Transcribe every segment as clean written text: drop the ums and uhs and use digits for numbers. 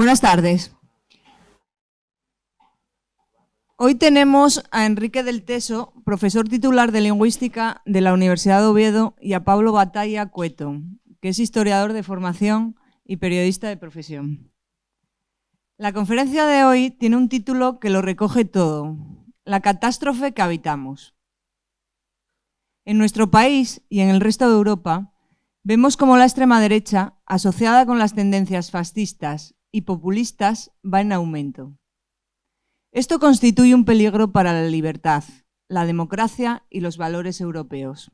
Buenas tardes. Hoy tenemos a Enrique del Teso, profesor titular de Lingüística de la Universidad de Oviedo, y a Pablo Batalla Cueto, que es historiador de formación y periodista de profesión. La conferencia de hoy tiene un título que lo recoge todo: la catástrofe que habitamos. En nuestro país y en el resto de Europa vemos cómo la extrema derecha, asociada con las tendencias fascistas y populistas, va en aumento. Esto constituye un peligro para la libertad, la democracia y los valores europeos.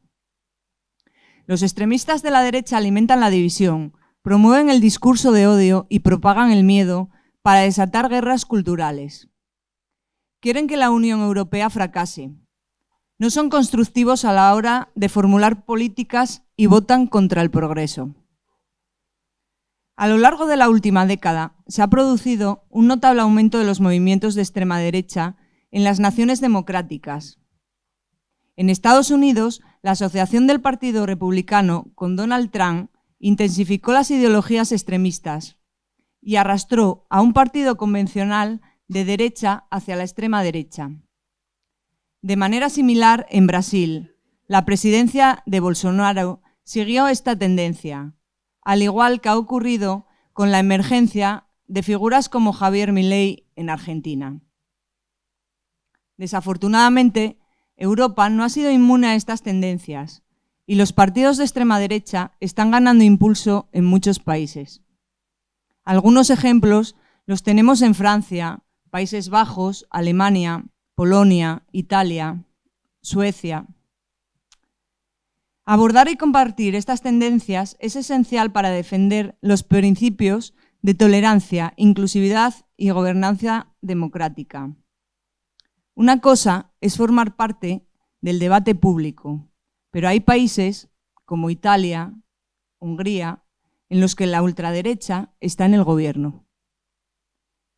Los extremistas de la derecha alimentan la división, promueven el discurso de odio y propagan el miedo para desatar guerras culturales. Quieren que la Unión Europea fracase. No son constructivos a la hora de formular políticas y votan contra el progreso. A lo largo de la última década se ha producido un notable aumento de los movimientos de extrema derecha en las naciones democráticas. En Estados Unidos, la asociación del Partido Republicano con Donald Trump intensificó las ideologías extremistas y arrastró a un partido convencional de derecha hacia la extrema derecha. De manera similar, en Brasil, la presidencia de Bolsonaro siguió esta tendencia, al igual que ha ocurrido con la emergencia de figuras como Javier Milei en Argentina. Desafortunadamente, Europa no ha sido inmune a estas tendencias y los partidos de extrema derecha están ganando impulso en muchos países. Algunos ejemplos los tenemos en Francia, Países Bajos, Alemania, Polonia, Italia, Suecia. Abordar y compartir estas tendencias es esencial para defender los principios de tolerancia, inclusividad y gobernanza democrática. Una cosa es formar parte del debate público, pero hay países como Italia, Hungría, en los que la ultraderecha está en el gobierno.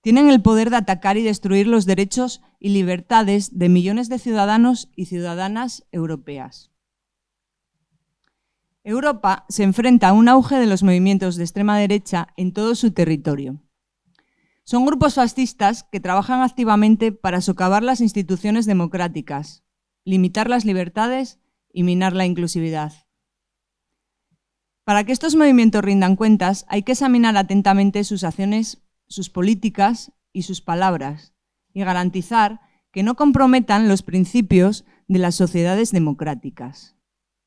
Tienen el poder de atacar y destruir los derechos y libertades de millones de ciudadanos y ciudadanas europeas. Europa se enfrenta a un auge de los movimientos de extrema derecha en todo su territorio. Son grupos fascistas que trabajan activamente para socavar las instituciones democráticas, limitar las libertades y minar la inclusividad. Para que estos movimientos rindan cuentas, hay que examinar atentamente sus acciones, sus políticas y sus palabras, y garantizar que no comprometan los principios de las sociedades democráticas.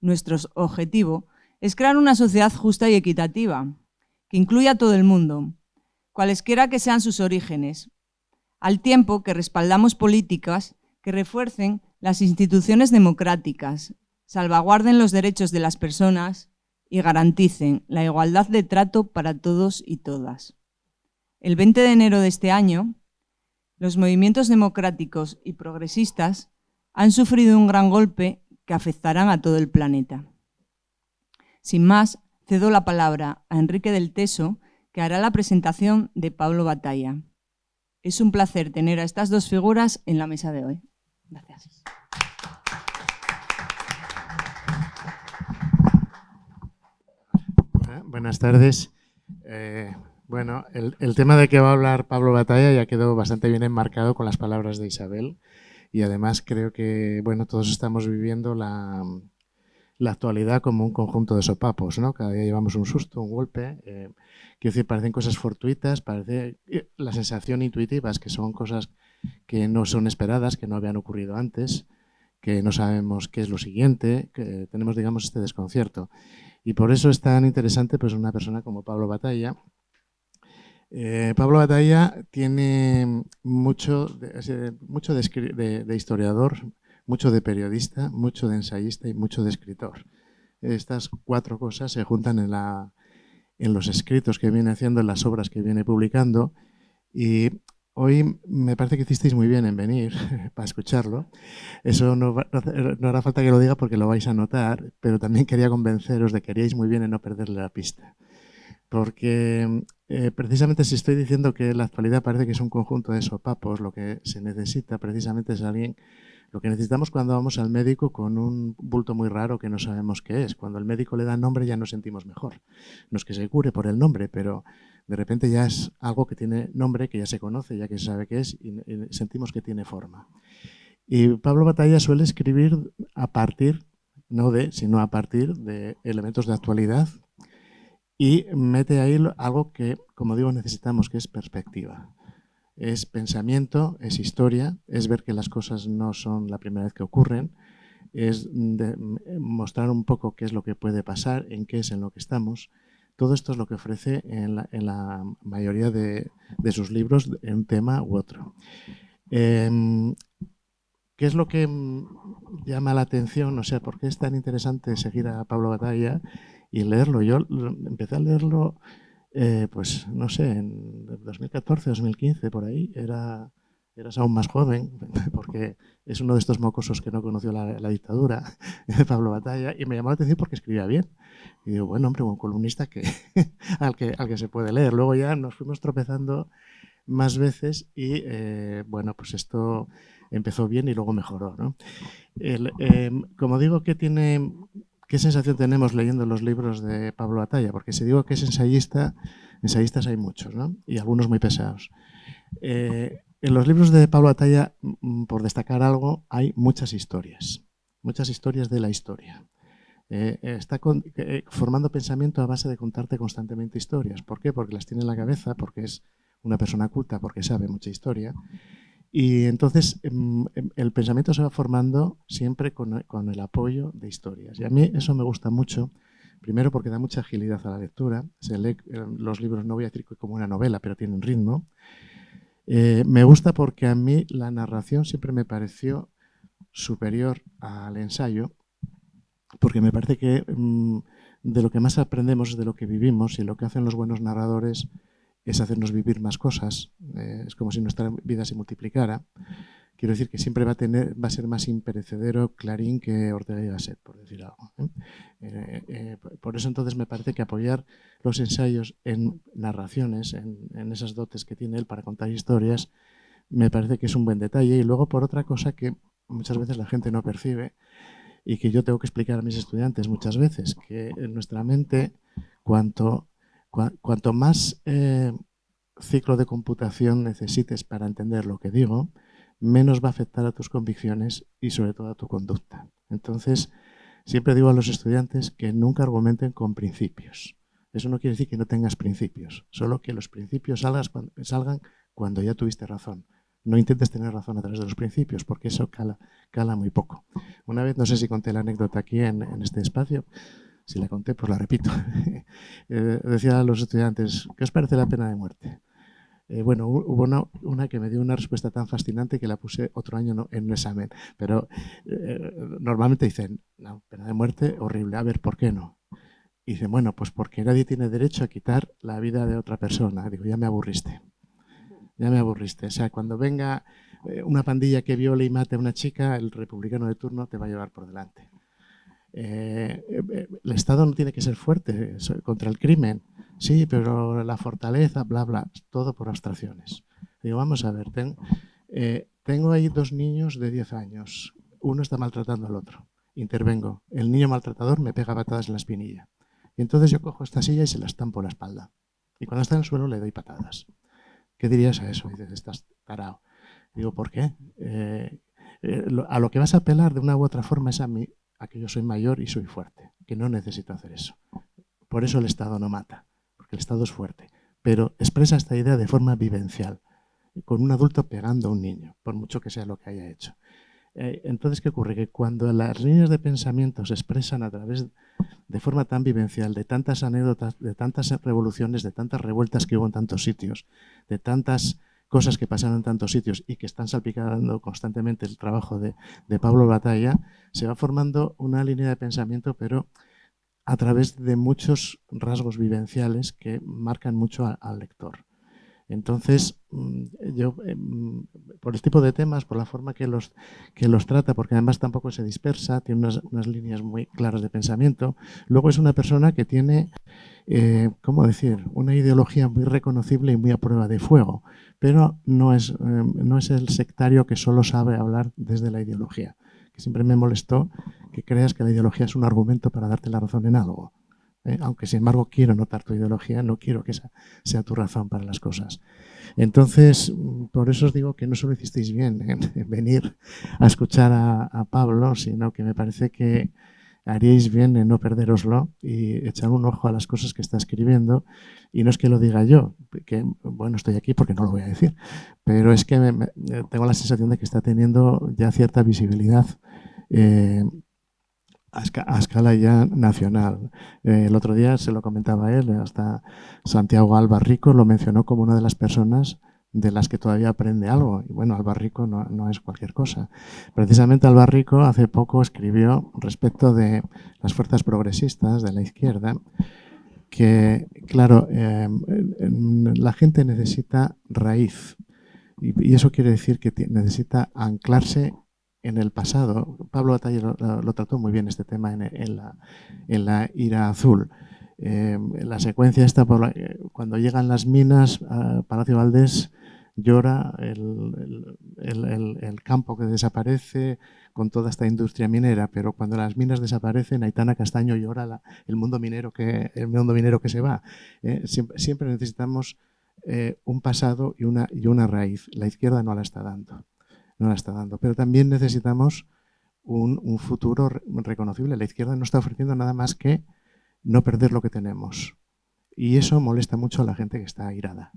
Nuestro objetivo es crear una sociedad justa y equitativa, que incluya a todo el mundo, cualesquiera que sean sus orígenes, al tiempo que respaldamos políticas que refuercen las instituciones democráticas, salvaguarden los derechos de las personas y garanticen la igualdad de trato para todos y todas. El 20 de enero de este año, los movimientos democráticos y progresistas han sufrido un gran golpe que afectarán a todo el planeta. Sin más, cedo la palabra a Enrique del Teso, que hará la presentación de Pablo Batalla. Es un placer tener a estas dos figuras en la mesa de hoy. Gracias. Buenas tardes. Bueno, el tema de que va a hablar Pablo Batalla ya quedó bastante bien enmarcado con las palabras de Isabel, y además creo que bueno, todos estamos viviendo la actualidad como un conjunto de sopapos, ¿no? Cada día llevamos un susto, un golpe. Quiero decir, parecen cosas fortuitas, parece la sensación intuitiva es que son cosas que no son esperadas, que no habían ocurrido antes, que no sabemos qué es lo siguiente, que tenemos, digamos, este desconcierto. Y por eso es tan interesante pues una persona como Pablo Batalla. Pablo Batalla tiene mucho de historiador, mucho de periodista, mucho de ensayista y mucho de escritor. Estas cuatro cosas se juntan en los escritos que viene haciendo, en las obras que viene publicando, y hoy me parece que hicisteis muy bien en venir para escucharlo. Eso no hará falta que lo diga porque lo vais a notar, pero también quería convenceros de que haríais muy bien en no perderle la pista. Porque precisamente si estoy diciendo que la actualidad parece que es un conjunto de sopapos, lo que se necesita precisamente es alguien Lo que necesitamos cuando vamos al médico con un bulto muy raro que no sabemos qué es. Cuando el médico le da nombre ya nos sentimos mejor. No es que se cure por el nombre, pero de repente ya es algo que tiene nombre, que ya se conoce, ya que se sabe qué es y sentimos que tiene forma. Y Pablo Batalla suele escribir a partir, no de, sino a partir de elementos de actualidad y mete ahí algo que, como digo, necesitamos, que es perspectiva. Es pensamiento, es historia, es ver que las cosas no son la primera vez que ocurren, es mostrar un poco qué es lo que puede pasar, en qué es en lo que estamos. Todo esto es lo que ofrece en la mayoría de sus libros, en un tema u otro. ¿Qué es lo que llama la atención? O sea, ¿por qué es tan interesante seguir a Pablo Batalla y leerlo? Yo empecé a leerlo, pues no sé, en 2014, 2015, por ahí. Eras aún más joven, porque es uno de estos mocosos que no conoció la dictadura, Pablo Batalla, y me llamó la atención porque escribía bien. Y digo, bueno, hombre, un columnista al que se puede leer. Luego ya nos fuimos tropezando más veces y, bueno, pues esto empezó bien y luego mejoró, ¿no? Como digo, ¿qué sensación tenemos leyendo los libros de Pablo Batalla? Porque si digo que es ensayista, ensayistas hay muchos, ¿no? Y algunos muy pesados. En los libros de Pablo Batalla, por destacar algo, hay muchas historias de la historia. Está formando pensamiento a base de contarte constantemente historias. ¿Por qué? Porque las tiene en la cabeza, porque es una persona culta, porque sabe mucha historia. Y entonces el pensamiento se va formando siempre con el apoyo de historias. Y a mí eso me gusta mucho, primero porque da mucha agilidad a la lectura. Se lee los libros, no voy a decir como una novela, pero tienen ritmo. Me gusta porque a mí la narración siempre me pareció superior al ensayo, porque me parece que de lo que más aprendemos es de lo que vivimos, y lo que hacen los buenos narradores es hacernos vivir más cosas. Es como si nuestra vida se multiplicara. Quiero decir que siempre va a ser más imperecedero Clarín que Ortega y Gasset, por decir algo. Por eso entonces me parece que apoyar los ensayos en narraciones, en esas dotes que tiene él para contar historias, me parece que es un buen detalle. Y luego por otra cosa que muchas veces la gente no percibe y que yo tengo que explicar a mis estudiantes muchas veces, que en nuestra mente, cuanto más ciclo de computación necesites para entender lo que digo, menos va a afectar a tus convicciones y sobre todo a tu conducta. Entonces, siempre digo a los estudiantes que nunca argumenten con principios. Eso no quiere decir que no tengas principios, solo que los principios salgan cuando ya tuviste razón. No intentes tener razón a través de los principios, porque eso cala muy poco. Una vez, no sé si conté la anécdota aquí en este espacio, si la conté, pues la repito. Decía a los estudiantes, ¿qué os parece la pena de muerte? Bueno, hubo una que me dio una respuesta tan fascinante que la puse otro año en un examen, pero normalmente dicen, no, pena de muerte, horrible, a ver, ¿por qué no? Y dicen, bueno, pues porque nadie tiene derecho a quitar la vida de otra persona. Digo, ya me aburriste. O sea, cuando venga una pandilla que viole y mate a una chica, el republicano de turno te va a llevar por delante. El Estado no tiene que ser fuerte contra el crimen, sí, pero la fortaleza, bla, bla, todo por abstracciones. Digo, vamos a ver, tengo ahí 2 niños de 10 años, uno está maltratando al otro, intervengo, el niño maltratador me pega patadas en la espinilla, y entonces yo cojo esta silla y se la estampo en la espalda, y cuando está en el suelo le doy patadas. ¿Qué dirías a eso? Y dices, estás tarao. Digo, ¿por qué? A lo que vas a apelar de una u otra forma es a que yo soy mayor y soy fuerte, que no necesito hacer eso. Por eso el Estado no mata, porque el Estado es fuerte, pero expresa esta idea de forma vivencial, con un adulto pegando a un niño, por mucho que sea lo que haya hecho. Entonces, ¿qué ocurre? Que cuando las líneas de pensamiento se expresan a través de forma tan vivencial, de tantas anécdotas, de tantas revoluciones, de tantas revueltas que hubo en tantos sitios, de tantas cosas que pasaron en tantos sitios y que están salpicando constantemente el trabajo de Pablo Batalla, se va formando una línea de pensamiento, pero a través de muchos rasgos vivenciales que marcan mucho al lector. Entonces, yo, por el tipo de temas, por la forma que los trata, porque además tampoco se dispersa, tiene unas líneas muy claras de pensamiento. Luego es una persona que tiene, ¿cómo decir?, una ideología muy reconocible y muy a prueba de fuego, pero no es el sectario que solo sabe hablar desde la ideología, que siempre me molestó que creas que la ideología es un argumento para darte la razón en algo. Aunque sin embargo quiero notar tu ideología, no quiero que esa sea tu razón para las cosas. Entonces, por eso os digo que no solo hicisteis bien en venir a escuchar a Pablo, sino que me parece que haríais bien en no perderoslo y echar un ojo a las cosas que está escribiendo. Y no es que lo diga yo, que bueno, estoy aquí porque no lo voy a decir, pero es que tengo la sensación de que está teniendo ya cierta visibilidad a escala ya nacional. El otro día se lo comentaba a él, hasta Santiago Alba Rico lo mencionó como una de las personas de las que todavía aprende algo. Y bueno, Alba Rico no es cualquier cosa. Precisamente Alba Rico hace poco escribió respecto de las fuerzas progresistas de la izquierda que, claro, la gente necesita raíz. Y eso quiere decir que necesita anclarse en el pasado. Pablo Bataille lo trató muy bien este tema en la Ira Azul. La secuencia esta, cuando llegan las minas, Palacio Valdés llora el campo que desaparece con toda esta industria minera, pero cuando las minas desaparecen, Aitana Castaño llora el mundo minero que se va. Siempre necesitamos un pasado y una raíz. La izquierda no la está dando. Pero también necesitamos un futuro reconocible. La izquierda no está ofreciendo nada más que no perder lo que tenemos. Y eso molesta mucho a la gente que está airada.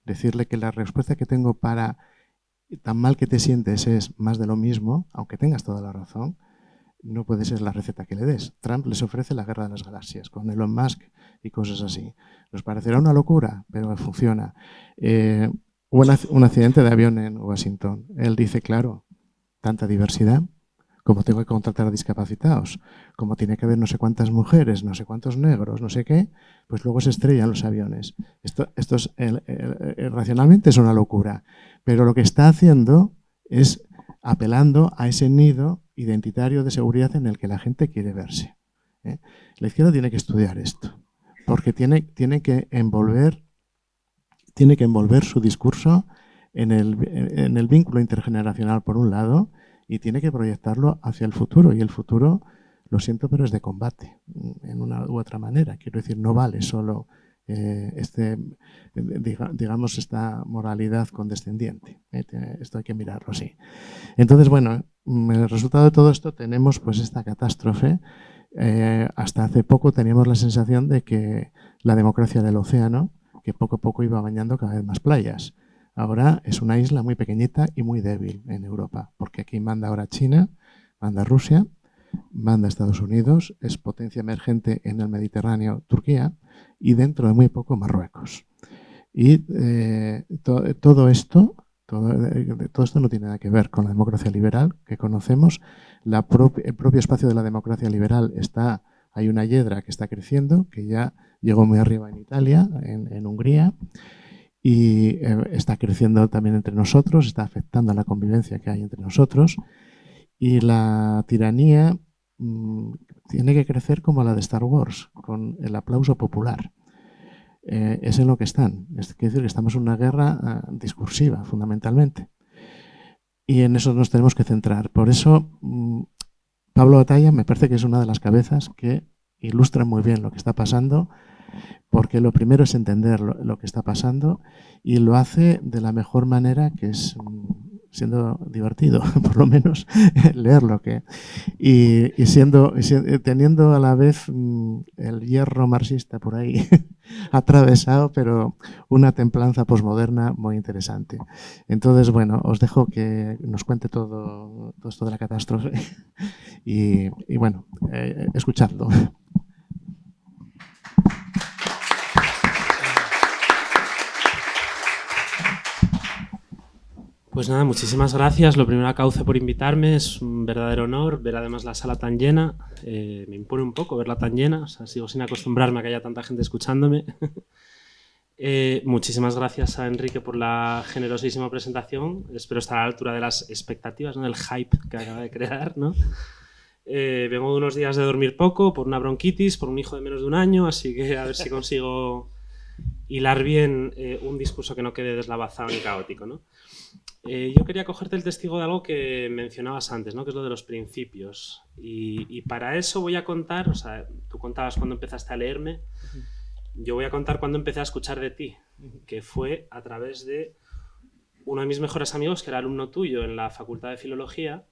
Decirle que la respuesta que tengo para tan mal que te sientes es más de lo mismo, aunque tengas toda la razón, no puede ser la receta que le des. Trump les ofrece la guerra de las galaxias con Elon Musk y cosas así. Nos parecerá una locura, pero funciona. Hubo un accidente de avión en Washington. Él dice, claro, tanta diversidad, como tengo que contratar a discapacitados, como tiene que haber no sé cuántas mujeres, no sé cuántos negros, no sé qué, pues luego se estrellan los aviones. Esto racionalmente es una locura, pero lo que está haciendo es apelando a ese nido identitario de seguridad en el que la gente quiere verse. La izquierda tiene que estudiar esto, porque tiene que envolver su discurso en el vínculo intergeneracional, por un lado, y tiene que proyectarlo hacia el futuro. Y el futuro, lo siento, pero es de combate, en una u otra manera. Quiero decir, no vale solo digamos, esta moralidad condescendiente. Esto hay que mirarlo así. Entonces, bueno, el resultado de todo esto tenemos pues esta catástrofe. Hasta hace poco teníamos la sensación de que la democracia del océano, que poco a poco iba bañando cada vez más playas. Ahora es una isla muy pequeñita y muy débil en Europa, porque aquí manda ahora China, manda Rusia, manda Estados Unidos, es potencia emergente en el Mediterráneo Turquía y dentro de muy poco Marruecos. Y todo esto no tiene nada que ver con la democracia liberal que conocemos. El propio espacio de la democracia liberal hay una hiedra que está creciendo, que ya llegó muy arriba en Italia, en Hungría, y está creciendo también entre nosotros, está afectando a la convivencia que hay entre nosotros. Y la tiranía tiene que crecer como la de Star Wars, con el aplauso popular. Es en lo que están. Es decir, que estamos en una guerra discursiva, fundamentalmente. Y en eso nos tenemos que centrar. Por eso, Pablo Bataille me parece que es una de las cabezas que ilustra muy bien lo que está pasando, porque lo primero es entender lo que está pasando y lo hace de la mejor manera, que es siendo divertido, por lo menos leerlo, y teniendo a la vez el hierro marxista por ahí atravesado, pero una templanza posmoderna muy interesante. Entonces, bueno, os dejo que nos cuente todo esto de la catástrofe y bueno, escuchadlo. Pues nada, muchísimas gracias. Lo primero a Cauce por invitarme, es un verdadero honor ver además la sala tan llena. Me impone un poco verla tan llena, o sea, sigo sin acostumbrarme a que haya tanta gente escuchándome. Muchísimas gracias a Enrique por la generosísima presentación. Espero estar a la altura de las expectativas, ¿no? Del hype que acaba de crear, ¿no? Vengo de unos días de dormir poco por una bronquitis, por un hijo de menos de un año, así que a ver si consigo hilar bien un discurso que no quede deslavazado ni caótico, ¿no? Yo quería cogerte el testigo de algo que mencionabas antes, ¿no? Que es lo de los principios. Y para eso voy a contar, o sea, tú contabas cuando empezaste a leerme, yo voy a contar cuando empecé a escuchar de ti, que fue a través de uno de mis mejores amigos, que era alumno tuyo en la Facultad de Filología,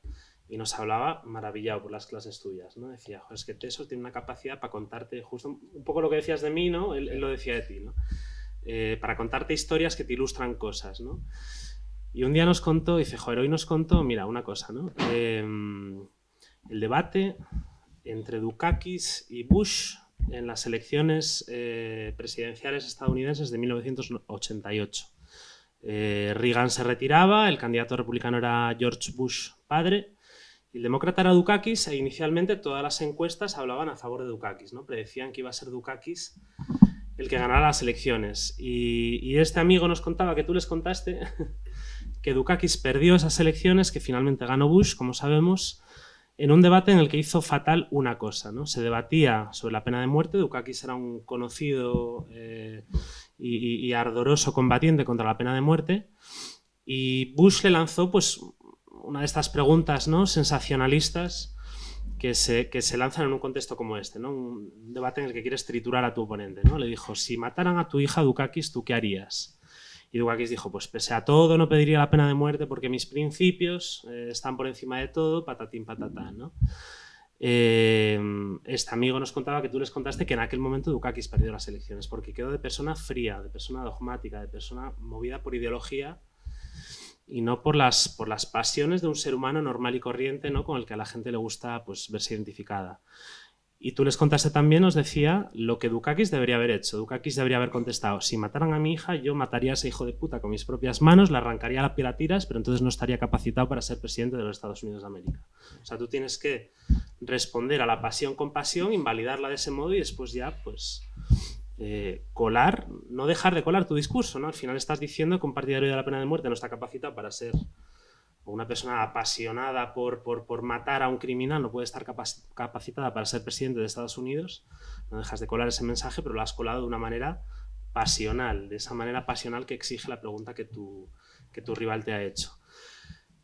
y nos hablaba maravillado por las clases tuyas, ¿no? Decía, joder, es que Teso tiene una capacidad para contarte justo un poco lo que decías de mí, ¿no? Él lo decía de ti, ¿no? Para contarte historias que te ilustran cosas, ¿no? Y un día nos contó, dice, joder, hoy nos contó, mira, una cosa, ¿no? El debate entre Dukakis y Bush en las elecciones presidenciales estadounidenses de 1988. Reagan se retiraba, el candidato republicano era George Bush padre, y el demócrata era Dukakis, e inicialmente todas las encuestas hablaban a favor de Dukakis, ¿no? Predecían que iba a ser Dukakis el que ganara las elecciones. Y este amigo nos contaba, que tú les contaste, que Dukakis perdió esas elecciones, que finalmente ganó Bush, como sabemos, en un debate en el que hizo fatal una cosa, ¿no? Se debatía sobre la pena de muerte. Dukakis era un conocido y ardoroso combatiente contra la pena de muerte, y Bush le lanzó pues una de estas preguntas, ¿no? Sensacionalistas que se lanzan en un contexto como este, ¿no? Un debate en el que quieres triturar a tu oponente, ¿no? Le dijo, si mataran a tu hija Dukakis, ¿tú qué harías? Y Dukakis dijo, pues pese a todo no pediría la pena de muerte porque mis principios están por encima de todo, patatín patatán, ¿no? Este amigo nos contaba que tú les contaste que en aquel momento Dukakis perdió las elecciones porque quedó de persona fría, de persona dogmática, de persona movida por ideología y no por las pasiones de un ser humano normal y corriente, ¿no? Con el que a la gente le gusta pues, verse identificada. Y tú les contaste también, nos decía, lo que Dukakis debería haber hecho. Dukakis debería haber contestado, si mataran a mi hija, yo mataría a ese hijo de puta con mis propias manos, le arrancaría la piel a tiras, pero entonces no estaría capacitado para ser presidente de los Estados Unidos de América. O sea, tú tienes que responder a la pasión con pasión, invalidarla de ese modo y después ya, pues, colar, no dejar de colar tu discurso, ¿no? Al final estás diciendo que un partidario de la pena de muerte no está capacitado para ser... o una persona apasionada por matar a un criminal no puede estar capacitada para ser presidente de Estados Unidos. No dejas de colar ese mensaje, pero lo has colado de una manera pasional, de esa manera pasional que exige la pregunta que tu rival te ha hecho.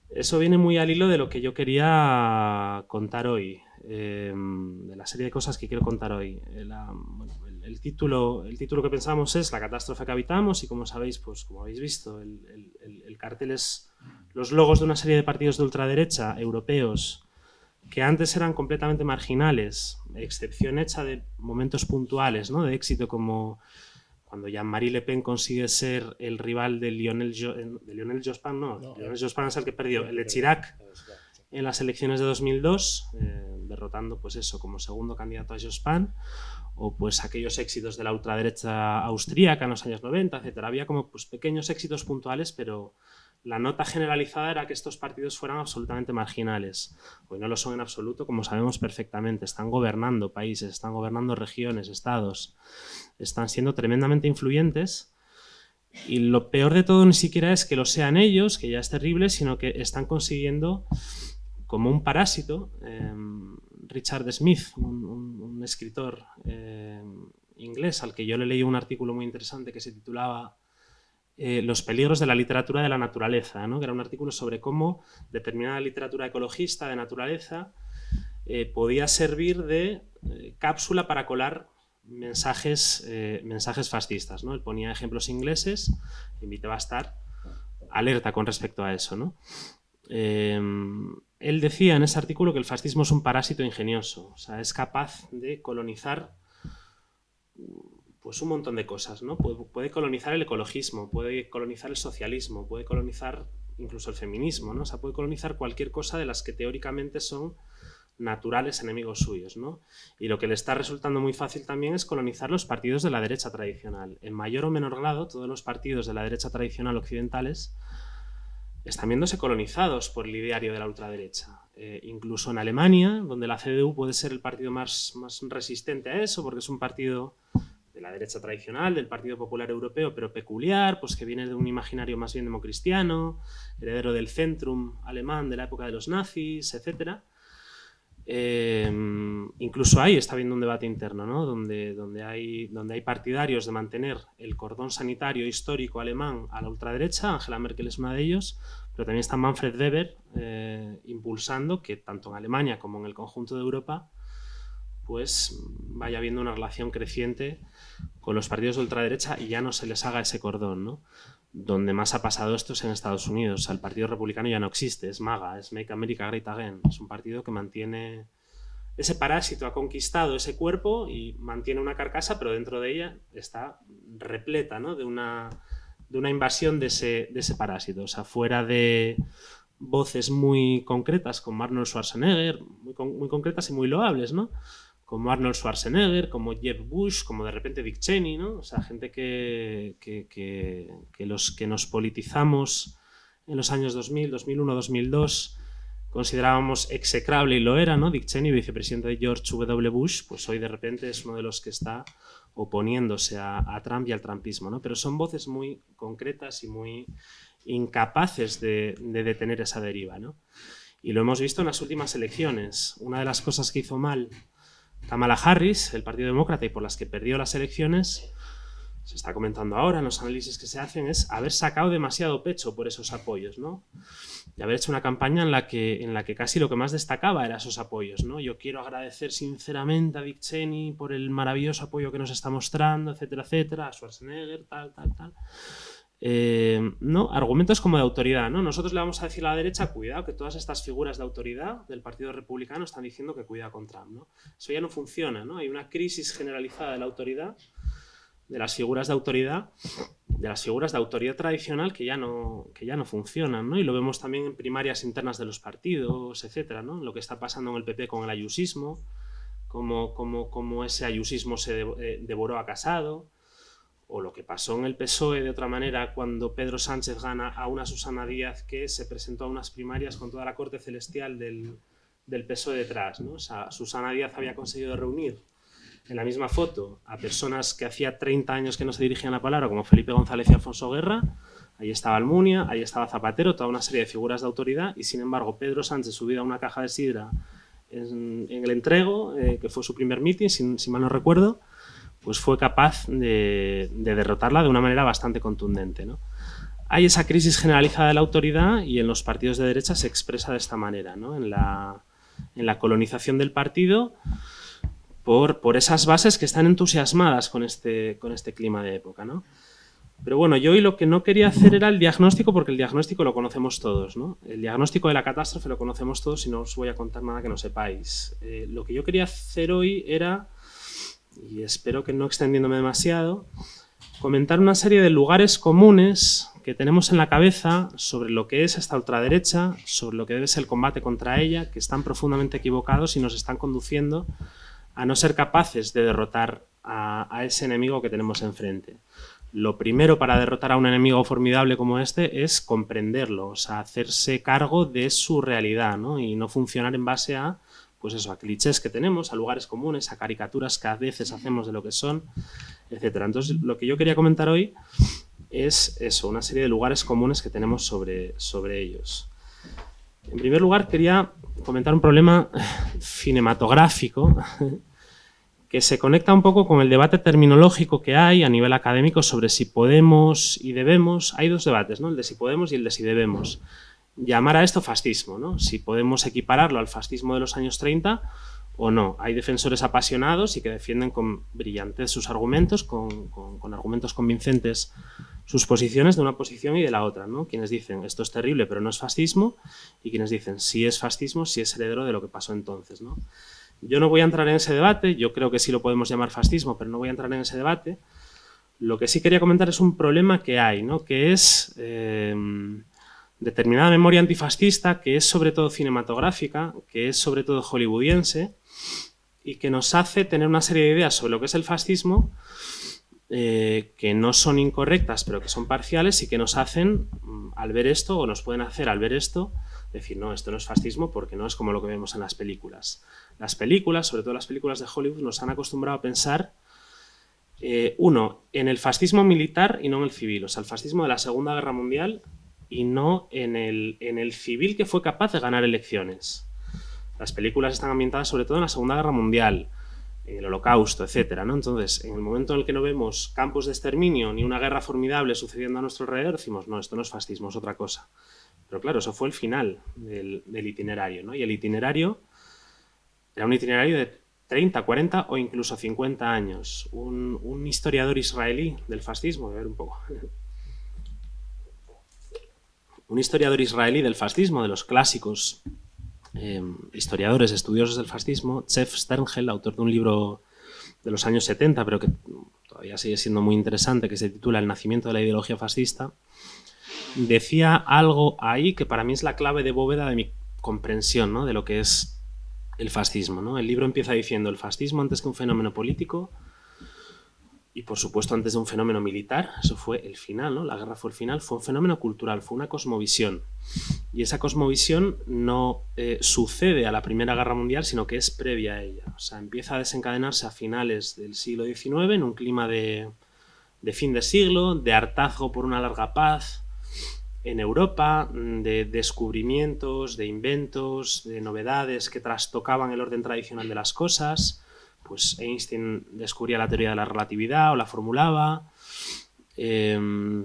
Eso viene muy al hilo de lo que yo quería contar hoy, de la serie de cosas que quiero contar hoy. El título que pensamos es La catástrofe que habitamos y, como sabéis, pues como habéis visto, el cartel es los logos de una serie de partidos de ultraderecha europeos que antes eran completamente marginales, excepción hecha de momentos puntuales, ¿no? De éxito, como cuando Jean-Marie Le Pen consigue ser el rival de Lionel Jospin, Lionel Jospin es el que perdió, el de Chirac en las elecciones de 2002, derrotando pues eso como segundo candidato a Jospin, o pues aquellos éxitos de la ultraderecha austríaca en los años 90, etc. Había como pues pequeños éxitos puntuales, pero la nota generalizada era que estos partidos fueran absolutamente marginales. Hoy no lo son en absoluto, como sabemos perfectamente. Están gobernando países, están gobernando regiones, estados. Están siendo tremendamente influyentes. Y lo peor de todo ni siquiera es que lo sean ellos, que ya es terrible, sino que están consiguiendo, como un parásito, Richard Smith, un escritor inglés al que yo le leí un artículo muy interesante que se titulaba Los peligros de la literatura de la naturaleza, ¿no? Que era un artículo sobre cómo determinada literatura ecologista de naturaleza podía servir de cápsula para colar mensajes fascistas, ¿no? Él ponía ejemplos ingleses, invitaba a estar alerta con respecto a eso, ¿no? Él decía en ese artículo que el fascismo es un parásito ingenioso, o sea, es capaz de colonizar pues un montón de cosas, ¿no? Puede colonizar el ecologismo, puede colonizar el socialismo, puede colonizar incluso el feminismo, ¿no? O sea, puede colonizar cualquier cosa de las que teóricamente son naturales enemigos suyos, ¿no? Y lo que le está resultando muy fácil también es colonizar los partidos de la derecha tradicional. En mayor o menor grado, todos los partidos de la derecha tradicional occidentales están viéndose colonizados por el ideario de la ultraderecha. Incluso en Alemania, donde la CDU puede ser el partido más resistente a eso, porque es un partido la derecha tradicional, del Partido Popular Europeo, pero peculiar, pues que viene de un imaginario más bien democristiano, heredero del Centrum alemán de la época de los nazis, etc. Incluso ahí está habiendo un debate interno, ¿no? donde hay partidarios de mantener el cordón sanitario histórico alemán a la ultraderecha. Angela Merkel es una de ellos, pero también está Manfred Weber impulsando que tanto en Alemania como en el conjunto de Europa pues vaya habiendo una relación creciente con los partidos de ultraderecha y ya no se les haga ese cordón, ¿no? Donde más ha pasado esto es en Estados Unidos. O sea, el Partido Republicano ya no existe, es MAGA, es Make America Great Again. Es un partido que mantiene ese parásito, ha conquistado ese cuerpo y mantiene una carcasa, pero dentro de ella está repleta, ¿no? de una invasión de ese parásito. O sea, fuera de voces muy concretas como Arnold Schwarzenegger, muy concretas y muy loables, ¿no? Como Arnold Schwarzenegger, como Jeb Bush, como de repente Dick Cheney, ¿no? O sea, gente que los que nos politizamos en los años 2000, 2001, 2002 considerábamos execrable y lo era, ¿no? Dick Cheney, vicepresidente de George W. Bush, pues hoy de repente es uno de los que está oponiéndose a Trump y al trumpismo, ¿no? Pero son voces muy concretas y muy incapaces de detener esa deriva, ¿no? Y lo hemos visto en las últimas elecciones. Una de las cosas que hizo mal Kamala Harris, el Partido Demócrata, y por las que perdió las elecciones, se está comentando ahora en los análisis que se hacen, es haber sacado demasiado pecho por esos apoyos, ¿no? Y haber hecho una campaña en la que casi lo que más destacaba era esos apoyos, ¿no? Yo quiero agradecer sinceramente a Dick Cheney por el maravilloso apoyo que nos está mostrando, etcétera, etcétera, a Schwarzenegger, tal. ¿No? Argumentos como de autoridad, ¿no? Nosotros le vamos a decir a la derecha, cuidado, que todas estas figuras de autoridad del Partido Republicano están diciendo que cuidado con Trump, ¿no? Eso ya no funciona, ¿no? Hay una crisis generalizada de la autoridad, de las figuras de autoridad tradicional que ya no funcionan, ¿no? Y lo vemos también en primarias internas de los partidos, etcétera, ¿no? Lo que está pasando en el PP con el ayusismo, como ese ayusismo se devoró a Casado, o lo que pasó en el PSOE de otra manera cuando Pedro Sánchez gana a una Susana Díaz que se presentó a unas primarias con toda la corte celestial del PSOE detrás, ¿no? O sea, Susana Díaz había conseguido reunir en la misma foto a personas que hacía 30 años que no se dirigían la palabra, como Felipe González y Alfonso Guerra. Ahí estaba Almunia, ahí estaba Zapatero, toda una serie de figuras de autoridad, y sin embargo Pedro Sánchez, subido a una caja de sidra en el Entrego, que fue su primer mitin, si mal no recuerdo, pues fue capaz de derrotarla de una manera bastante contundente, ¿no? Hay esa crisis generalizada de la autoridad y en los partidos de derecha se expresa de esta manera, ¿no? En la colonización del partido por esas bases que están entusiasmadas con este clima de época, ¿no? Pero bueno, yo hoy lo que no quería hacer era el diagnóstico, porque el diagnóstico lo conocemos todos, ¿no? El diagnóstico de la catástrofe lo conocemos todos y no os voy a contar nada que no sepáis. Lo que yo quería hacer hoy era, y espero que no extendiéndome demasiado, comentar una serie de lugares comunes que tenemos en la cabeza sobre lo que es esta ultraderecha, sobre lo que debe ser el combate contra ella, que están profundamente equivocados y nos están conduciendo a no ser capaces de derrotar a ese enemigo que tenemos enfrente. Lo primero para derrotar a un enemigo formidable como este es comprenderlo, o sea, hacerse cargo de su realidad, ¿no? Y no funcionar en base a, pues eso, a clichés que tenemos, a lugares comunes, a caricaturas que a veces hacemos de lo que son, etcétera. Entonces, lo que yo quería comentar hoy es eso, una serie de lugares comunes que tenemos sobre ellos. En primer lugar, quería comentar un problema cinematográfico que se conecta un poco con el debate terminológico que hay a nivel académico sobre si podemos y debemos. Hay dos debates, ¿no? El de si podemos y el de si debemos llamar a esto fascismo, ¿no? Si podemos equipararlo al fascismo de los años 30 o no. Hay defensores apasionados y que defienden con brillantez sus argumentos, con argumentos convincentes sus posiciones de una posición y de la otra, ¿no? Quienes dicen esto es terrible pero no es fascismo, y quienes dicen sí es fascismo, sí es heredero de lo que pasó entonces, ¿no? Yo no voy a entrar en ese debate, yo creo que sí lo podemos llamar fascismo, pero no voy a entrar en ese debate. Lo que sí quería comentar es un problema que hay, ¿no? Que es determinada memoria antifascista, que es sobre todo cinematográfica, que es sobre todo hollywoodiense, y que nos hace tener una serie de ideas sobre lo que es el fascismo que no son incorrectas, pero que son parciales y que nos hacen, al ver esto, o nos pueden hacer al ver esto, decir, no, esto no es fascismo porque no es como lo que vemos en las películas. Las películas, sobre todo las películas de Hollywood, nos han acostumbrado a pensar Uno, en el fascismo militar y no en el civil. O sea, el fascismo de la Segunda Guerra Mundial y no en el civil que fue capaz de ganar elecciones. Las películas están ambientadas sobre todo en la Segunda Guerra Mundial, en el Holocausto, etcétera, ¿no? Entonces, en el momento en el que no vemos campos de exterminio ni una guerra formidable sucediendo a nuestro alrededor, decimos, no, esto no es fascismo, es otra cosa. Pero claro, eso fue el final del itinerario, ¿no? Y el itinerario era un itinerario de 30, 40 o incluso 50 años. Un historiador israelí del fascismo, voy a ver un poco. Un historiador israelí del fascismo, de los clásicos historiadores, estudiosos del fascismo, Zev Sterngel, autor de un libro de los años 70, pero que todavía sigue siendo muy interesante, que se titula El nacimiento de la ideología fascista, decía algo ahí que para mí es la clave de bóveda de mi comprensión, ¿no?, de lo que es el fascismo, ¿no? El libro empieza diciendo: el fascismo, antes que un fenómeno político y por supuesto antes de un fenómeno militar, eso fue el final, ¿no? La guerra fue el final, fue un fenómeno cultural, fue una cosmovisión. Y esa cosmovisión no sucede a la Primera Guerra Mundial, sino que es previa a ella. O sea, empieza a desencadenarse a finales del siglo XIX en un clima de fin de siglo, de hartazgo por una larga paz en Europa, de descubrimientos, de inventos, de novedades que trastocaban el orden tradicional de las cosas. Pues Einstein descubría la teoría de la relatividad o la formulaba,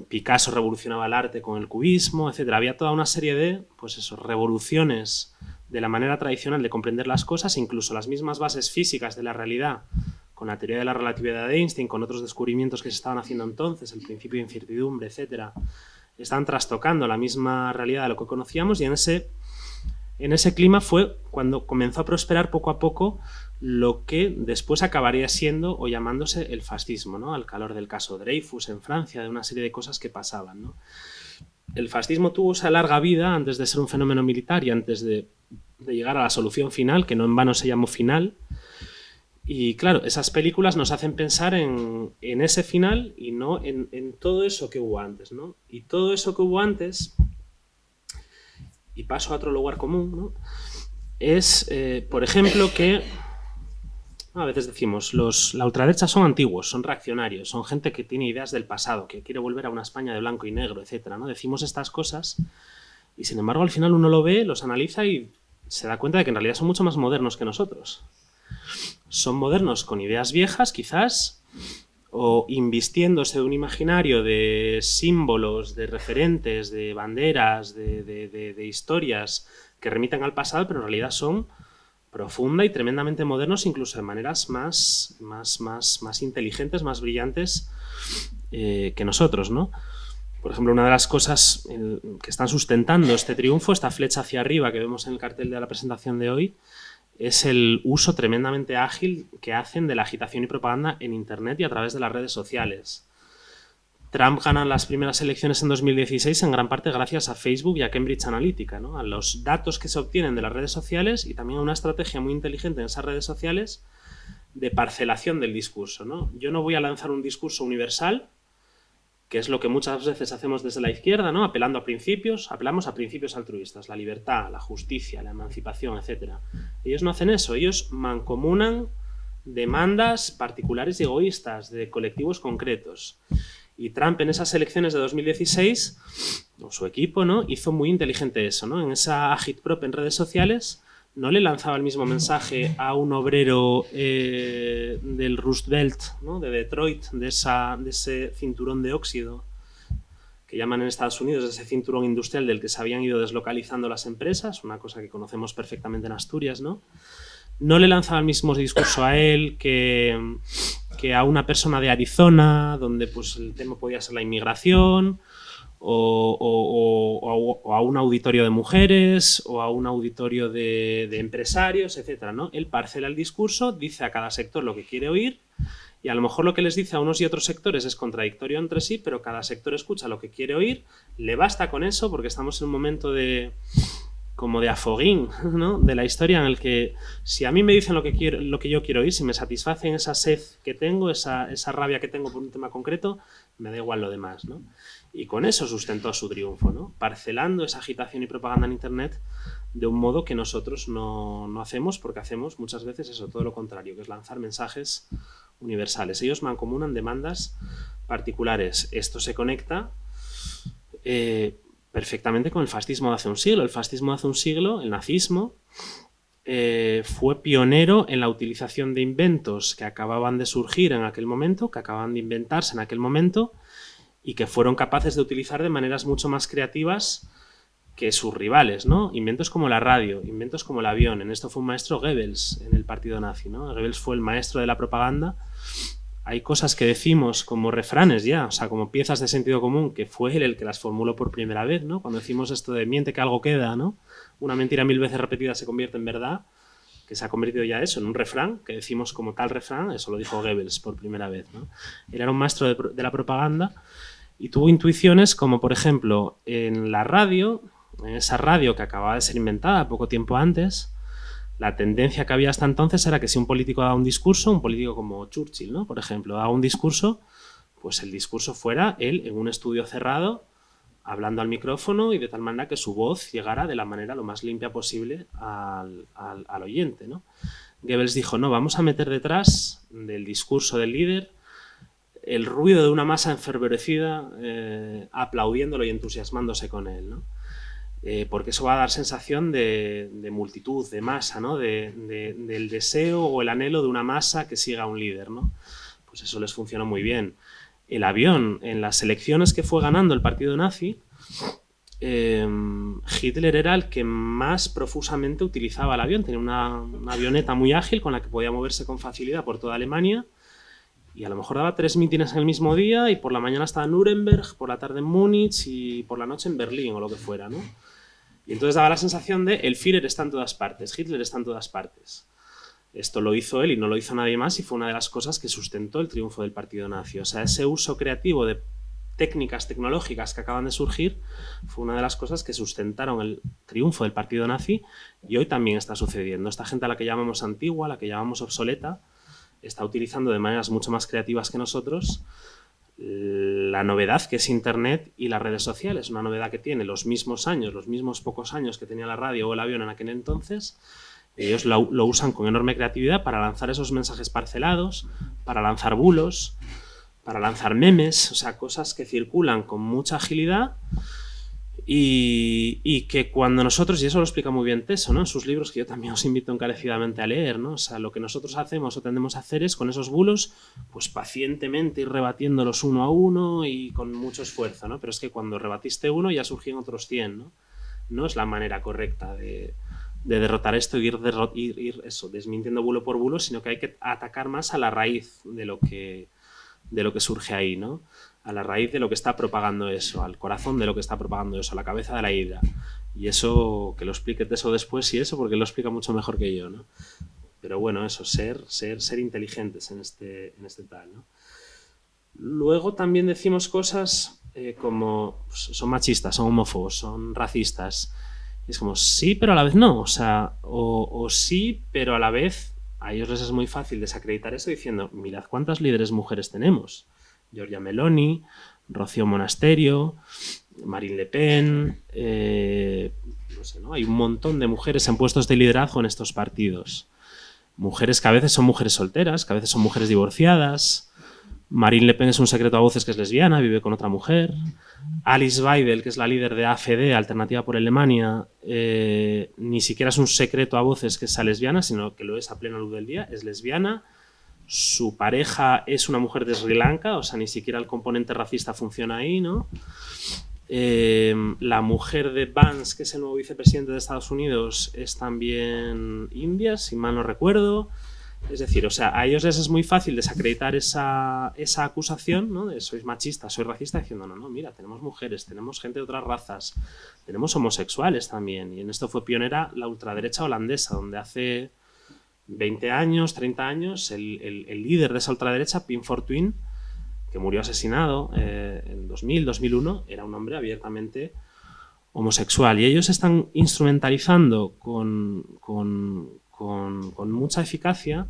Picasso revolucionaba el arte con el cubismo, etc. Había toda una serie de, pues eso, revoluciones de la manera tradicional de comprender las cosas, incluso las mismas bases físicas de la realidad, con la teoría de la relatividad de Einstein, con otros descubrimientos que se estaban haciendo entonces, el principio de incertidumbre, etc. Están trastocando la misma realidad de lo que conocíamos, y en ese clima fue cuando comenzó a prosperar poco a poco lo que después acabaría siendo o llamándose el fascismo, ¿no? Al calor del caso Dreyfus en Francia, de una serie de cosas que pasaban, ¿no? El fascismo tuvo esa larga vida antes de ser un fenómeno militar y antes de llegar a la solución final, que no en vano se llamó final. Y claro, esas películas nos hacen pensar en ese final y no en todo eso que hubo antes, ¿no? Y todo eso que hubo antes, y paso a otro lugar común, ¿no?, es, por ejemplo, que a veces decimos, la ultraderecha son antiguos, son reaccionarios, son gente que tiene ideas del pasado, que quiere volver a una España de blanco y negro, etcétera, ¿no? Decimos estas cosas y sin embargo al final uno lo ve, los analiza y se da cuenta de que en realidad son mucho más modernos que nosotros. Son modernos con ideas viejas, quizás, o invistiéndose de un imaginario de símbolos, de referentes, de banderas, de historias que remiten al pasado, pero en realidad son profunda y tremendamente modernos, incluso de maneras más inteligentes, más brillantes que nosotros, ¿no? Por ejemplo, una de las cosas que están sustentando este triunfo, esta flecha hacia arriba que vemos en el cartel de la presentación de hoy, es el uso tremendamente ágil que hacen de la agitación y propaganda en Internet y a través de las redes sociales. Trump gana las primeras elecciones en 2016 en gran parte gracias a Facebook y a Cambridge Analytica, ¿no?, a los datos que se obtienen de las redes sociales y también a una estrategia muy inteligente en esas redes sociales de parcelación del discurso, ¿no? Yo no voy a lanzar un discurso universal, que es lo que muchas veces hacemos desde la izquierda, ¿no?, apelando a principios, apelamos a principios altruistas, la libertad, la justicia, la emancipación, etc. Ellos no hacen eso, ellos mancomunan demandas particulares y egoístas de colectivos concretos. Y Trump en esas elecciones de 2016, o su equipo, ¿no?, hizo muy inteligente eso, ¿no? En esa agitprop en redes sociales no le lanzaba el mismo mensaje a un obrero del Rust Belt, ¿no?, de Detroit, de ese cinturón de óxido que llaman en Estados Unidos, ese cinturón industrial del que se habían ido deslocalizando las empresas, una cosa que conocemos perfectamente en Asturias, ¿no? No le lanzaba el mismo discurso a él que a una persona de Arizona, donde pues el tema podía ser la inmigración, o a un auditorio de mujeres, o a un auditorio de empresarios, etcétera, ¿no? Él parcela el discurso, dice a cada sector lo que quiere oír, y a lo mejor lo que les dice a unos y otros sectores es contradictorio entre sí, pero cada sector escucha lo que quiere oír, le basta con eso, porque estamos en un momento como de afoguín, ¿no?, de la historia, en el que si a mí me dicen lo que yo quiero oír, si me satisfacen esa sed que tengo, esa rabia que tengo por un tema concreto, me da igual lo demás, ¿no? Y con eso sustentó su triunfo, ¿no?, parcelando esa agitación y propaganda en Internet de un modo que nosotros no hacemos, porque hacemos muchas veces eso, todo lo contrario, que es lanzar mensajes universales. Ellos mancomunan demandas particulares. Esto se conecta perfectamente con el fascismo de hace un siglo. El fascismo de hace un siglo, el nazismo, fue pionero en la utilización de inventos que acababan de surgir en aquel momento, que acababan de inventarse en aquel momento y que fueron capaces de utilizar de maneras mucho más creativas que sus rivales, ¿no? Inventos como la radio, inventos como el avión. En esto fue un maestro Goebbels en el partido nazi, ¿no? Goebbels fue el maestro de la propaganda. Hay cosas que decimos como refranes ya, o sea, como piezas de sentido común, que fue él el que las formuló por primera vez, ¿no? Cuando decimos esto de miente que algo queda, ¿no? Una mentira 1000 veces repetida se convierte en verdad, que se ha convertido ya eso en un refrán, que decimos como tal refrán, eso lo dijo Goebbels por primera vez, ¿no? Él era un maestro de la propaganda y tuvo intuiciones como, por ejemplo, en la radio, en esa radio que acababa de ser inventada poco tiempo antes, la tendencia que había hasta entonces era que si un político daba un discurso, un político como Churchill, ¿no? Por ejemplo, daba un discurso, pues el discurso fuera él en un estudio cerrado, hablando al micrófono y de tal manera que su voz llegara de la manera lo más limpia posible al oyente, ¿no? Goebbels dijo, no, vamos a meter detrás del discurso del líder el ruido de una masa enfervorecida aplaudiéndolo y entusiasmándose con él, ¿no? Porque eso va a dar sensación de multitud, de masa, ¿no? Del deseo o el anhelo de una masa que siga a un líder, ¿no? Pues eso les funcionó muy bien. El avión, en las elecciones que fue ganando el partido nazi, Hitler era el que más profusamente utilizaba el avión. Tenía una avioneta muy ágil con la que podía moverse con facilidad por toda Alemania y a lo mejor daba 3 mítines en el mismo día y por la mañana estaba en Nuremberg, por la tarde en Múnich y por la noche en Berlín o lo que fuera, ¿no? Y entonces daba la sensación de el Führer está en todas partes, Hitler está en todas partes. Esto lo hizo él y no lo hizo nadie más y fue una de las cosas que sustentó el triunfo del partido nazi. O sea, ese uso creativo de técnicas tecnológicas que acaban de surgir fue una de las cosas que sustentaron el triunfo del partido nazi y hoy también está sucediendo. Esta gente a la que llamamos antigua, a la que llamamos obsoleta, está utilizando de maneras mucho más creativas que nosotros la novedad que es Internet y las redes sociales. Una novedad que tiene los mismos años, los mismos pocos años que tenía la radio o el avión en aquel entonces. Ellos lo usan con enorme creatividad para lanzar esos mensajes parcelados, para lanzar bulos, para lanzar memes, o sea, cosas que circulan con mucha agilidad y que cuando nosotros, y eso lo explica muy bien Teso, ¿no? En sus libros que yo también os invito encarecidamente a leer, ¿no? O sea, lo que nosotros hacemos o tendemos a hacer es con esos bulos, pues pacientemente ir rebatiéndolos uno a uno y con mucho esfuerzo, ¿no? Pero es que cuando rebatiste uno ya surgían otros 100, ¿no? No es la manera correcta de derrotar esto y ir eso, desmintiendo bulo por bulo, sino que hay que atacar más a la raíz de lo que surge ahí, ¿no? A la raíz de lo que está propagando eso, al corazón de lo que está propagando eso, a la cabeza de la hidra. Y eso, que lo explique Teso después y eso, porque lo explica mucho mejor que yo, ¿no? Pero bueno, eso, ser inteligentes en este tal, ¿no? Luego también decimos cosas como son machistas, son homófobos, son racistas. Y es como, sí, pero a la vez no. O sea, o sí, pero a la vez a ellos les es muy fácil desacreditar eso diciendo, mirad cuántas líderes mujeres tenemos. Giorgia Meloni, Rocío Monasterio, Marine Le Pen, no sé, ¿no? Hay un montón de mujeres en puestos de liderazgo en estos partidos. Mujeres que a veces son mujeres solteras, que a veces son mujeres divorciadas. Marine Le Pen es un secreto a voces que es lesbiana, vive con otra mujer. Alice Weidel, que es la líder de AfD, Alternativa por Alemania, ni siquiera es un secreto a voces que sea lesbiana, sino que lo es a plena luz del día, es lesbiana. Su pareja es una mujer de Sri Lanka, o sea, ni siquiera el componente racista funciona ahí, ¿no? La mujer de Vance, que es el nuevo vicepresidente de Estados Unidos, es también india, si mal no recuerdo. Es decir, o sea, a ellos les es muy fácil desacreditar esa acusación, ¿no? De sois machistas, sois racistas, diciendo, no, mira, tenemos mujeres, tenemos gente de otras razas, tenemos homosexuales también. Y en esto fue pionera la ultraderecha holandesa, donde hace 20 años, 30 años, el líder de esa ultraderecha, Pim Fortuyn, que murió asesinado en 2000, 2001, era un hombre abiertamente homosexual. Y ellos están instrumentalizando con mucha eficacia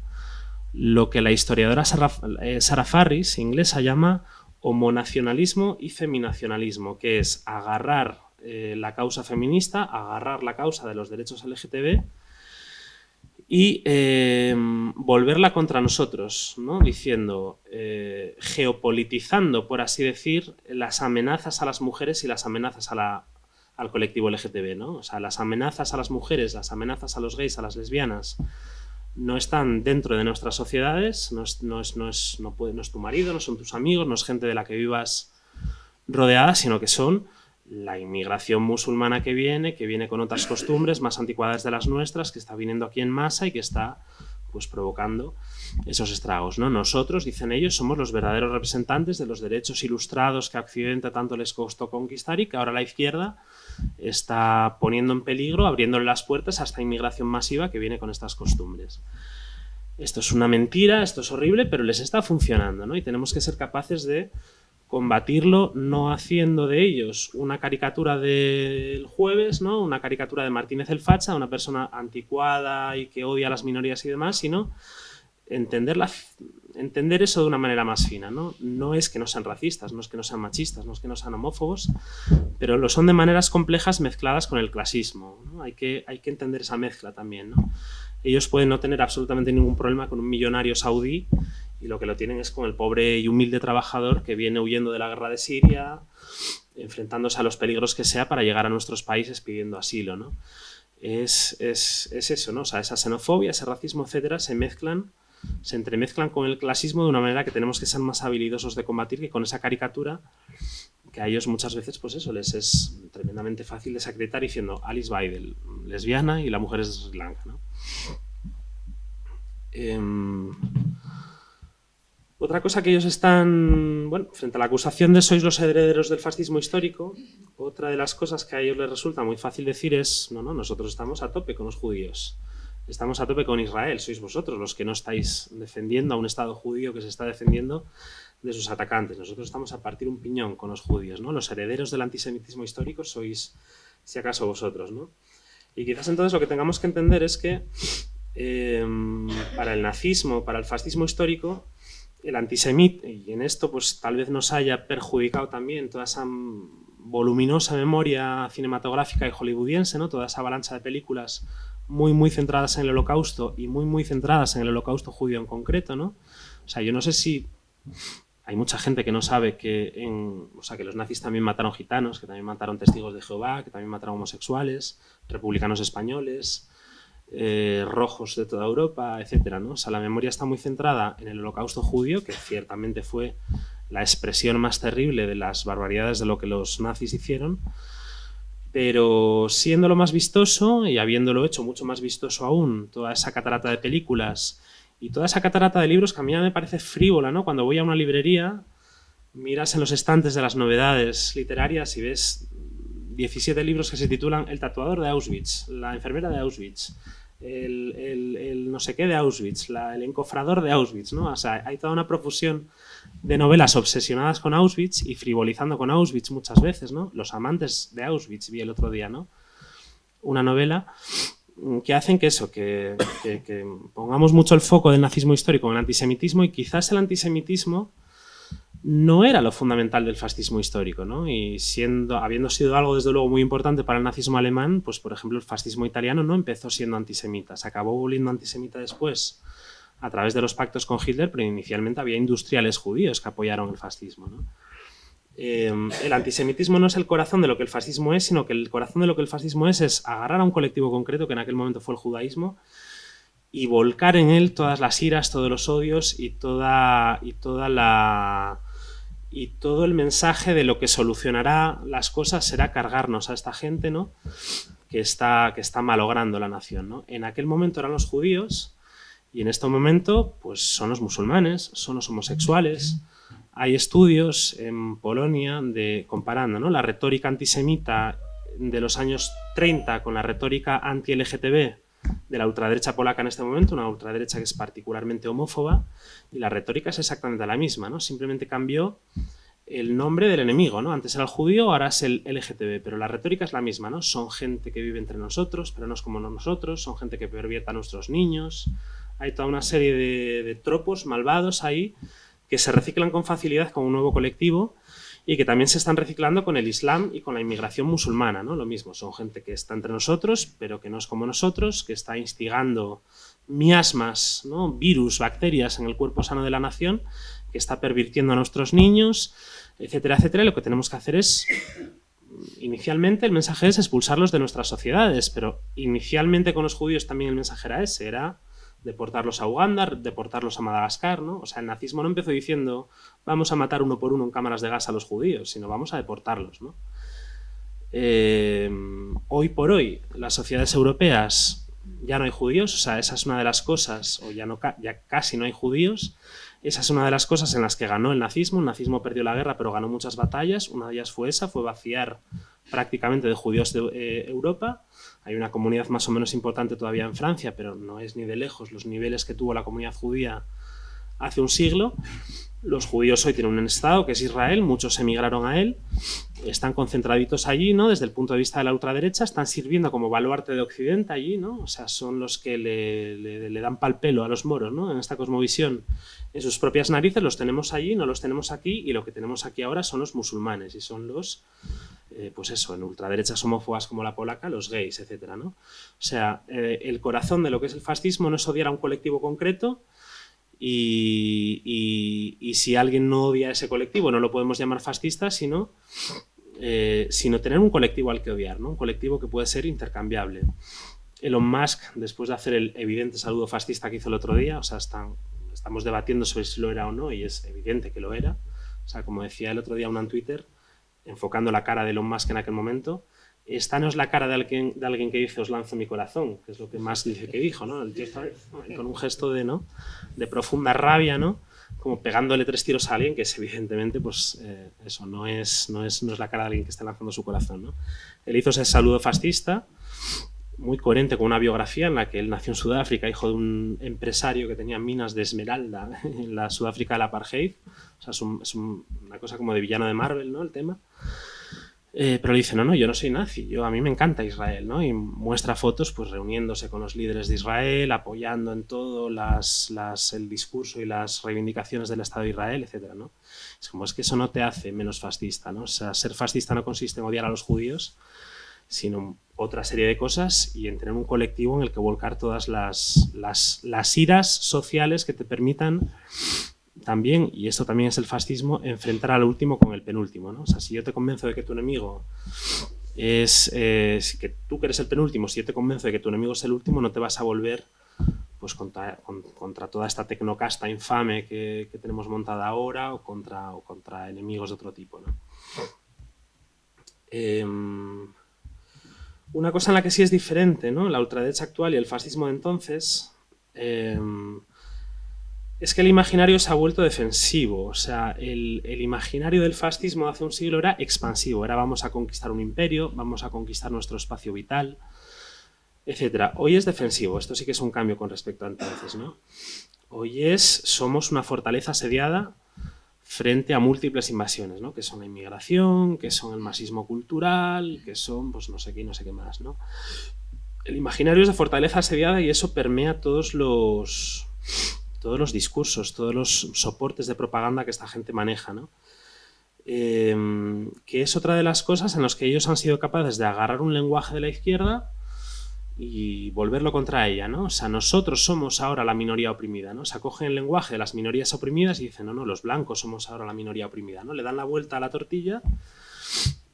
lo que la historiadora Sarah Farris, inglesa, llama homonacionalismo y feminacionalismo, que es agarrar la causa feminista, agarrar la causa de los derechos LGTB y volverla contra nosotros, ¿no? Diciendo, geopolitizando, por así decir, las amenazas a las mujeres y las amenazas al colectivo LGTB, ¿no? O sea, las amenazas a las mujeres, las amenazas a los gays, a las lesbianas, no están dentro de nuestras sociedades, no es tu marido, no son tus amigos, no es gente de la que vivas rodeada, sino que son la inmigración musulmana que viene con otras costumbres más anticuadas de las nuestras, que está viniendo aquí en masa y que está pues provocando esos estragos, ¿no? Nosotros, dicen ellos, somos los verdaderos representantes de los derechos ilustrados que a Occidente tanto les costó conquistar y que ahora la izquierda está poniendo en peligro, abriéndole las puertas a esta inmigración masiva que viene con estas costumbres. Esto es una mentira, esto es horrible, pero les está funcionando, ¿no? Y tenemos que ser capaces de combatirlo no haciendo de ellos una caricatura del jueves, ¿no? Una caricatura de Martínez el Facha, una persona anticuada y que odia a las minorías y demás, sino entender eso de una manera más fina, ¿no? No es que no sean racistas, no es que no sean machistas, no es que no sean homófobos, pero lo son de maneras complejas mezcladas con el clasismo, ¿no? Hay que entender esa mezcla también, ¿no? Ellos pueden no tener absolutamente ningún problema con un millonario saudí y lo que lo tienen es con el pobre y humilde trabajador que viene huyendo de la guerra de Siria, enfrentándose a los peligros que sea para llegar a nuestros países pidiendo asilo, ¿no? Es eso, ¿no? O sea, esa xenofobia, ese racismo, etcétera, se entremezclan con el clasismo de una manera que tenemos que ser más habilidosos de combatir que con esa caricatura que a ellos muchas veces, pues eso, les es tremendamente fácil desacreditar diciendo Alice Weidel, lesbiana y la mujer es blanca, ¿no? Otra cosa que ellos están, bueno, frente a la acusación de sois los herederos del fascismo histórico, otra de las cosas que a ellos les resulta muy fácil decir es, no, nosotros estamos a tope con los judíos, estamos a tope con Israel, sois vosotros los que no estáis defendiendo a un Estado judío que se está defendiendo de sus atacantes, nosotros estamos a partir un piñón con los judíos, ¿no? Los herederos del antisemitismo histórico sois, si acaso, vosotros, ¿no? Y quizás entonces lo que tengamos que entender es que para el nazismo, para el fascismo histórico, el antisemitismo, y en esto pues tal vez nos haya perjudicado también toda esa voluminosa memoria cinematográfica y hollywoodiense, ¿no? Toda esa avalancha de películas muy centradas en el Holocausto y muy centradas en el Holocausto judío en concreto, ¿no? O sea, yo no sé si hay mucha gente que no sabe que los nazis también mataron gitanos, que también mataron testigos de Jehová, que también mataron homosexuales, republicanos españoles, rojos de toda Europa, etcétera, ¿no? O sea, la memoria está muy centrada en el Holocausto judío, que ciertamente fue la expresión más terrible de las barbaridades de lo que los nazis hicieron, pero siendo lo más vistoso y habiéndolo hecho mucho más vistoso aún, toda esa catarata de películas y toda esa catarata de libros que a mí me parece frívola, ¿no? Cuando voy a una librería, miras en los estantes de las novedades literarias y ves 17 libros que se titulan El tatuador de Auschwitz, La enfermera de Auschwitz, el no sé qué de Auschwitz, el encofrador de Auschwitz, ¿no? O sea, hay toda una profusión de novelas obsesionadas con Auschwitz y frivolizando con Auschwitz muchas veces, ¿no? Los amantes de Auschwitz, vi el otro día, ¿no? Una novela que hacen que pongamos mucho el foco del nazismo histórico en el antisemitismo, y quizás el antisemitismo no era lo fundamental del fascismo histórico, ¿no? Y habiendo sido algo desde luego muy importante para el nazismo alemán, pues por ejemplo el fascismo italiano no empezó siendo antisemita, se acabó volviendo antisemita después a través de los pactos con Hitler, pero inicialmente había industriales judíos que apoyaron el fascismo, ¿no? El antisemitismo no es el corazón de lo que el fascismo es, sino que el corazón de lo que el fascismo es agarrar a un colectivo concreto, que en aquel momento fue el judaísmo, y volcar en él todas las iras, todos los odios y todo el mensaje de lo que solucionará las cosas será cargarnos a esta gente, ¿no? que está malogrando la nación, ¿no? En aquel momento eran los judíos y en este momento pues, son los musulmanes, son los homosexuales. Hay estudios en Polonia comparando, ¿no? La retórica antisemita de los años 30 con la retórica anti-LGTB de la ultraderecha polaca en este momento, una ultraderecha que es particularmente homófoba, y la retórica es exactamente la misma, ¿no? Simplemente cambió el nombre del enemigo, ¿no? Antes era el judío, ahora es el LGTB, pero la retórica es la misma, ¿no? Son gente que vive entre nosotros, pero no es como nosotros, son gente que pervierte a nuestros niños. Hay toda una serie de tropos malvados ahí que se reciclan con facilidad con un nuevo colectivo y que también se están reciclando con el Islam y con la inmigración musulmana, ¿no? Lo mismo, son gente que está entre nosotros, pero que no es como nosotros, que está instigando miasmas, ¿no? Virus, bacterias en el cuerpo sano de la nación, que está pervirtiendo a nuestros niños, etcétera, etcétera. Y lo que tenemos que hacer es, inicialmente el mensaje es expulsarlos de nuestras sociedades, pero inicialmente con los judíos también el mensaje era ese, era deportarlos a Uganda, deportarlos a Madagascar, ¿no? O sea, el nazismo no empezó diciendo vamos a matar uno por uno en cámaras de gas a los judíos, sino vamos a deportarlos, ¿no? Hoy por hoy, las sociedades europeas ya no hay judíos, o sea, esa es una de las cosas, o ya casi no hay judíos. Esa es una de las cosas en las que ganó el nazismo. El nazismo perdió la guerra, pero ganó muchas batallas. Una de ellas fue esa, fue vaciar prácticamente de judíos de Europa. Hay una comunidad más o menos importante todavía en Francia, pero no es ni de lejos los niveles que tuvo la comunidad judía hace un siglo. Los judíos hoy tienen un estado que es Israel, muchos emigraron a él, están concentraditos allí, ¿no? Desde el punto de vista de la ultraderecha, están sirviendo como baluarte de Occidente allí, ¿no? O sea, son los que le dan pal pelo a los moros, ¿no? En esta cosmovisión, en sus propias narices, los tenemos allí, no los tenemos aquí, y lo que tenemos aquí ahora son los musulmanes, y son los, pues eso, en ultraderechas homófobas como la polaca, los gays, etcétera, ¿no? O sea, el corazón de lo que es el fascismo no es odiar a un colectivo concreto, y si alguien no odia a ese colectivo no lo podemos llamar fascista, sino tener un colectivo al que odiar, ¿no? Un colectivo que puede ser intercambiable. Elon Musk, después de hacer el evidente saludo fascista que hizo el otro día, o sea, estamos debatiendo sobre si lo era o no, y es evidente que lo era. O sea, como decía el otro día uno en Twitter, enfocando la cara de Elon Musk en aquel momento, esta no es la cara de alguien que dice os lanzo mi corazón, que es lo que Musk dice que dijo, ¿no? El tío está con un gesto de profunda rabia, ¿no? Como pegándole 3 tiros a alguien que es evidentemente, pues eso, no es la cara de alguien que está lanzando su corazón, ¿no? Él hizo ese saludo fascista, muy coherente con una biografía en la que él nació en Sudáfrica, hijo de un empresario que tenía minas de esmeralda en la Sudáfrica del apartheid. O sea, es una cosa como de villano de Marvel, ¿no? El tema. Pero le dice, no, yo no soy nazi, a mí me encanta Israel, ¿no? Y muestra fotos pues reuniéndose con los líderes de Israel, apoyando en todo el discurso y las reivindicaciones del Estado de Israel, etcétera, ¿no? Es como, es que eso no te hace menos fascista, ¿no? O sea, ser fascista no consiste en odiar a los judíos, sino otra serie de cosas y en tener un colectivo en el que volcar todas las iras sociales que te permitan también, y esto también es el fascismo, enfrentar al último con el penúltimo, ¿no? O sea, si yo te convenzo de que tu enemigo es que tú que eres el penúltimo, si yo te convenzo de que tu enemigo es el último, no te vas a volver pues contra toda esta tecnocasta infame que tenemos montada ahora o contra enemigos de otro tipo, ¿no? Una cosa en la que sí es diferente, ¿no? La ultraderecha actual y el fascismo de entonces es que el imaginario se ha vuelto defensivo. O sea, el imaginario del fascismo de hace un siglo era expansivo. Era vamos a conquistar un imperio, vamos a conquistar nuestro espacio vital, etc. Hoy es defensivo. Esto sí que es un cambio con respecto a entonces, ¿no? Hoy somos una fortaleza asediada frente a múltiples invasiones, ¿no? Que son la inmigración, que son el marxismo cultural, que son pues no sé qué y no sé qué más, ¿no? El imaginario es de fortaleza asediada y eso permea todos los discursos, todos los soportes de propaganda que esta gente maneja, ¿no? Que es otra de las cosas en las que ellos han sido capaces de agarrar un lenguaje de la izquierda y volverlo contra ella, ¿no? O sea, nosotros somos ahora la minoría oprimida, ¿no? Se acogen el lenguaje de las minorías oprimidas y dicen, no, los blancos somos ahora la minoría oprimida, ¿no? Le dan la vuelta a la tortilla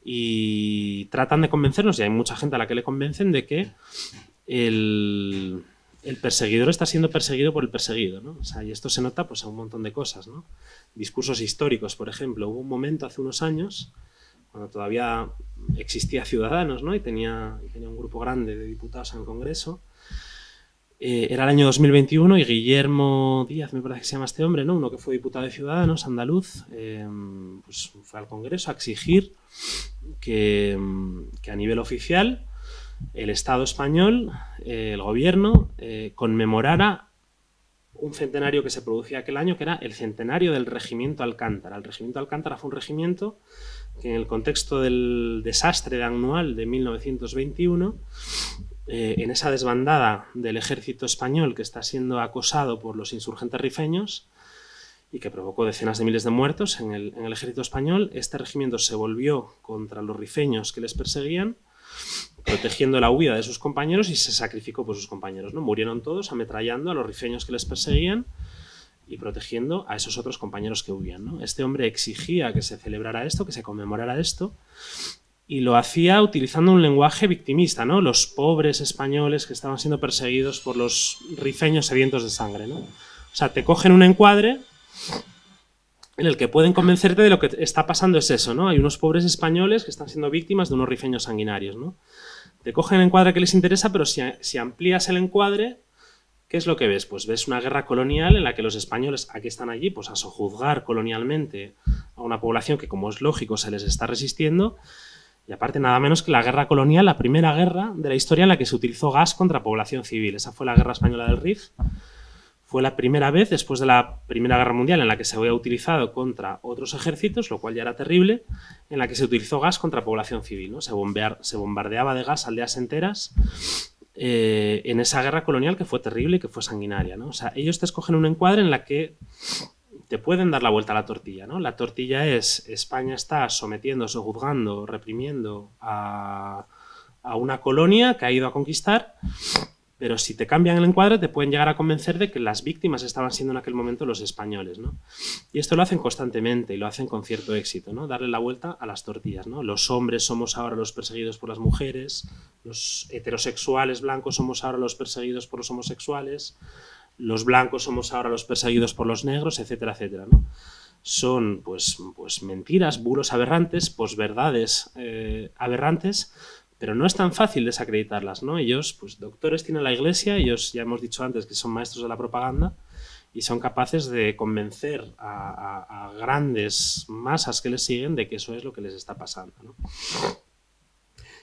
y tratan de convencernos, y hay mucha gente a la que le convencen de que el perseguidor está siendo perseguido por el perseguido, ¿no? O sea, y esto se nota pues, en un montón de cosas, ¿no? Discursos históricos, por ejemplo. Hubo un momento hace unos años, cuando todavía existía Ciudadanos, ¿no? y tenía un grupo grande de diputados en el Congreso. Era el año 2021 y Guillermo Díaz, me parece que se llama este hombre, ¿no? Uno que fue diputado de Ciudadanos, andaluz, pues fue al Congreso a exigir que a nivel oficial el Estado español, el gobierno, conmemorara un centenario que se producía aquel año, que era el centenario del Regimiento Alcántara. El Regimiento Alcántara fue un regimiento que en el contexto del desastre de Agnual de 1921, en esa desbandada del ejército español que está siendo acosado por los insurgentes rifeños y que provocó decenas de miles de muertos en el ejército español, este regimiento se volvió contra los rifeños que les perseguían protegiendo la huida de sus compañeros y se sacrificó por sus compañeros, ¿no? Murieron todos ametrallando a los rifeños que les perseguían y protegiendo a esos otros compañeros que huían, ¿no? Este hombre exigía que se celebrara esto, que se conmemorara esto, y lo hacía utilizando un lenguaje victimista, ¿no? Los pobres españoles que estaban siendo perseguidos por los rifeños sedientos de sangre, ¿no? O sea, te cogen un encuadre en el que pueden convencerte de lo que está pasando es eso, ¿no? Hay unos pobres españoles que están siendo víctimas de unos rifeños sanguinarios, ¿no? Te cogen el encuadre que les interesa, pero si amplías el encuadre, ¿qué es lo que ves? Pues ves una guerra colonial en la que los españoles, ¿a qué están allí? Pues a sojuzgar colonialmente a una población que, como es lógico, se les está resistiendo. Y aparte, nada menos que la guerra colonial, la primera guerra de la historia en la que se utilizó gas contra población civil. Esa fue la Guerra Española del Rif. Fue la primera vez, después de la Primera Guerra Mundial, en la que se había utilizado contra otros ejércitos, lo cual ya era terrible, en la que se utilizó gas contra población civil, ¿no? Se bombardeaba de gas aldeas enteras en esa guerra colonial que fue terrible y que fue sanguinaria, ¿no? O sea, ellos te escogen un encuadre en la que te pueden dar la vuelta a la tortilla, ¿no? La tortilla es España está sometiendo, sojuzgando, reprimiendo a una colonia que ha ido a conquistar. Pero si te cambian el encuadre te pueden llegar a convencer de que las víctimas estaban siendo en aquel momento los españoles, ¿no? Y esto lo hacen constantemente y lo hacen con cierto éxito, ¿no? Darle la vuelta a las tortillas, ¿no? Los hombres somos ahora los perseguidos por las mujeres, los heterosexuales blancos somos ahora los perseguidos por los homosexuales, los blancos somos ahora los perseguidos por los negros, etcétera, etcétera, ¿no? Son pues mentiras, bulos aberrantes, posverdades aberrantes, pero no es tan fácil desacreditarlas, ¿no? Ellos, pues doctores tienen la Iglesia, ellos ya hemos dicho antes que son maestros de la propaganda y son capaces de convencer a grandes masas que les siguen de que eso es lo que les está pasando, ¿no?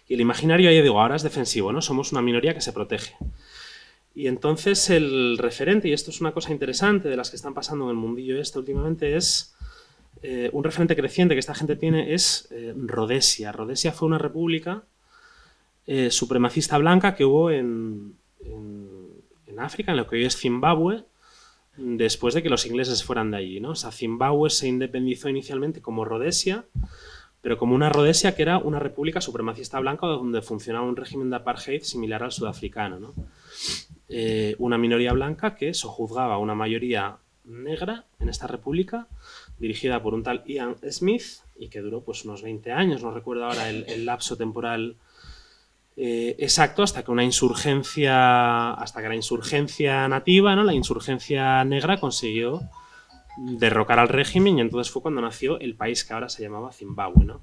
Y el imaginario, ya digo, ahora es defensivo, ¿no? Somos una minoría que se protege. Y entonces el referente, y esto es una cosa interesante de las que están pasando en el mundillo este últimamente, es un referente creciente que esta gente tiene es Rodesia. Rodesia fue una república supremacista blanca que hubo en África, en lo que hoy es Zimbabue, después de que los ingleses fueran de allí, ¿no? O sea, Zimbabue se independizó inicialmente como Rodesia, pero como una Rodesia que era una república supremacista blanca donde funcionaba un régimen de apartheid similar al sudafricano, ¿no? Una minoría blanca que sojuzgaba a una mayoría negra en esta república, dirigida por un tal Ian Smith, y que duró pues unos 20 años, no recuerdo ahora el lapso temporal exacto, hasta que la insurgencia nativa, ¿no? La insurgencia negra consiguió derrocar al régimen y entonces fue cuando nació el país que ahora se llamaba Zimbabue, ¿no?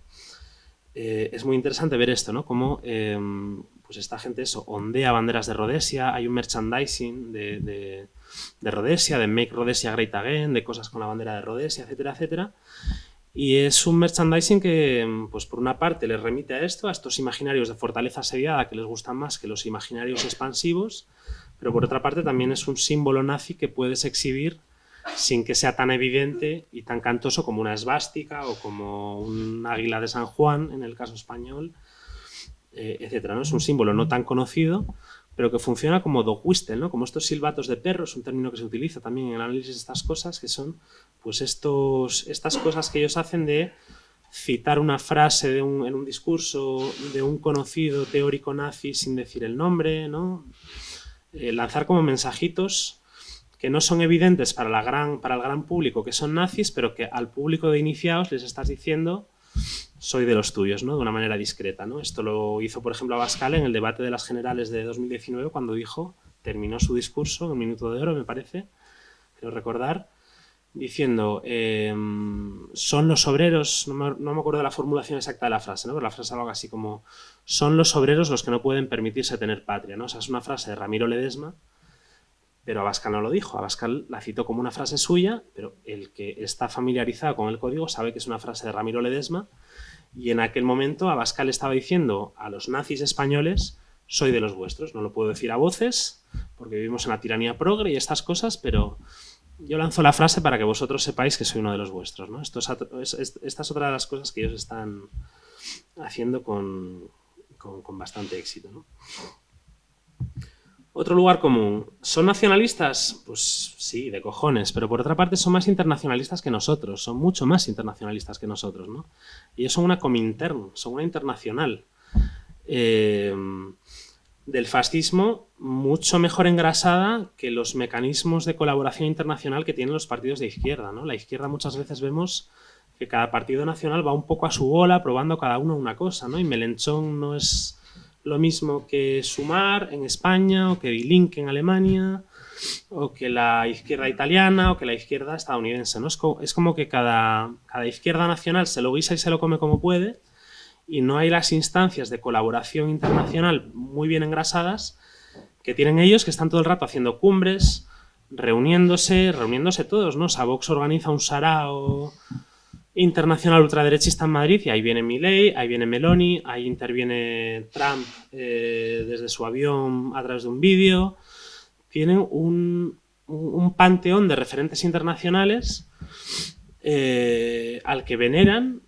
Es muy interesante ver esto, ¿no? Cómo pues esta gente eso, ondea banderas de Rhodesia, hay un merchandising de Rhodesia, de Make Rhodesia Great Again, de cosas con la bandera de Rhodesia, etcétera, etcétera. Y es un merchandising que, pues por una parte, les remite a estos imaginarios de fortaleza asediada que les gustan más que los imaginarios expansivos, pero por otra parte también es un símbolo nazi que puedes exhibir sin que sea tan evidente y tan cantoso como una esvástica o como un águila de San Juan, en el caso español, etcétera, ¿no? Es un símbolo no tan conocido, pero que funciona como dog whistle, ¿no? Como estos silbatos de perro, es un término que se utiliza también en el análisis de estas cosas, que son pues estas cosas que ellos hacen de citar una frase en un discurso de un conocido teórico nazi sin decir el nombre, ¿no? Lanzar como mensajitos que no son evidentes para el gran público que son nazis, pero que al público de iniciados les estás diciendo soy de los tuyos, ¿no? De una manera discreta, ¿no? Esto lo hizo, por ejemplo, Abascal en el debate de las generales de 2019 cuando terminó su discurso, un minuto de oro, me parece, creo recordar, diciendo son los obreros, no me acuerdo de la formulación exacta de la frase, ¿no? Pero la frase es algo así como son los obreros los que no pueden permitirse tener patria, ¿no? O sea, es una frase de Ramiro Ledesma, pero Abascal no lo dijo. Abascal la citó como una frase suya, pero el que está familiarizado con el código sabe que es una frase de Ramiro Ledesma, y en aquel momento Abascal estaba diciendo a los nazis españoles soy de los vuestros, no lo puedo decir a voces porque vivimos en la tiranía progre y estas cosas, pero yo lanzo la frase para que vosotros sepáis que soy uno de los vuestros, ¿no? Esta es otra de las cosas que ellos están haciendo con bastante éxito, ¿no? Otro lugar común. ¿Son nacionalistas? Pues sí, de cojones, pero por otra parte son más internacionalistas que nosotros, son mucho más internacionalistas que nosotros, ¿no? Ellos son una Comintern, son una internacional. del fascismo mucho mejor engrasada que los mecanismos de colaboración internacional que tienen los partidos de izquierda, ¿no? La izquierda muchas veces vemos que cada partido nacional va un poco a su bola probando cada uno una cosa, ¿no? Y Melenchón no es lo mismo que Sumar en España, o que Die Linke en Alemania, o que la izquierda italiana, o que la izquierda estadounidense, ¿no? Es como que cada izquierda nacional se lo guisa y se lo come como puede, y no hay las instancias de colaboración internacional muy bien engrasadas que tienen ellos, que están todo el rato haciendo cumbres, reuniéndose todos, ¿no? O sea, Vox organiza un sarao internacional ultraderechista en Madrid y ahí viene Milei, ahí viene Meloni, ahí interviene Trump desde su avión a través de un vídeo. Tienen un panteón de referentes internacionales al que veneran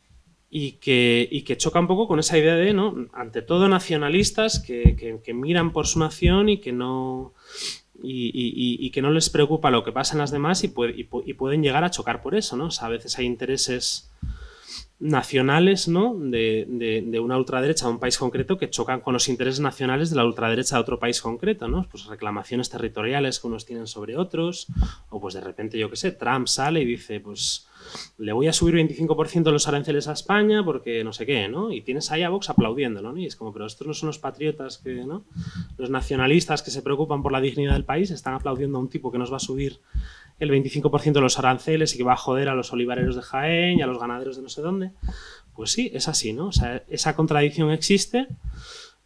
y que choca un poco con esa idea de, ¿no?, ante todo nacionalistas que miran por su nación y que no les preocupa lo que pasa en las demás y pueden llegar a chocar por eso, ¿no? O sea, a veces hay intereses nacionales, ¿no?, de una ultraderecha de un país concreto que chocan con los intereses nacionales de la ultraderecha de otro país concreto, ¿no? Pues reclamaciones territoriales que unos tienen sobre otros, o pues de repente, yo qué sé, Trump sale y dice, pues le voy a subir 25% los aranceles a España porque no sé qué, ¿no? Y tienes ahí a Vox aplaudiéndolo, ¿no? Y es como, pero estos no son los patriotas que, ¿no? Los nacionalistas que se preocupan por la dignidad del país están aplaudiendo a un tipo que nos va a subir el 25% de los aranceles y que va a joder a los olivareros de Jaén y a los ganaderos de no sé dónde. Pues sí, es así, ¿no? O sea, esa contradicción existe.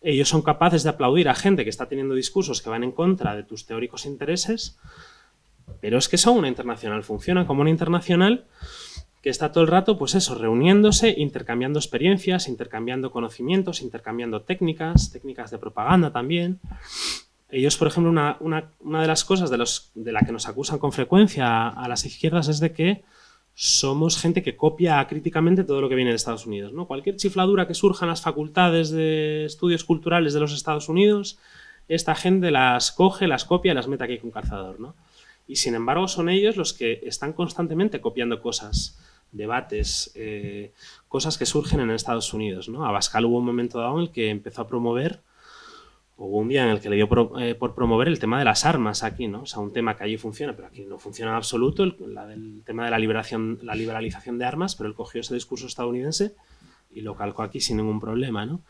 Ellos son capaces de aplaudir a gente que está teniendo discursos que van en contra de tus teóricos intereses, pero es que son una internacional, funcionan como una internacional que está todo el rato, pues eso, reuniéndose, intercambiando experiencias, intercambiando conocimientos, intercambiando técnicas de propaganda también. Ellos, por ejemplo, una de las cosas de la que nos acusan con frecuencia a las izquierdas es de que somos gente que copia críticamente todo lo que viene de Estados Unidos, ¿no? Cualquier chifladura que surja en las facultades de estudios culturales de los Estados Unidos, esta gente las coge, las copia y las mete aquí con calzador, ¿no? Y sin embargo son ellos los que están constantemente copiando cosas, debates, cosas que surgen en Estados Unidos, ¿no? Abascal hubo un momento dado en el que empezó a promover, hubo un día en el que le dio por promover el tema de las armas aquí, ¿no? O sea, un tema que allí funciona, pero aquí no funciona en absoluto, el tema de la liberalización de armas, pero él cogió ese discurso estadounidense y lo calcó aquí sin ningún problema, ¿no?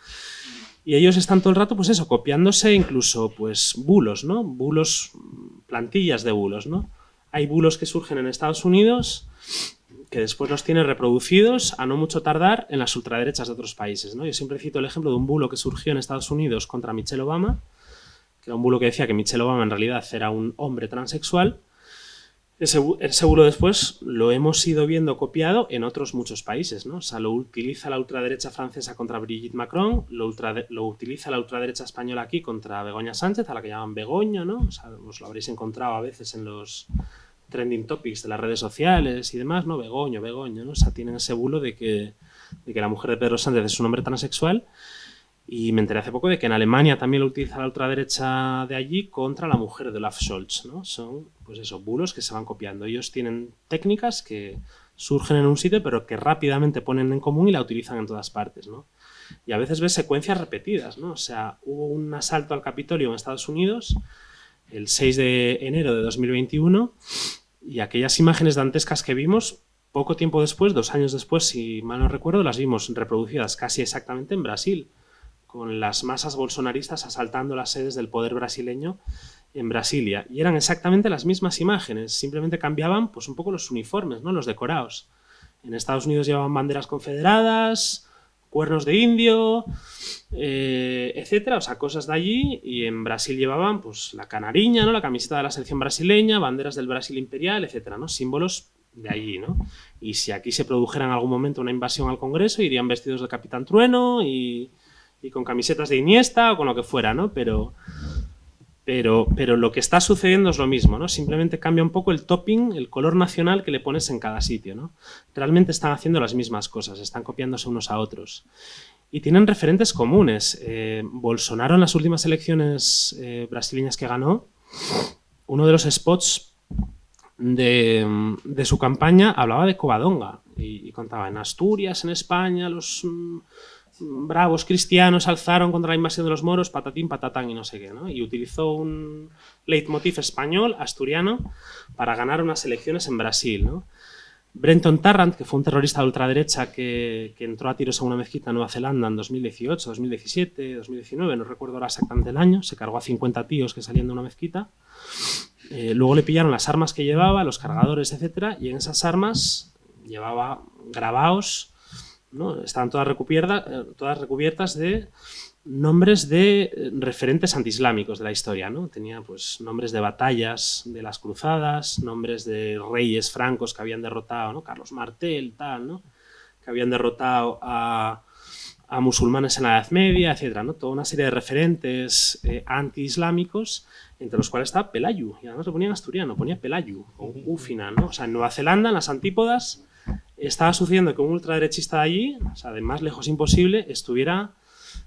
Y ellos están todo el rato, pues eso, copiándose incluso, pues, bulos, ¿no? Bulos, plantillas de bulos, ¿no? Hay bulos que surgen en Estados Unidos que después los tiene reproducidos a no mucho tardar en las ultraderechas de otros países, ¿no? Yo siempre cito el ejemplo de un bulo que surgió en Estados Unidos contra Michelle Obama, que era un bulo que decía que Michelle Obama en realidad era un hombre transexual. Ese bulo después lo hemos ido viendo copiado en otros muchos países, ¿no? O sea, lo utiliza la ultraderecha francesa contra Brigitte Macron, lo utiliza la ultraderecha española aquí contra Begoña Sánchez, a la que llaman Begoña, ¿no? O sea, os lo habréis encontrado a veces en los trending topics de las redes sociales y demás, ¿no? Begoño, ¿no? O sea, tienen ese bulo de que la mujer de Pedro Sánchez es un hombre transexual. Y me enteré hace poco de que en Alemania también lo utiliza la ultraderecha de allí contra la mujer de Olaf Scholz, ¿no? Son, pues eso, bulos que se van copiando. Ellos tienen técnicas que surgen en un sitio pero que rápidamente ponen en común y la utilizan en todas partes, ¿no? Y a veces ves secuencias repetidas, ¿no? O sea, hubo un asalto al Capitolio en Estados Unidos el 6 de enero de 2021 y aquellas imágenes dantescas que vimos, poco tiempo después, 2 años después, si mal no recuerdo, las vimos reproducidas casi exactamente en Brasil, con las masas bolsonaristas asaltando las sedes del poder brasileño en Brasilia. Y eran exactamente las mismas imágenes, simplemente cambiaban pues un poco los uniformes, ¿no? Los decorados. En Estados Unidos llevaban banderas confederadas, cuernos de indio, etcétera, o sea, cosas de allí, y en Brasil llevaban pues la canariña, ¿no? La camiseta de la selección brasileña, banderas del Brasil imperial, etcétera, ¿no? Símbolos de allí, ¿no? Y si aquí se produjera en algún momento una invasión al Congreso, irían vestidos de Capitán Trueno y con camisetas de Iniesta o con lo que fuera, ¿no? Pero lo que está sucediendo es lo mismo, ¿no? Simplemente cambia un poco el topping, el color nacional que le pones en cada sitio, ¿no? Realmente están haciendo las mismas cosas, están copiándose unos a otros. Y tienen referentes comunes. Bolsonaro en las últimas elecciones brasileñas que ganó, uno de los spots de su campaña hablaba de Covadonga y contaba en Asturias, en España, los bravos cristianos alzaron contra la invasión de los moros, patatín, patatán y no sé qué, ¿no? Y utilizó un leitmotiv español, asturiano, para ganar unas elecciones en Brasil, ¿no? Brenton Tarrant, que fue un terrorista de ultraderecha que entró a tiros a una mezquita en Nueva Zelanda en 2018, 2017, 2019, no recuerdo ahora exactamente el año, se cargó a 50 tíos que salían de una mezquita. Luego le pillaron las armas que llevaba, los cargadores, etcétera, y en esas armas llevaba grabados, ¿no? Estaban todas recubiertas de nombres de referentes antiislámicos de la historia, ¿no? Tenía pues nombres de batallas de las cruzadas, nombres de reyes francos que habían derrotado, ¿no? Carlos Martel, tal, ¿no? Que habían derrotado a musulmanes en la Edad Media, etcétera, ¿no? Toda una serie de referentes antiislámicos, entre los cuales está Pelayu, y además lo ponía en asturiano, ponía Pelayu, con U final, ¿no? O sea, en Nueva Zelanda, en las antípodas, estaba sucediendo que un ultraderechista de allí, o sea, de más lejos imposible, estuviera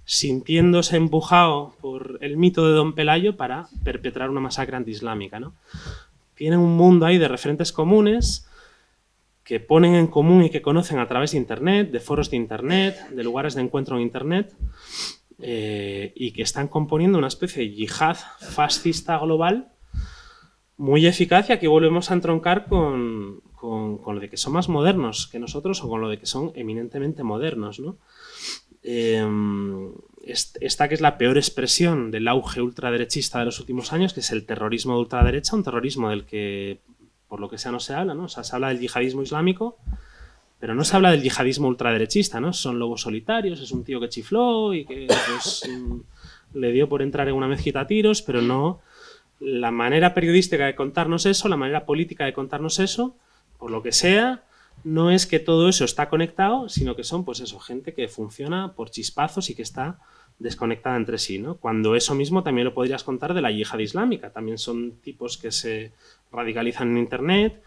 sintiéndose empujado por el mito de Don Pelayo para perpetrar una masacre antiislámica, ¿no? Tienen un mundo ahí de referentes comunes que ponen en común y que conocen a través de Internet, de foros de Internet, de lugares de encuentro en Internet, y que están componiendo una especie de yihad fascista global muy eficaz, y aquí volvemos a entroncar con lo de que son más modernos que nosotros o con lo de que son eminentemente modernos, ¿no? Esta que es la peor expresión del auge ultraderechista de los últimos años, que es el terrorismo de ultraderecha, un terrorismo del que, por lo que sea, no se habla, ¿no? O sea, se habla del yihadismo islámico, pero no se habla del yihadismo ultraderechista, ¿no? Son lobos solitarios, es un tío que chifló y que pues, le dio por entrar en una mezquita a tiros, pero no la manera periodística de contarnos eso, la manera política de contarnos eso, por lo que sea, no es que todo eso está conectado, sino que son, pues eso, gente que funciona por chispazos y que está desconectada entre sí, ¿no? Cuando eso mismo también lo podrías contar de la yihad islámica. También son tipos que se radicalizan en Internet,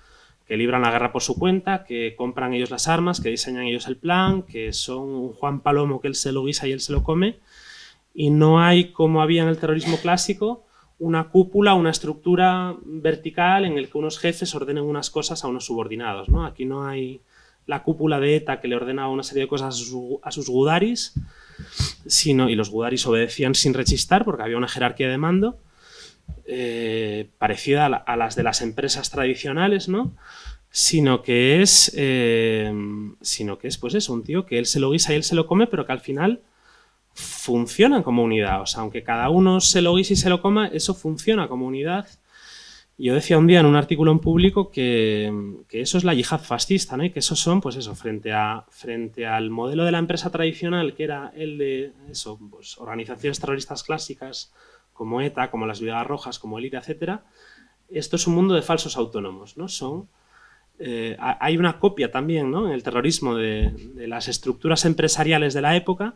que libran la guerra por su cuenta, que compran ellos las armas, que diseñan ellos el plan, que son un Juan Palomo que él se lo guisa y él se lo come, y no hay, como había en el terrorismo clásico, una cúpula, una estructura vertical en el que unos jefes ordenen unas cosas a unos subordinados, ¿no? Aquí no hay la cúpula de ETA que le ordena una serie de cosas a sus gudaris, y los gudaris obedecían sin rechistar porque había una jerarquía de mando parecida a las de las empresas tradicionales, ¿no? Sino que es pues eso, un tío que él se lo guisa y él se lo come, pero que al final funcionan como unidad. O sea, aunque cada uno se lo guise y se lo coma, eso funciona como unidad. Yo decía un día en un artículo en Público que eso es la yihad fascista, ¿no? Y que esos son, pues eso, frente al modelo de la empresa tradicional, que era el de eso, pues, organizaciones terroristas clásicas como ETA, como las Brigadas Rojas, como el IRA, etcétera. Esto es un mundo de falsos autónomos, ¿no? Hay una copia también, ¿no?, en el terrorismo de las estructuras empresariales de la época,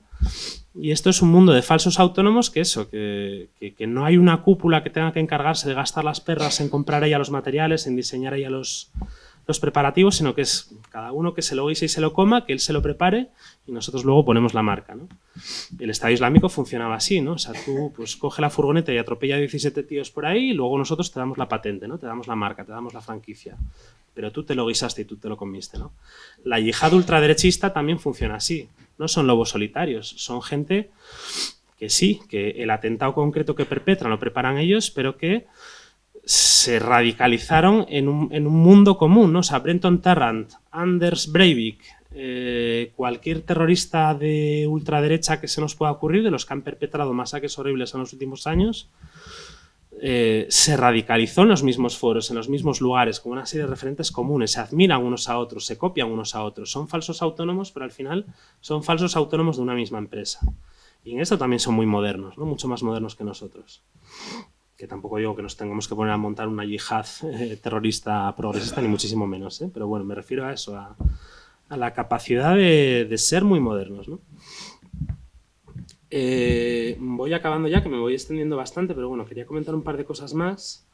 y esto es un mundo de falsos autónomos que no hay una cúpula que tenga que encargarse de gastar las perras en comprar ella los materiales, en diseñar ella los preparativos, sino que es cada uno que se lo guise y se lo coma, que él se lo prepare y nosotros luego ponemos la marca, ¿no? El Estado Islámico funcionaba así, ¿no? O sea, tú pues coge la furgoneta y atropella a 17 tíos por ahí y luego nosotros te damos la patente, ¿no? Te damos la marca, te damos la franquicia, pero tú te lo guisaste y tú te lo comiste, ¿no? La yihad ultraderechista también funciona así, no son lobos solitarios, son gente que sí, que el atentado concreto que perpetran lo preparan ellos, pero que se radicalizaron en un mundo común, ¿no? O sea, Brenton Tarrant, Anders Breivik, cualquier terrorista de ultraderecha que se nos pueda ocurrir, de los que han perpetrado masacres horribles en los últimos años, se radicalizó en los mismos foros, en los mismos lugares, con una serie de referentes comunes, se admiran unos a otros, se copian unos a otros, son falsos autónomos, pero al final son falsos autónomos de una misma empresa. Y en esto también son muy modernos, ¿no? Mucho más modernos que nosotros. Que tampoco digo que nos tengamos que poner a montar una yihad terrorista progresista, ni muchísimo menos, ¿eh? Pero bueno, me refiero a eso, a la capacidad de ser muy modernos, ¿no? Voy acabando ya, que me voy extendiendo bastante, pero bueno, quería comentar un par de cosas más.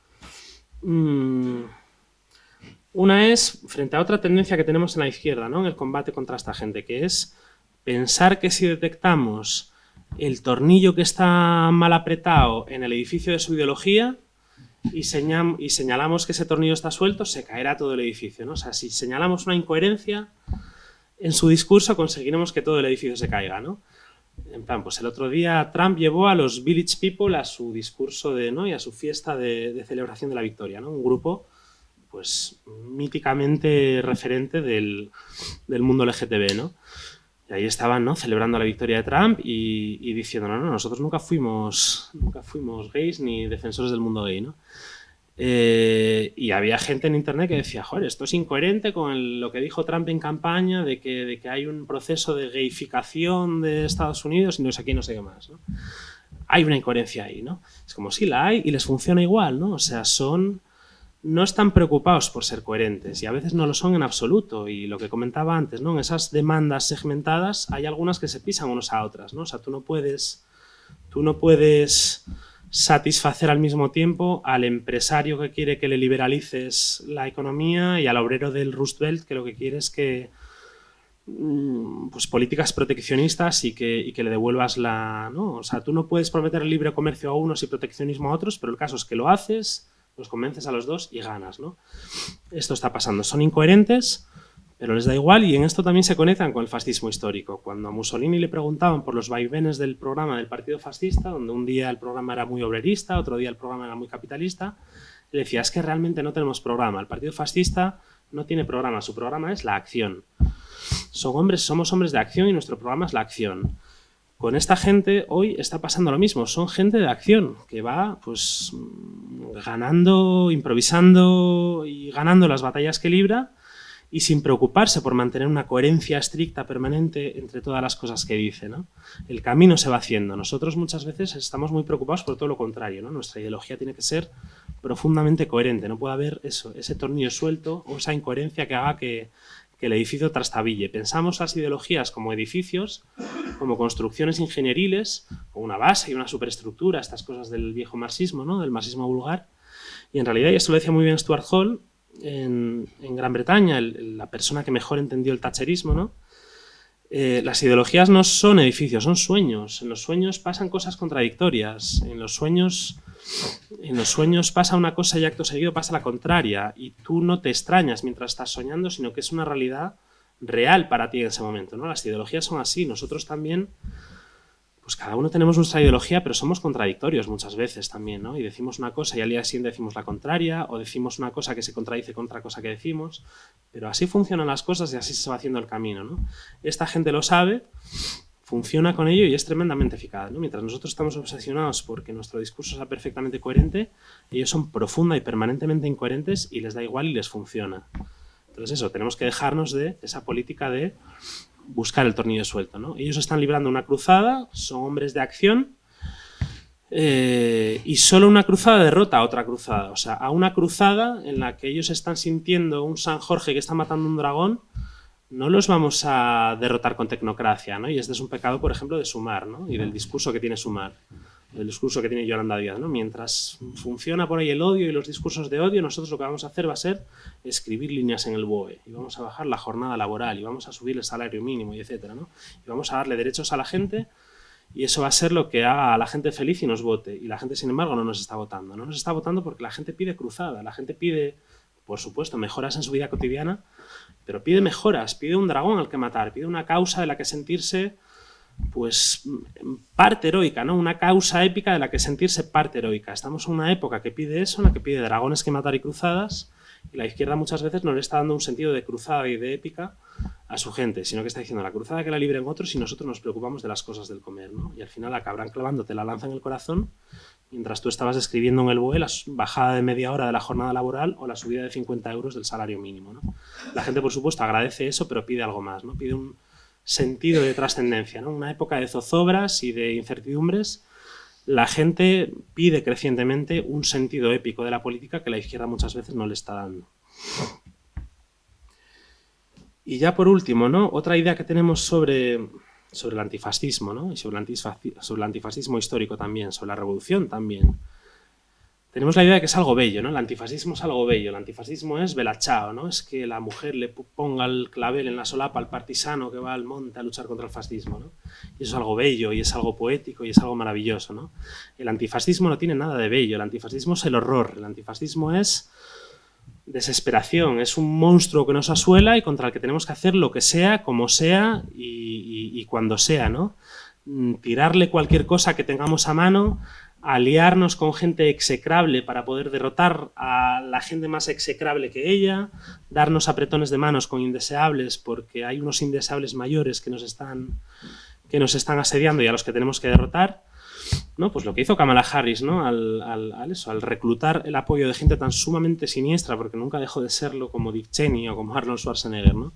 Una es, frente a otra tendencia que tenemos en la izquierda, ¿no?, en el combate contra esta gente, que es pensar que si detectamos el tornillo que está mal apretado en el edificio de su ideología y señalamos que ese tornillo está suelto, se caerá todo el edificio, ¿no? O sea, si señalamos una incoherencia en su discurso, conseguiremos que todo el edificio se caiga, ¿no? En plan, pues el otro día Trump llevó a los Village People a su discurso ¿no? y a su fiesta de celebración de la victoria, ¿no? Un grupo pues míticamente referente del mundo LGTB, ¿no? Y ahí estaban, ¿no? Celebrando la victoria de Trump y diciendo, no, nosotros nunca fuimos gays ni defensores del mundo gay, ¿no? Y había gente en internet que decía, joder, esto es incoherente con lo que dijo Trump en campaña de que hay un proceso de gayificación de Estados Unidos y no sé qué, no sé qué más, ¿no? Hay una incoherencia ahí, ¿no? Es como sí la hay y les funciona igual, ¿no? O sea, no están preocupados por ser coherentes y a veces no lo son en absoluto. Y lo que comentaba antes, ¿no? En esas demandas segmentadas hay algunas que se pisan unos a otras, ¿no? O sea, tú no puedes satisfacer al mismo tiempo al empresario que quiere que le liberalices la economía y al obrero del Rust Belt que lo que quiere es que pues políticas proteccionistas y que le devuelvas ¿no? O sea, tú no puedes prometer el libre comercio a unos y proteccionismo a otros, pero el caso es que lo haces, los convences a los dos y ganas, ¿no? Esto está pasando. Son incoherentes, pero les da igual y en esto también se conectan con el fascismo histórico. Cuando a Mussolini le preguntaban por los vaivenes del programa del partido fascista, donde un día el programa era muy obrerista, otro día el programa era muy capitalista, le decía, es que realmente no tenemos programa. El partido fascista no tiene programa, su programa es la acción. Somos hombres de acción y nuestro programa es la acción. Con esta gente hoy está pasando lo mismo, son gente de acción que va pues ganando, improvisando y ganando las batallas que libra y sin preocuparse por mantener una coherencia estricta, permanente entre todas las cosas que dice, ¿no? El camino se va haciendo. Nosotros muchas veces estamos muy preocupados por todo lo contrario, ¿no? Nuestra ideología tiene que ser profundamente coherente, no puede haber ese tornillo suelto o esa incoherencia que haga que el edificio trastabille. Pensamos las ideologías como edificios, como construcciones ingenieriles, con una base y una superestructura, estas cosas del viejo marxismo, ¿no? Del marxismo vulgar. Y en realidad, y esto lo decía muy bien Stuart Hall, en Gran Bretaña, la persona que mejor entendió el thatcherismo, ¿no? Las ideologías no son edificios, son sueños. En los sueños pasan cosas contradictorias. En los sueños pasa una cosa y acto seguido pasa la contraria. Y tú no te extrañas mientras estás soñando, sino que es una realidad real para ti en ese momento, ¿no? Las ideologías son así. Nosotros también, pues cada uno tenemos nuestra ideología, pero somos contradictorios muchas veces también, ¿no? Y decimos una cosa y al día siguiente decimos la contraria, o decimos una cosa que se contradice con otra cosa que decimos. Pero así funcionan las cosas y así se va haciendo el camino, ¿no? Esta gente lo sabe, funciona con ello y es tremendamente eficaz, ¿no? Mientras nosotros estamos obsesionados porque nuestro discurso sea perfectamente coherente, ellos son profunda y permanentemente incoherentes y les da igual y les funciona. Entonces eso, tenemos que dejarnos de esa política de buscar el tornillo suelto, ¿no? Ellos están librando una cruzada, son hombres de acción y solo una cruzada derrota a otra cruzada. O sea, a una cruzada en la que ellos están sintiendo un San Jorge que está matando un dragón, no los vamos a derrotar con tecnocracia, ¿no? Y este es un pecado, por ejemplo, de Sumar, ¿no? Y del discurso que tiene Sumar, el discurso que tiene Yolanda Díaz, ¿no? Mientras funciona por ahí el odio y los discursos de odio, nosotros lo que vamos a hacer va a ser escribir líneas en el BOE y vamos a bajar la jornada laboral y vamos a subir el salario mínimo y etcétera, ¿no? Y vamos a darle derechos a la gente y eso va a ser lo que haga a la gente feliz y nos vote. Y la gente, sin embargo, no nos está votando. No nos está votando porque la gente pide cruzada, la gente pide, por supuesto, mejoras en su vida cotidiana, pero pide mejoras, pide un dragón al que matar, pide una causa de la que sentirse pues parte heroica, ¿no? Una causa épica de la que sentirse parte heroica. Estamos en una época que pide eso, en la que pide dragones que matar y cruzadas, y la izquierda muchas veces no le está dando un sentido de cruzada y de épica a su gente, sino que está diciendo la cruzada que la libren otros y nosotros nos preocupamos de las cosas del comer, ¿no? Y al final acabarán clavándote la lanza en el corazón mientras tú estabas escribiendo en el BOE la bajada de media hora de la jornada laboral o la subida de 50 euros del salario mínimo, ¿no? La gente, por supuesto, agradece eso, pero pide algo más, ¿no? Pide un sentido de trascendencia, ¿no? Una época de zozobras y de incertidumbres, la gente pide crecientemente un sentido épico de la política que la izquierda muchas veces no le está dando. Y ya por último, ¿no? Otra idea que tenemos sobre el antifascismo, ¿no? Y sobre el antifascismo histórico también, sobre la revolución también. Tenemos la idea de que es algo bello, ¿no? El antifascismo es algo bello. El antifascismo es bella ciao, ¿no? Es que la mujer le ponga el clavel en la solapa al partisano que va al monte a luchar contra el fascismo, ¿no? Y eso es algo bello, y es algo poético, y es algo maravilloso, ¿no? El antifascismo no tiene nada de bello. El antifascismo es el horror. El antifascismo es desesperación. Es un monstruo que nos asuela y contra el que tenemos que hacer lo que sea, como sea y cuando sea, ¿no? tirarle cualquier cosa que tengamos a mano, aliarnos con gente execrable para poder derrotar a la gente más execrable que ella, darnos apretones de manos con indeseables porque hay unos indeseables mayores que nos están asediando y a los que tenemos que derrotar, ¿no? Pues lo que hizo Kamala Harris, ¿no? Al reclutar el apoyo de gente tan sumamente siniestra, porque nunca dejó de serlo, como Dick Cheney o como Arnold Schwarzenegger, ¿no?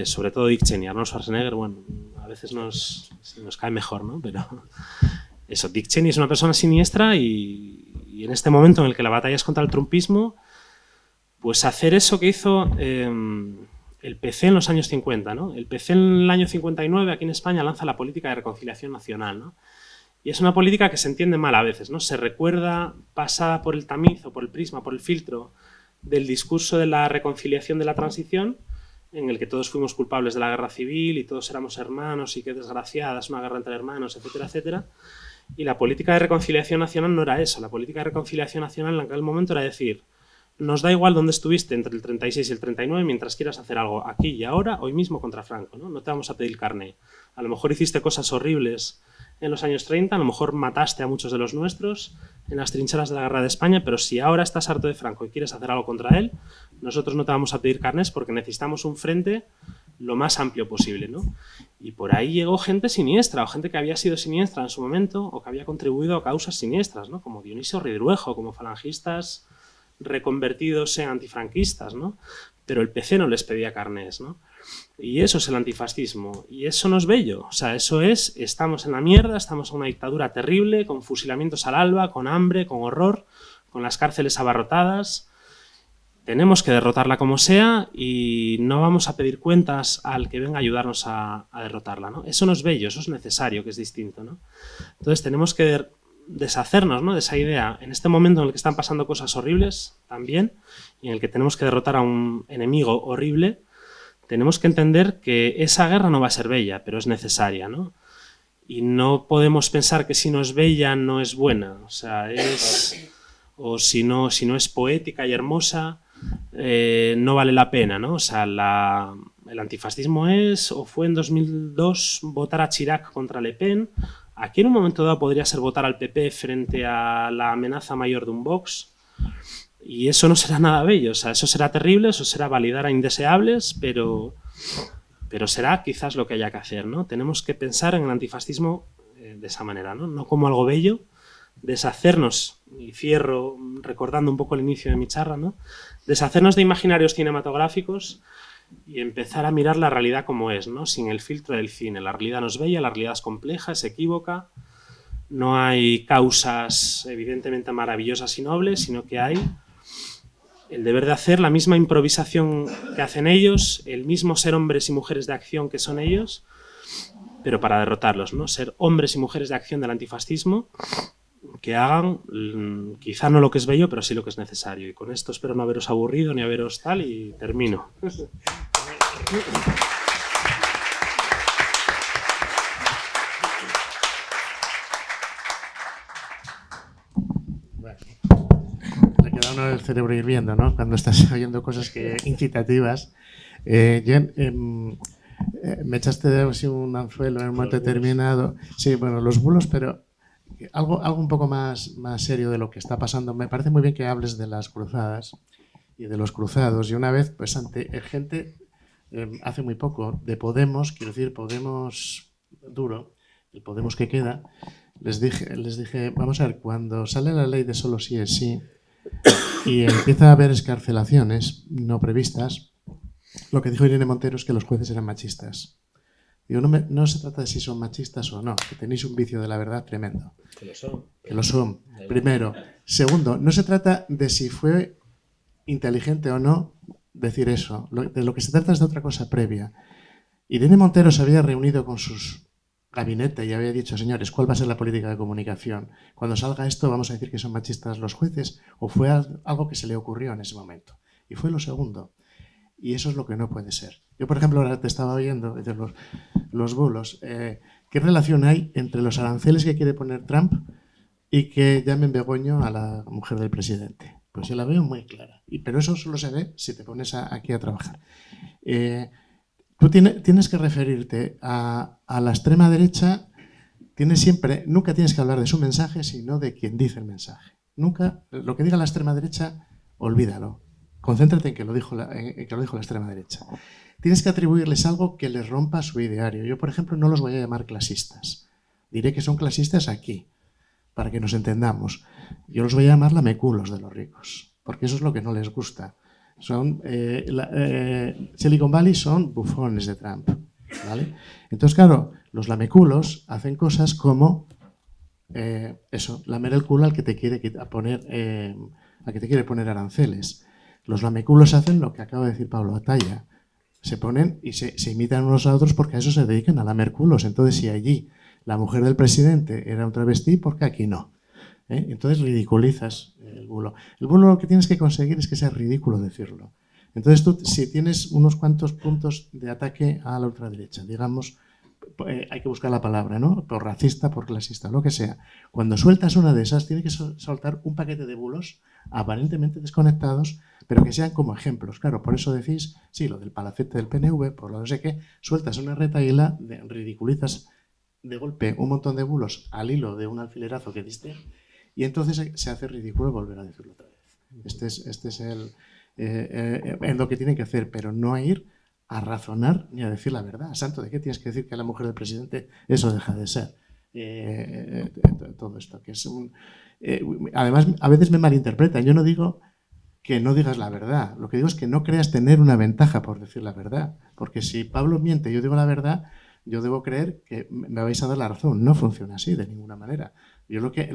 Sobre todo Dick Cheney. Arnold Schwarzenegger, bueno, a veces nos cae mejor, ¿no? Pero eso, Dick Cheney es una persona siniestra y en este momento en el que la batalla es contra el trumpismo, pues hacer eso que hizo el PC en los años 50, ¿no? El PC en el año 59 aquí en España lanza la política de reconciliación nacional, ¿no? Y es una política que se entiende mal a veces, ¿no? Se recuerda pasada por el tamiz o por el prisma, por el filtro del discurso de la reconciliación de la transición, en el que todos fuimos culpables de la guerra civil y todos éramos hermanos y qué desgraciada, es una guerra entre hermanos, etcétera, etcétera. Y la política de reconciliación nacional no era eso. La política de reconciliación nacional en aquel momento era decir: nos da igual dónde estuviste entre el 36 y el 39 mientras quieras hacer algo aquí y ahora, hoy mismo contra Franco, ¿no? No te vamos a pedir carné. A lo mejor hiciste cosas horribles en los años 30, a lo mejor mataste a muchos de los nuestros en las trincheras de la guerra de España, pero si ahora estás harto de Franco y quieres hacer algo contra él, nosotros no te vamos a pedir carnés porque necesitamos un frente lo más amplio posible, ¿no? Y por ahí llegó gente siniestra, o gente que había sido siniestra en su momento, o que había contribuido a causas siniestras, ¿no? Como Dionisio Ridruejo, como falangistas reconvertidos en antifranquistas, ¿no? Pero el PC no les pedía carnés, ¿no? Y eso es el antifascismo, y eso no es bello, o sea, eso es, estamos en la mierda, estamos en una dictadura terrible, con fusilamientos al alba, con hambre, con horror, con las cárceles abarrotadas, tenemos que derrotarla como sea y no vamos a pedir cuentas al que venga a ayudarnos a derrotarla, ¿no? Eso no es bello, eso es necesario, que es distinto, ¿no? Entonces tenemos que deshacernos, ¿no?, de esa idea en este momento en el que están pasando cosas horribles también y en el que tenemos que derrotar a un enemigo horrible. Tenemos que entender que esa guerra no va a ser bella, pero es necesaria, ¿no? Y no podemos pensar que si no es bella no es buena, o sea, o si no es poética y hermosa, no vale la pena, ¿no? O sea, el antifascismo es, o fue en 2002 votar a Chirac contra Le Pen. Aquí en un momento dado podría ser votar al PP frente a la amenaza mayor de un Vox. Y eso no será nada bello, o sea, eso será terrible, eso será validar a indeseables, pero será quizás lo que haya que hacer, ¿no? Tenemos que pensar en el antifascismo de esa manera, ¿no? No como algo bello, deshacernos, y cierro recordando un poco el inicio de mi charla, ¿no? Deshacernos de imaginarios cinematográficos y empezar a mirar la realidad como es, ¿no? Sin el filtro del cine. La realidad no es bella, la realidad es compleja, es equívoca, no hay causas evidentemente maravillosas y nobles, sino que hay el deber de hacer la misma improvisación que hacen ellos, el mismo ser hombres y mujeres de acción que son ellos, pero para derrotarlos, ¿no? Ser hombres y mujeres de acción del antifascismo que hagan quizá no lo que es bello, pero sí lo que es necesario. Y con esto espero no haberos aburrido ni haberos tal, y termino. Le queda a uno el cerebro hirviendo, ¿no? Cuando estás oyendo cosas incitativas. Jen, me echaste así un anzuelo en un momento determinado. Sí, bueno, los bulos, pero algo un poco más serio de lo que está pasando. Me parece muy bien que hables de las cruzadas y de los cruzados. Y una vez, pues ante gente, hace muy poco, de Podemos, quiero decir, Podemos duro, el Podemos que queda, les dije, vamos a ver, cuando sale la ley de solo sí es sí y empieza a haber escarcelaciones no previstas, lo que dijo Irene Montero es que los jueces eran machistas. Digo, no se trata de si son machistas o no, que tenéis un vicio de la verdad tremendo. Que lo son. Que lo son, primero. Segundo, no se trata de si fue inteligente o no decir eso. De lo que se trata es de otra cosa previa. Irene Montero se había reunido con sus gabinete y había dicho, señores, ¿cuál va a ser la política de comunicación? Cuando salga esto, ¿vamos a decir que son machistas los jueces? ¿O fue algo que se le ocurrió en ese momento? Y fue lo segundo. Y eso es lo que no puede ser. Yo, por ejemplo, ahora te estaba oyendo de los bulos. ¿Qué relación hay entre los aranceles que quiere poner Trump y que llamen Begoño a la mujer del presidente? Pues yo la veo muy clara. Pero eso solo se ve si te pones aquí a trabajar. tú tienes que referirte a la extrema derecha, nunca tienes que hablar de su mensaje, sino de quien dice el mensaje. Nunca, lo que diga la extrema derecha, olvídalo. Concéntrate en que lo dijo la extrema derecha. Tienes que atribuirles algo que les rompa su ideario. Yo, por ejemplo, no los voy a llamar clasistas. Diré que son clasistas aquí, para que nos entendamos. Yo los voy a llamar lameculos de los ricos, porque eso es lo que no les gusta. Silicon Valley son bufones de Trump, ¿vale? Entonces, claro, los lameculos hacen cosas como lamer el culo al que te quiere poner aranceles. Los lameculos hacen lo que acaba de decir Pablo Batalla. Se ponen y se imitan unos a otros porque a eso se dedican, a lamer culos. Entonces, si allí la mujer del presidente era un travesti, ¿por qué aquí no? Entonces ridiculizas el bulo. El bulo lo que tienes que conseguir es que sea ridículo decirlo. Entonces tú, si tienes unos cuantos puntos de ataque a la ultraderecha, digamos, hay que buscar la palabra, ¿no? Por racista, por clasista, lo que sea. Cuando sueltas una de esas, tienes que soltar un paquete de bulos aparentemente desconectados, pero que sean como ejemplos. Claro, por eso decís, sí, lo del palacete del PNV, por lo no sé qué, sueltas una retahíla, ridiculizas de golpe un montón de bulos al hilo de un alfilerazo que diste, y entonces se hace ridículo volver a decirlo otra vez. Este es en lo que tienen que hacer, pero no ir a razonar ni a decir la verdad. Santo, ¿de qué tienes que decir que a la mujer del presidente eso deja de ser? Todo esto, que es además, a veces me malinterpretan. Yo no digo que no digas la verdad. Lo que digo es que no creas tener una ventaja por decir la verdad. Porque si Pablo miente y yo digo la verdad, yo debo creer que me vais a dar la razón. No funciona así de ninguna manera. Yo lo que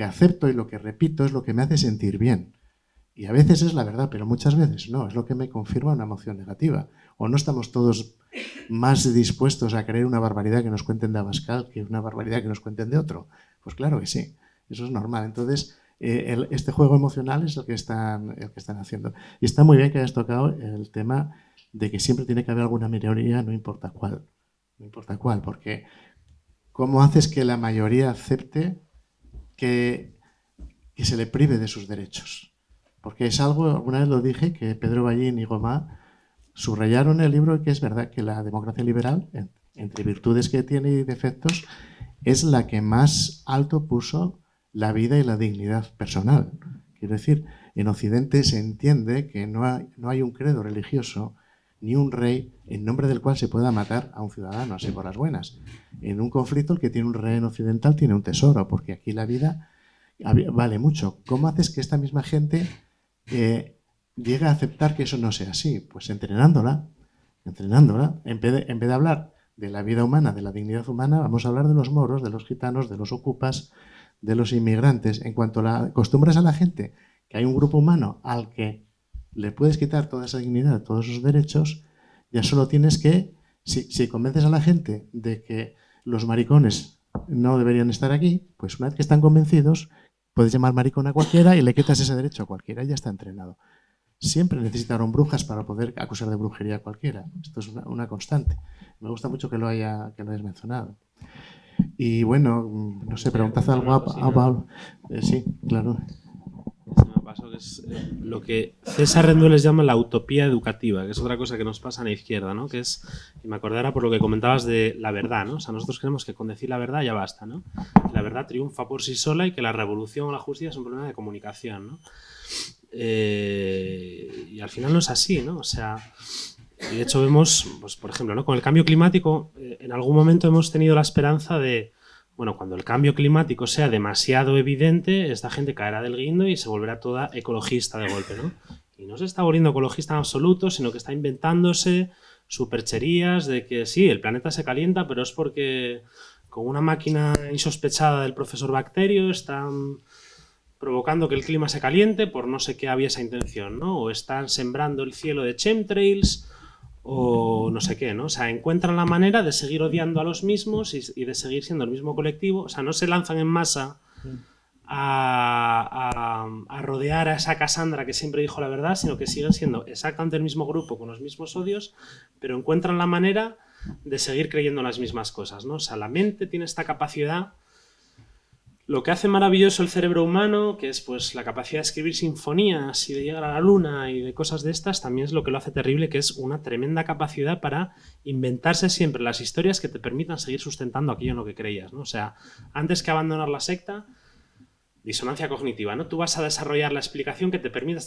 acepto y lo que repito es lo que me hace sentir bien. Y a veces es la verdad, pero muchas veces no. Es lo que me confirma una emoción negativa. O no estamos todos más dispuestos a creer una barbaridad que nos cuenten de Abascal que una barbaridad que nos cuenten de otro. Pues claro que sí. Eso es normal. Entonces, este juego emocional es el que están haciendo. Y está muy bien que hayas tocado el tema de que siempre tiene que haber alguna minoría, no importa cuál. No importa cuál, porque ¿cómo haces que la mayoría acepte que se le prive de sus derechos? Porque es algo, alguna vez lo dije, que Pedro Ballín y Gomá subrayaron en el libro, que es verdad que la democracia liberal, entre virtudes que tiene y defectos, es la que más alto puso la vida y la dignidad personal. Quiero decir, en Occidente se entiende que no hay un credo religioso ni un rey en nombre del cual se pueda matar a un ciudadano, así por las buenas. En un conflicto, el que tiene un rehén occidental tiene un tesoro, porque aquí la vida vale mucho. ¿Cómo haces que esta misma gente llegue a aceptar que eso no sea así? Pues entrenándola. En vez de hablar de la vida humana, de la dignidad humana, vamos a hablar de los moros, de los gitanos, de los ocupas, de los inmigrantes. En cuanto acostumbras a la gente que hay un grupo humano al que le puedes quitar toda esa dignidad, todos esos derechos, ya solo tienes que, si convences a la gente de que los maricones no deberían estar aquí, pues una vez que están convencidos, puedes llamar maricón a cualquiera y le quitas ese derecho a cualquiera y ya está entrenado. Siempre necesitaron brujas para poder acusar de brujería a cualquiera. Esto es una constante. Me gusta mucho que lo hayas mencionado. Y bueno, no sé, preguntad algo a Pablo. Sí, claro. Me pasó que es lo que César Rendueles llama la utopía educativa, que es otra cosa que nos pasa en la izquierda, ¿no? Que es, y me acordé ahora por lo que comentabas de la verdad, ¿no? O sea, nosotros creemos que con decir la verdad ya basta, ¿no? La verdad triunfa por sí sola y que la revolución o la justicia es un problema de comunicación, ¿no? Y al final no es así, ¿no? O sea, y de hecho vemos, pues, por ejemplo, ¿no? Con el cambio climático, en algún momento hemos tenido la esperanza de, bueno, cuando el cambio climático sea demasiado evidente, esta gente caerá del guindo y se volverá toda ecologista de golpe, ¿no? Y no se está volviendo ecologista en absoluto, sino que está inventándose supercherías de que sí, el planeta se calienta, pero es porque con una máquina insospechada del profesor Bacterio están provocando que el clima se caliente por no sé qué había esa intención, ¿no? O están sembrando el cielo de chemtrails o no sé qué, ¿no? O sea, encuentran la manera de seguir odiando a los mismos y de seguir siendo el mismo colectivo. O sea, no se lanzan en masa a rodear a esa Cassandra que siempre dijo la verdad, sino que siguen siendo exactamente el mismo grupo con los mismos odios, pero encuentran la manera de seguir creyendo las mismas cosas, ¿no? O sea, la mente tiene esta capacidad lo que hace maravilloso el cerebro humano, que es pues la capacidad de escribir sinfonías y de llegar a la luna y de cosas de estas, también es lo que lo hace terrible, que es una tremenda capacidad para inventarse siempre las historias que te permitan seguir sustentando aquello en lo que creías, ¿no? O sea, antes que abandonar la secta, disonancia cognitiva, ¿no? Tú vas a desarrollar la explicación que te permita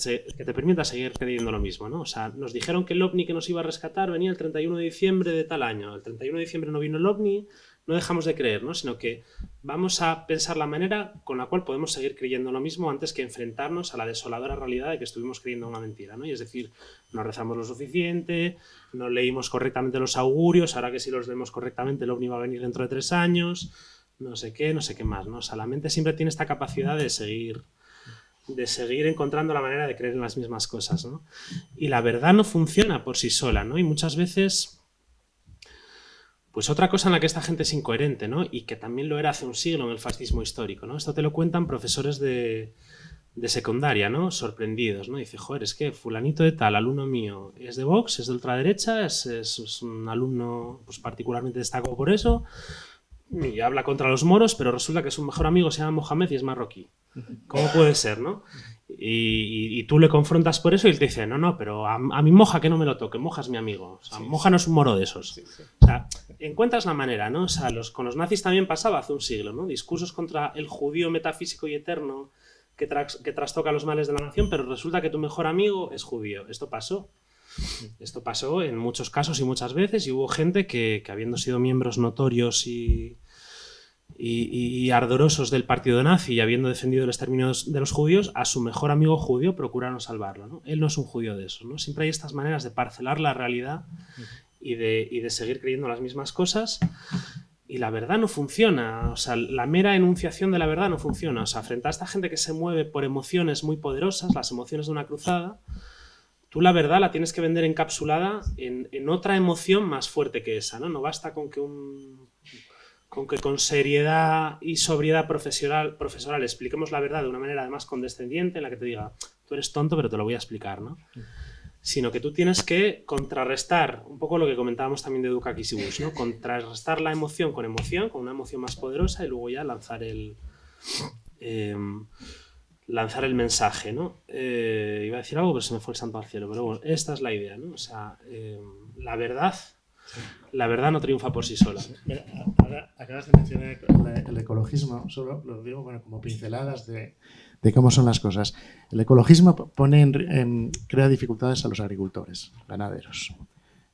seguir creyendo lo mismo, ¿no? O sea, nos dijeron que el ovni que nos iba a rescatar venía el 31 de diciembre de tal año. El 31 de diciembre no vino el ovni, no dejamos de creer, ¿no? Sino que vamos a pensar la manera con la cual podemos seguir creyendo lo mismo antes que enfrentarnos a la desoladora realidad de que estuvimos creyendo una mentira, ¿no? Y es decir, no rezamos lo suficiente, no leímos correctamente los augurios, ahora que si los leemos correctamente el ovni va a venir dentro de 3 años... no sé qué más, ¿no? O sea, la mente siempre tiene esta capacidad de seguir encontrando la manera de creer en las mismas cosas, ¿no? Y la verdad no funciona por sí sola, ¿no? Y muchas veces, pues otra cosa en la que esta gente es incoherente, ¿no? Y que también lo era hace un siglo en el fascismo histórico, ¿no? Esto te lo cuentan profesores de secundaria, ¿no? Sorprendidos, ¿no? Dice, joder, es que fulanito de tal, alumno mío, es de Vox, es de ultraderecha, es un alumno pues, particularmente destacado por eso, y habla contra los moros, pero resulta que su mejor amigo se llama Mohamed y es marroquí. ¿Cómo puede ser, no? Y tú le confrontas por eso y él te dice, no, pero a mi Moja que no me lo toque, Moja es mi amigo. O sea, Moja no es un moro de esos. Sí. O sea, encuentras la manera, ¿no? O sea, con los nazis también pasaba hace un siglo, ¿no? Discursos contra el judío metafísico y eterno que trastoca los males de la nación, pero resulta que tu mejor amigo es judío. Esto pasó en muchos casos y muchas veces, y hubo gente que habiendo sido miembros notorios y ardorosos del partido nazi y habiendo defendido el exterminio de los judíos, a su mejor amigo judío procuraron salvarlo, ¿no? Él no es un judío de esos, ¿no? Siempre hay estas maneras de parcelar la realidad y de seguir creyendo las mismas cosas, y la verdad no funciona. O sea, la mera enunciación de la verdad no funciona. O sea, frente a esta gente que se mueve por emociones muy poderosas, las emociones de una cruzada, tú la verdad la tienes que vender encapsulada en otra emoción más fuerte que esa, ¿no? No basta con que con seriedad y sobriedad profesional expliquemos la verdad de una manera además condescendiente en la que te diga, tú eres tonto pero te lo voy a explicar, ¿no? Sino que tú tienes que contrarrestar un poco lo que comentábamos también de Dukakis y Bush, ¿no? Contrarrestar la emoción, con una emoción más poderosa, y luego ya lanzar el mensaje, ¿no? Iba a decir algo, pero se me fue el santo al cielo. Pero bueno, esta es la idea, ¿no? O sea, la verdad no triunfa por sí sola. Mira, ahora acabas de mencionar el ecologismo, solo lo digo bueno, como pinceladas de cómo son las cosas. El ecologismo crea dificultades a los agricultores, ganaderos.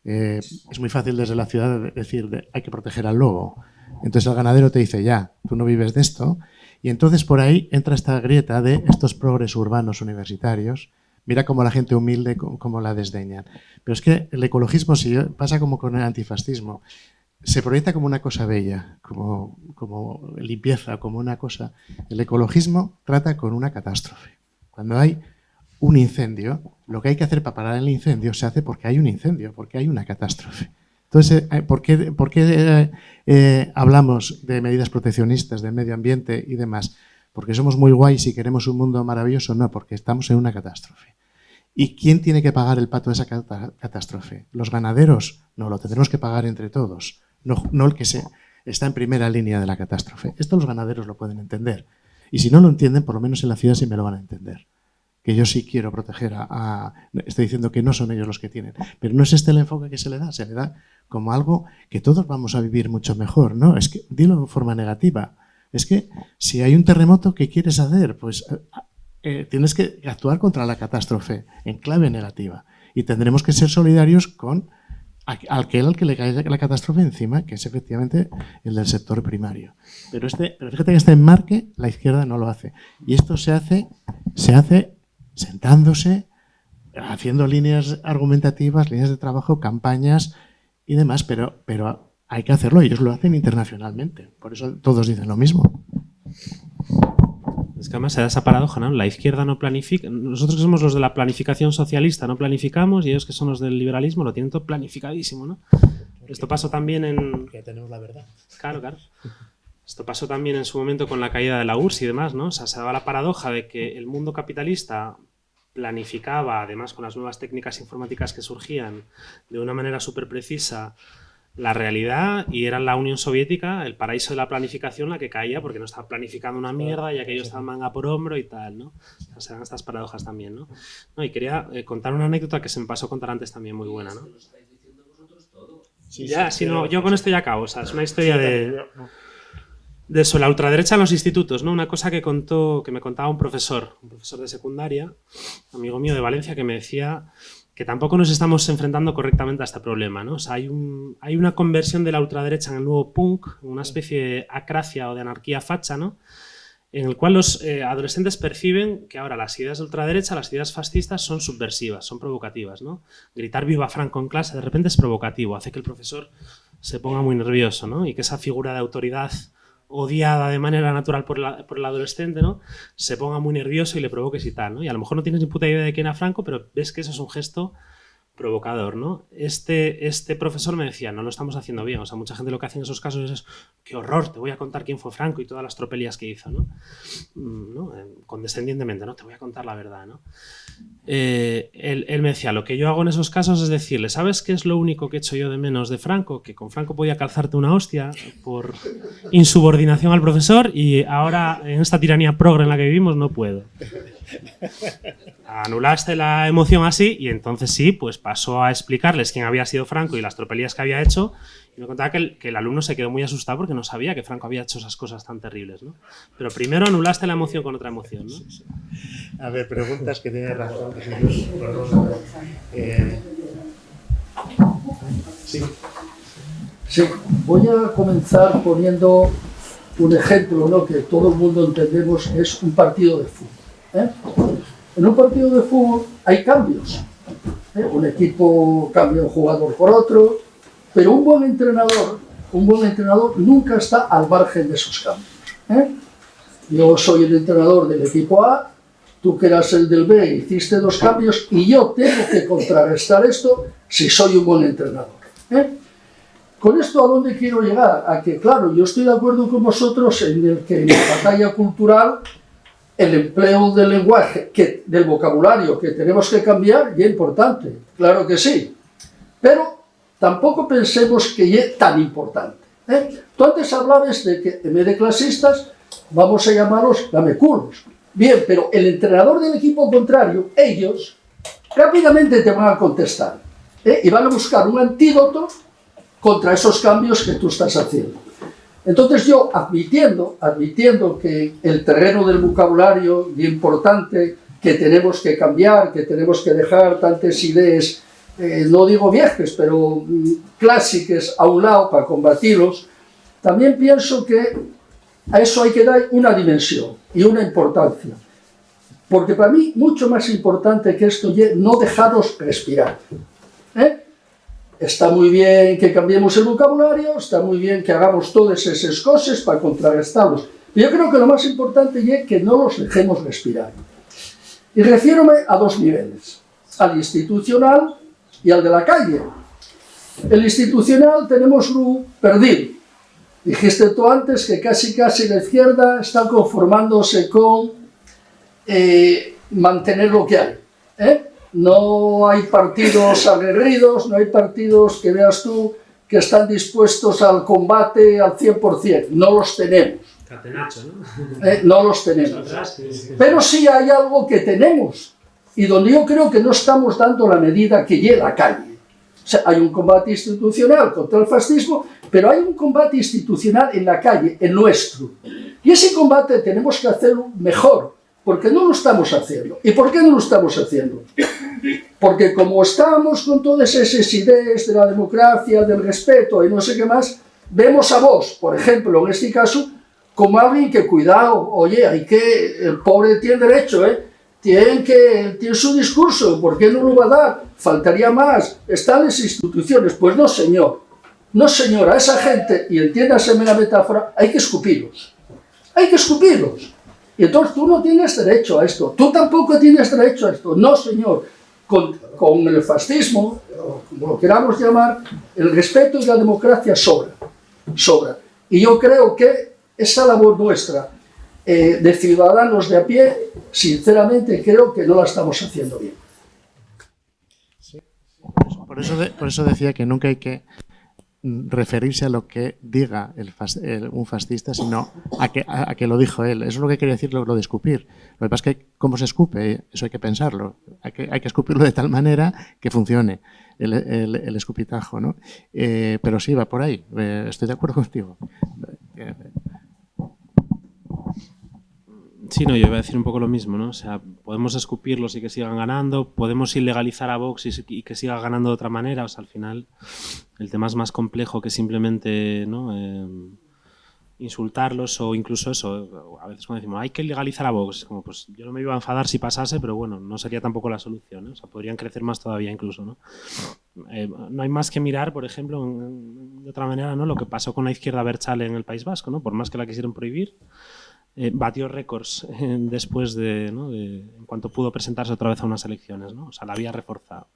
Es muy fácil desde la ciudad decir hay que proteger al lobo. Entonces el ganadero te dice, ya, tú no vives de esto. Y entonces por ahí entra esta grieta de estos progres urbanos universitarios. Mira cómo la gente humilde, cómo la desdeñan. Pero es que el ecologismo pasa como con el antifascismo. Se proyecta como una cosa bella, como limpieza, como una cosa. El ecologismo trata con una catástrofe. Cuando hay un incendio, lo que hay que hacer para parar el incendio se hace porque hay un incendio, porque hay una catástrofe. Entonces, ¿por qué hablamos de medidas proteccionistas, de medio ambiente y demás? ¿Porque somos muy guays y queremos un mundo maravilloso? No, porque estamos en una catástrofe. ¿Y quién tiene que pagar el pato de esa catástrofe? ¿Los ganaderos? No, lo tendremos que pagar entre todos. No el que está en primera línea de la catástrofe. Esto los ganaderos lo pueden entender. Y si no lo entienden, por lo menos en la ciudad sí me lo van a entender. Que yo sí quiero proteger estoy diciendo que no son ellos los que tienen. Pero no es este el enfoque que se le da como algo que todos vamos a vivir mucho mejor, ¿no? Es que, dilo de forma negativa, es que si hay un terremoto, ¿qué quieres hacer? Pues tienes que actuar contra la catástrofe en clave negativa. Y tendremos que ser solidarios con aquel al que le cae la catástrofe encima, que es efectivamente el del sector primario. Pero fíjate que este enmarque la izquierda no lo hace. Y esto se hace sentándose, haciendo líneas argumentativas, líneas de trabajo, campañas y demás, pero hay que hacerlo. Ellos lo hacen internacionalmente. Por eso todos dicen lo mismo. Es que además se da esa paradoja, ¿no? La izquierda no planifica. Nosotros que somos los de la planificación socialista no planificamos, y ellos que son los del liberalismo lo tienen todo planificadísimo, ¿no? Esto pasó también Ya tenemos la verdad. Claro. Esto pasó también en su momento con la caída de la URSS y demás, ¿no? O sea, se daba la paradoja de que el mundo capitalista planificaba, además con las nuevas técnicas informáticas que surgían, de una manera súper precisa la realidad y era la Unión Soviética, el paraíso de la planificación, la que caía porque no estaba planificando una mierda y aquello estaba manga por hombro y tal, ¿no? O sea, eran estas paradojas también, ¿no? No, y quería contar una anécdota que se me pasó contar antes también muy buena, ¿no? Sí, ya, sí, si no, yo con esto ya acabo, o sea, es una historia de eso, la ultraderecha en los institutos, ¿no? Una cosa que me contaba un profesor de secundaria, amigo mío de Valencia, que me decía que tampoco nos estamos enfrentando correctamente a este problema, ¿no? O sea, hay una conversión de la ultraderecha en el nuevo punk, una especie de acracia o de anarquía facha, ¿no? En el cual los adolescentes perciben que ahora las ideas de ultraderecha, las ideas fascistas son subversivas, son provocativas, ¿no? Gritar viva Franco en clase de repente es provocativo, hace que el profesor se ponga muy nervioso, ¿no? Y que esa figura de autoridad odiada de manera natural por el adolescente, ¿no? Se ponga muy nervioso y le provoques y tal, ¿no? Y a lo mejor no tienes ni puta idea de quién era Franco, pero ves que eso es un gesto provocador, ¿no? Este profesor me decía, no lo estamos haciendo bien, o sea, mucha gente lo que hace en esos casos es, qué horror, te voy a contar quién fue Franco y todas las tropelías que hizo, ¿no? Condescendientemente, ¿no? Te voy a contar la verdad, ¿no? Él me decía, lo que yo hago en esos casos es decirle, ¿sabes qué es lo único que he hecho yo de menos de Franco? Que con Franco podía calzarte una hostia por insubordinación al profesor y ahora en esta tiranía progre en la que vivimos no puedo. Anulaste la emoción así y entonces sí, pues pasó a explicarles quién había sido Franco y las tropelías que había hecho y me contaba que el alumno se quedó muy asustado porque no sabía que Franco había hecho esas cosas tan terribles, ¿no? Pero primero anulaste la emoción con otra emoción, ¿no? Sí, sí. A ver, preguntas que tienes razón. Sí. Sí, voy a comenzar poniendo un ejemplo, ¿no? Que todo el mundo entendemos, es un partido de fútbol, ¿eh? En un partido de fútbol hay cambios, ¿eh? Un equipo cambia un jugador por otro, pero un buen entrenador nunca está al margen de esos cambios, ¿eh? Yo soy el entrenador del equipo A, tú que eras el del B hiciste 2 cambios y yo tengo que contrarrestar esto si soy un buen entrenador, ¿eh? Con esto, ¿a dónde quiero llegar? A que, claro, yo estoy de acuerdo con vosotros en el que en la batalla cultural el empleo del lenguaje, del vocabulario que tenemos que cambiar, ya es importante, claro que sí, pero tampoco pensemos que es tan importante, ¿eh? Tú antes hablabas de que en vez de clasistas vamos a llamarlos lameculos. Bien, pero el entrenador del equipo contrario, ellos, rápidamente te van a contestar, ¿eh? Y van a buscar un antídoto contra esos cambios que tú estás haciendo. Entonces yo, admitiendo que el terreno del vocabulario es importante, que tenemos que cambiar, que tenemos que dejar tantas ideas, no digo viejas, pero clásicas a un lado para combatirlos, también pienso que a eso hay que dar una dimensión y una importancia. Porque para mí, mucho más importante que esto es no dejaros respirar, ¿eh? Está muy bien que cambiemos el vocabulario, está muy bien que hagamos todas esas cosas para contrarrestarlos. Pero yo creo que lo más importante es que no los dejemos respirar. Y refiérome a 2 niveles, al institucional y al de la calle. El institucional tenemos perdido. Dijiste tú antes que casi la izquierda está conformándose con mantener lo que hay, ¿eh? No hay partidos aguerridos, no hay partidos que veas tú que están dispuestos al combate al 100%. No los tenemos. Catenacho, ¿no? No los tenemos. Pero sí hay algo que tenemos y donde yo creo que no estamos dando la medida que lleva la calle. O sea, hay un combate institucional contra el fascismo, pero hay un combate institucional en la calle, el nuestro. Y ese combate tenemos que hacerlo mejor, porque no lo estamos haciendo. ¿Y por qué no lo estamos haciendo? Porque como estamos con todas esas ideas de la democracia, del respeto y no sé qué más, vemos a vos, por ejemplo, en este caso, como alguien que, cuidado, oye, el pobre tiene derecho, tiene su discurso, ¿por qué no lo va a dar? Faltaría más, están las instituciones. Pues no, señor, a esa gente, y entiéndaseme la metáfora, hay que escupirlos. Y entonces tú no tienes derecho a esto, tú tampoco tienes derecho a esto. No, señor, con el fascismo, como lo queramos llamar, el respeto y la democracia sobra. Y yo creo que esa labor nuestra de ciudadanos de a pie, sinceramente creo que no la estamos haciendo bien. Sí. Por eso decía que nunca hay que referirse a lo que diga un fascista, sino a que lo dijo él. Eso es lo que quería decir lo de escupir. Lo que pasa es que cómo se escupe, eso hay que pensarlo. Hay que escupirlo de tal manera que funcione el escupitajo, ¿no? Pero sí, va por ahí. Estoy de acuerdo contigo. Sí, no, yo iba a decir un poco lo mismo, ¿no? O sea, podemos escupirlos y que sigan ganando, podemos ilegalizar a Vox y que siga ganando de otra manera. O sea, al final el tema es más complejo que simplemente, ¿no? Insultarlos o incluso eso. A veces cuando decimos hay que ilegalizar a Vox, es como, pues yo no me iba a enfadar si pasase, pero bueno, no sería tampoco la solución, ¿eh? O sea, podrían crecer más todavía incluso, ¿no? No hay más que mirar, por ejemplo, de otra manera, ¿no? Lo que pasó con la izquierda Berchale en el País Vasco, ¿no? Por más que la quisieron prohibir, batió récords después de, ¿no? En cuanto pudo presentarse otra vez a unas elecciones, ¿no? O sea, la había reforzado.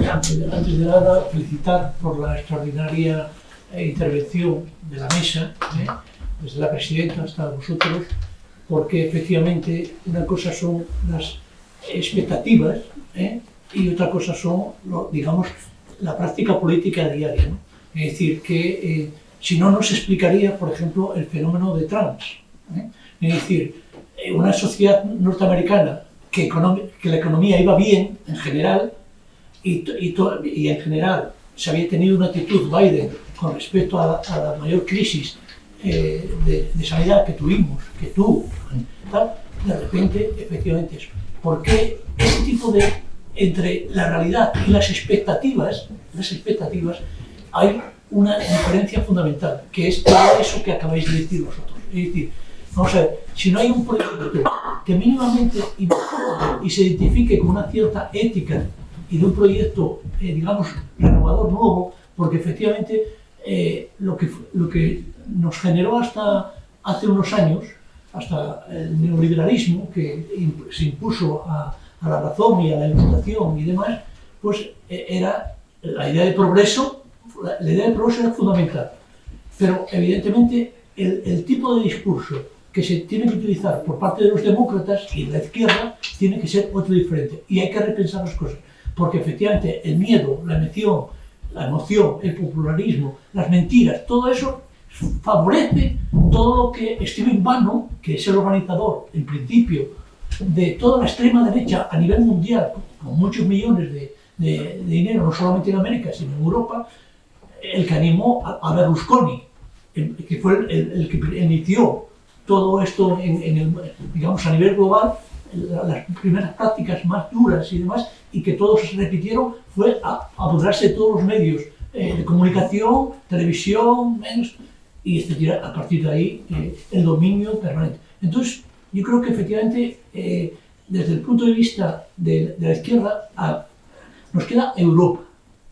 Antes de nada, felicitar por la extraordinaria intervención de la mesa, desde la presidenta hasta vosotros, porque efectivamente una cosa son las expectativas y otra cosa son, digamos, la práctica política diaria, ¿no? Es decir, que si no nos explicaría, por ejemplo, el fenómeno de Trump. Es decir, una sociedad norteamericana que la economía iba bien en general y en general se había tenido una actitud Biden con respecto a la mayor crisis de sanidad que tuvo, tal, de repente, efectivamente eso. ¿Por qué ese tipo de, entre la realidad y las expectativas hay una diferencia fundamental, que es todo eso que acabáis de decir vosotros? Es decir, vamos a ver, si no hay un proyecto que mínimamente y se identifique con una cierta ética y de un proyecto, digamos, renovador nuevo, porque efectivamente lo que nos generó hasta hace unos años, hasta el neoliberalismo que se impuso a la razón y a la ilustración y demás, pues era la idea de progreso. La idea de progreso era fundamental, pero evidentemente el tipo de discurso que se tiene que utilizar por parte de los demócratas y de la izquierda tiene que ser otro diferente, y hay que repensar las cosas, porque efectivamente el miedo, la emoción, el popularismo, las mentiras, todo eso favorece todo lo que Stephen Bannon, que es el organizador, en principio, de toda la extrema derecha a nivel mundial, con muchos millones de dinero, no solamente en América, sino en Europa, el que animó a Berlusconi, que fue el que inició todo esto, digamos, a nivel global, las primeras prácticas más duras y demás, y que todos se repitieron, fue a apoderarse de todos los medios de comunicación, televisión, y a partir de ahí el dominio permanente. Entonces, yo creo que efectivamente, desde el punto de vista de la izquierda, nos queda Europa.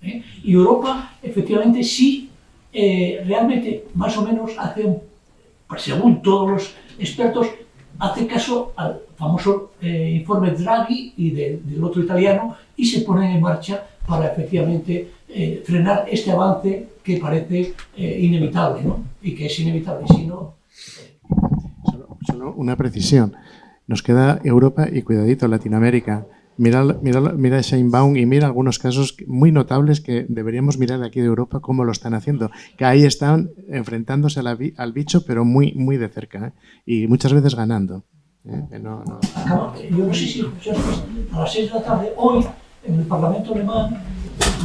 Y Europa, efectivamente, sí, realmente, más o menos, según todos los expertos, hace caso al famoso informe Draghi y del otro italiano, y se pone en marcha para efectivamente frenar este avance que parece inevitable, ¿no? Y que es inevitable, si no... Solo una precisión. Nos queda Europa y, cuidadito, Latinoamérica. Mira Sheinbaum y mira algunos casos muy notables que deberíamos mirar de aquí de Europa cómo lo están haciendo. Que ahí están enfrentándose al bicho, pero muy, muy de cerca, y muchas veces ganando. Yo no sé si a las 6 de la tarde, hoy, en el Parlamento alemán,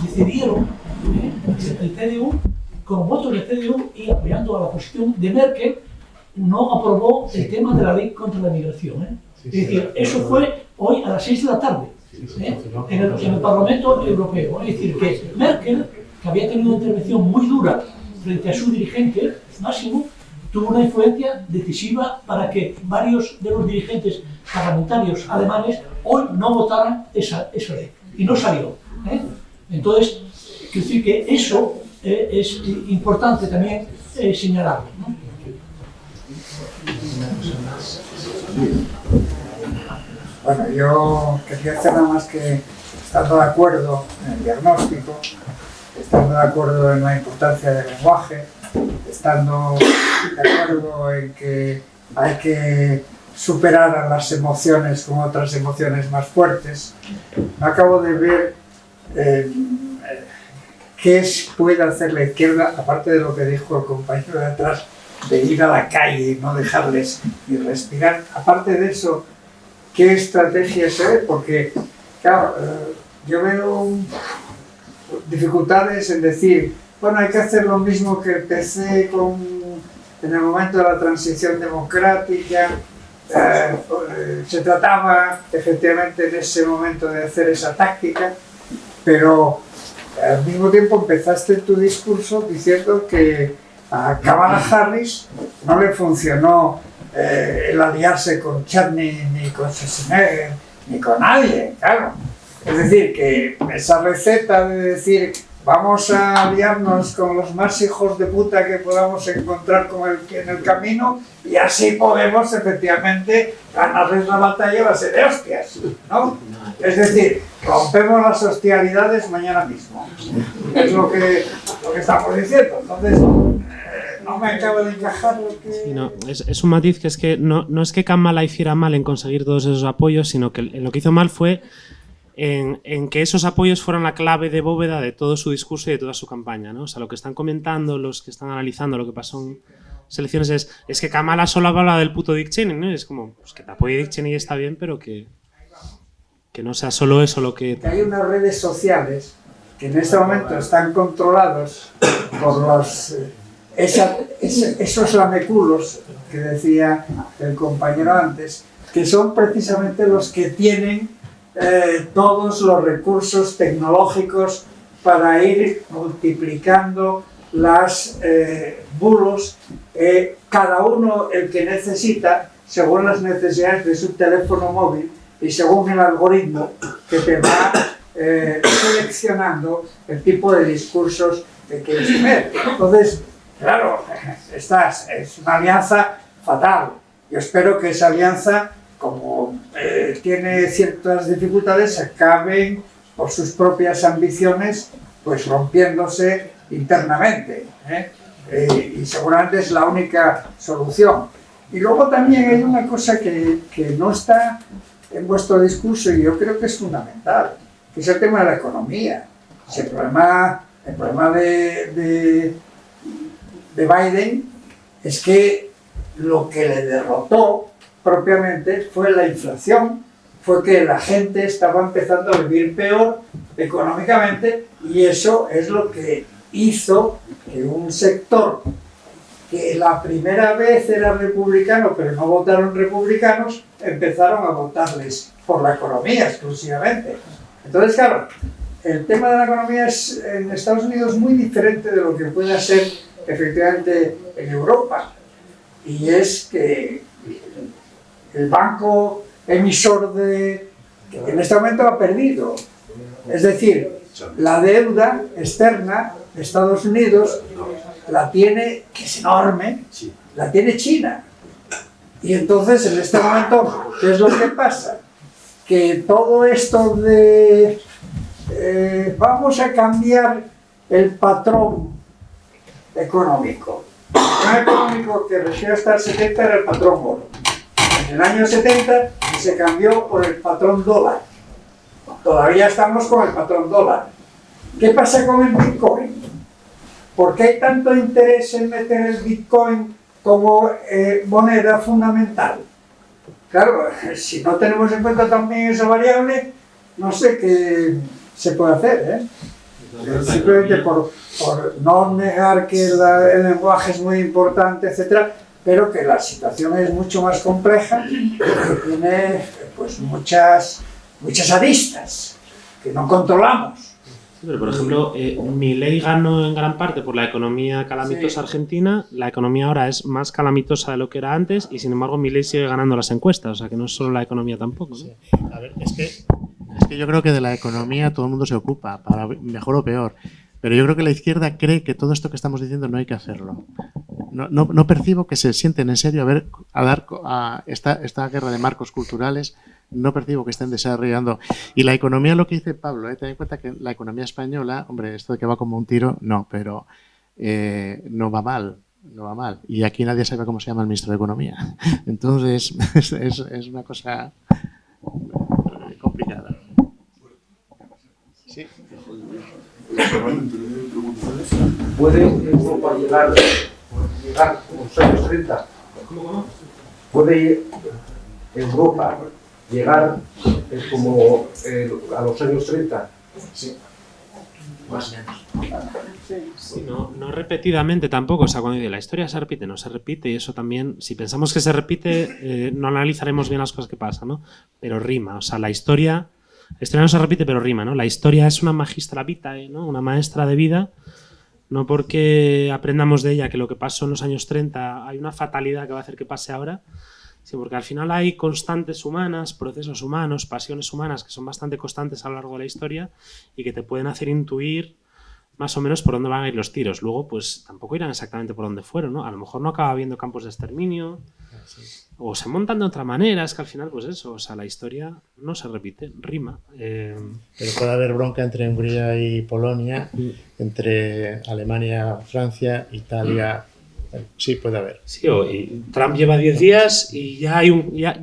decidieron el CDU, con votos del CDU y apoyando a la posición de Merkel, no aprobó el tema de la ley contra la migración. Es decir, eso fue hoy a las 6 de la tarde, en el Parlamento Europeo. Es decir, que Merkel, que había tenido una intervención muy dura frente a su dirigente máximo, tuvo una influencia decisiva para que varios de los dirigentes parlamentarios alemanes hoy no votaran esa ley. Y no salió. Entonces, quiero decir que eso es importante también señalarlo, ¿no? Bueno, yo quería hacer nada más que estando de acuerdo en el diagnóstico, estando de acuerdo en la importancia del lenguaje, estando de acuerdo en que hay que superar a las emociones con otras emociones más fuertes. Acabo de ver qué puede hacer la izquierda, aparte de lo que dijo el compañero de atrás, de ir a la calle y no dejarles ni respirar. Aparte de eso, ¿qué estrategia se ve? Porque, claro, yo veo dificultades en decir, bueno, hay que hacer lo mismo que el PC en el momento de la transición democrática. Se trataba efectivamente en ese momento de hacer esa táctica, pero al mismo tiempo empezaste tu discurso diciendo que a Kamala Harris no le funcionó el aliarse con Chutney ni con Schwarzenegger ni con nadie, claro. Es decir, que esa receta de decir vamos a aliarnos con los más hijos de puta que podamos encontrar en el camino y así podemos efectivamente ganarles la batalla a base de hostias, ¿no? Es decir, rompemos las hostialidades mañana mismo. Es lo que estamos diciendo. Entonces, no me acaba de encajar lo que... Sí, no, es un matiz que es que no es que Kamala hiciera mal en conseguir todos esos apoyos, sino que lo que hizo mal fue en que esos apoyos fueran la clave de bóveda de todo su discurso y de toda su campaña, ¿no? O sea, lo que están comentando, los que están analizando lo que pasó en elecciones es que Kamala solo habla del puto Dick Cheney, ¿no? Y es como, pues que te apoye Dick Cheney está bien, pero que no sea solo eso lo que... Hay unas redes sociales que en este momento están controlados por esos lameculos que decía el compañero antes, que son precisamente los que tienen todos los recursos tecnológicos para ir multiplicando las bulos, cada uno el que necesita según las necesidades de su teléfono móvil y según el algoritmo que te va seleccionando el tipo de discursos que quieres ver. Entonces, claro, es una alianza fatal. Yo espero que esa alianza, como tiene ciertas dificultades, acaben por sus propias ambiciones, pues rompiéndose internamente, y seguramente es la única solución. Y luego también hay una cosa que no está en vuestro discurso y yo creo que es fundamental, que es el tema de la economía. El problema de Biden es que lo que le derrotó propiamente fue la inflación, fue que la gente estaba empezando a vivir peor económicamente y eso es lo que hizo que un sector que la primera vez era republicano pero no votaron republicanos, empezaron a votarles por la economía exclusivamente. Entonces, claro, el tema de la economía es en Estados Unidos muy diferente de lo que pueda ser efectivamente en Europa, y es que el banco emisor en este momento ha perdido. Es decir, la deuda externa de Estados Unidos la tiene, que es enorme, la tiene China. Y entonces en este momento, ¿qué es lo que pasa? Que todo esto de vamos a cambiar el patrón económico. El patrón económico que recién hasta el 70 era el patrón oro. En el año 70 se cambió por el patrón dólar. Todavía estamos con el patrón dólar. ¿Qué pasa con el Bitcoin? ¿Por qué hay tanto interés en meter el Bitcoin como moneda fundamental? Claro, si no tenemos en cuenta también esa variable, no sé qué se puede hacer, simplemente por no negar que el lenguaje es muy importante, etcétera, pero que la situación es mucho más compleja, que tiene pues muchas aristas que no controlamos. Sí, pero por ejemplo, Milei ganó en gran parte por la economía calamitosa argentina. La economía ahora es más calamitosa de lo que era antes y sin embargo Milei sigue ganando las encuestas, o sea que no es solo la economía tampoco, ¿no? Sí. A ver, es que yo creo que de la economía todo el mundo se ocupa, para mejor o peor. Pero yo creo que la izquierda cree que todo esto que estamos diciendo no hay que hacerlo. No percibo que se sienten en serio a dar esta guerra de marcos culturales. No percibo que estén desarrollando. Y la economía, lo que dice Pablo, ten en cuenta que la economía española, hombre, esto de que va como un tiro, no, pero no va mal. no va mal. Y aquí nadie sabe cómo se llama el ministro de Economía. Entonces, es una cosa complicada. Sí. ¿Puede Europa llegar a los años 30? ¿Puede Europa llegar como a los años 30? Sí. Más o menos. Sí, no repetidamente tampoco, o sea, cuando dice la historia se repite, no se repite, y eso también, si pensamos que se repite, no analizaremos bien las cosas que pasan, ¿no? Pero rima, o sea, la historia no se repite, pero rima, ¿no? La historia es una magistra vitae, ¿no? Una maestra de vida, no porque aprendamos de ella que lo que pasó en los años 30 hay una fatalidad que va a hacer que pase ahora, sino porque al final hay constantes humanas, procesos humanos, pasiones humanas que son bastante constantes a lo largo de la historia y que te pueden hacer intuir más o menos por dónde van a ir los tiros. Luego, pues tampoco irán exactamente por dónde fueron, ¿no? A lo mejor no acaba habiendo campos de exterminio, o se montan de otra manera, es que al final, pues eso, o sea, la historia no se repite, rima. Pero puede haber bronca entre Hungría y Polonia, entre Alemania, Francia, Italia. Sí, puede haber. Sí, y Trump lleva 10 días y ya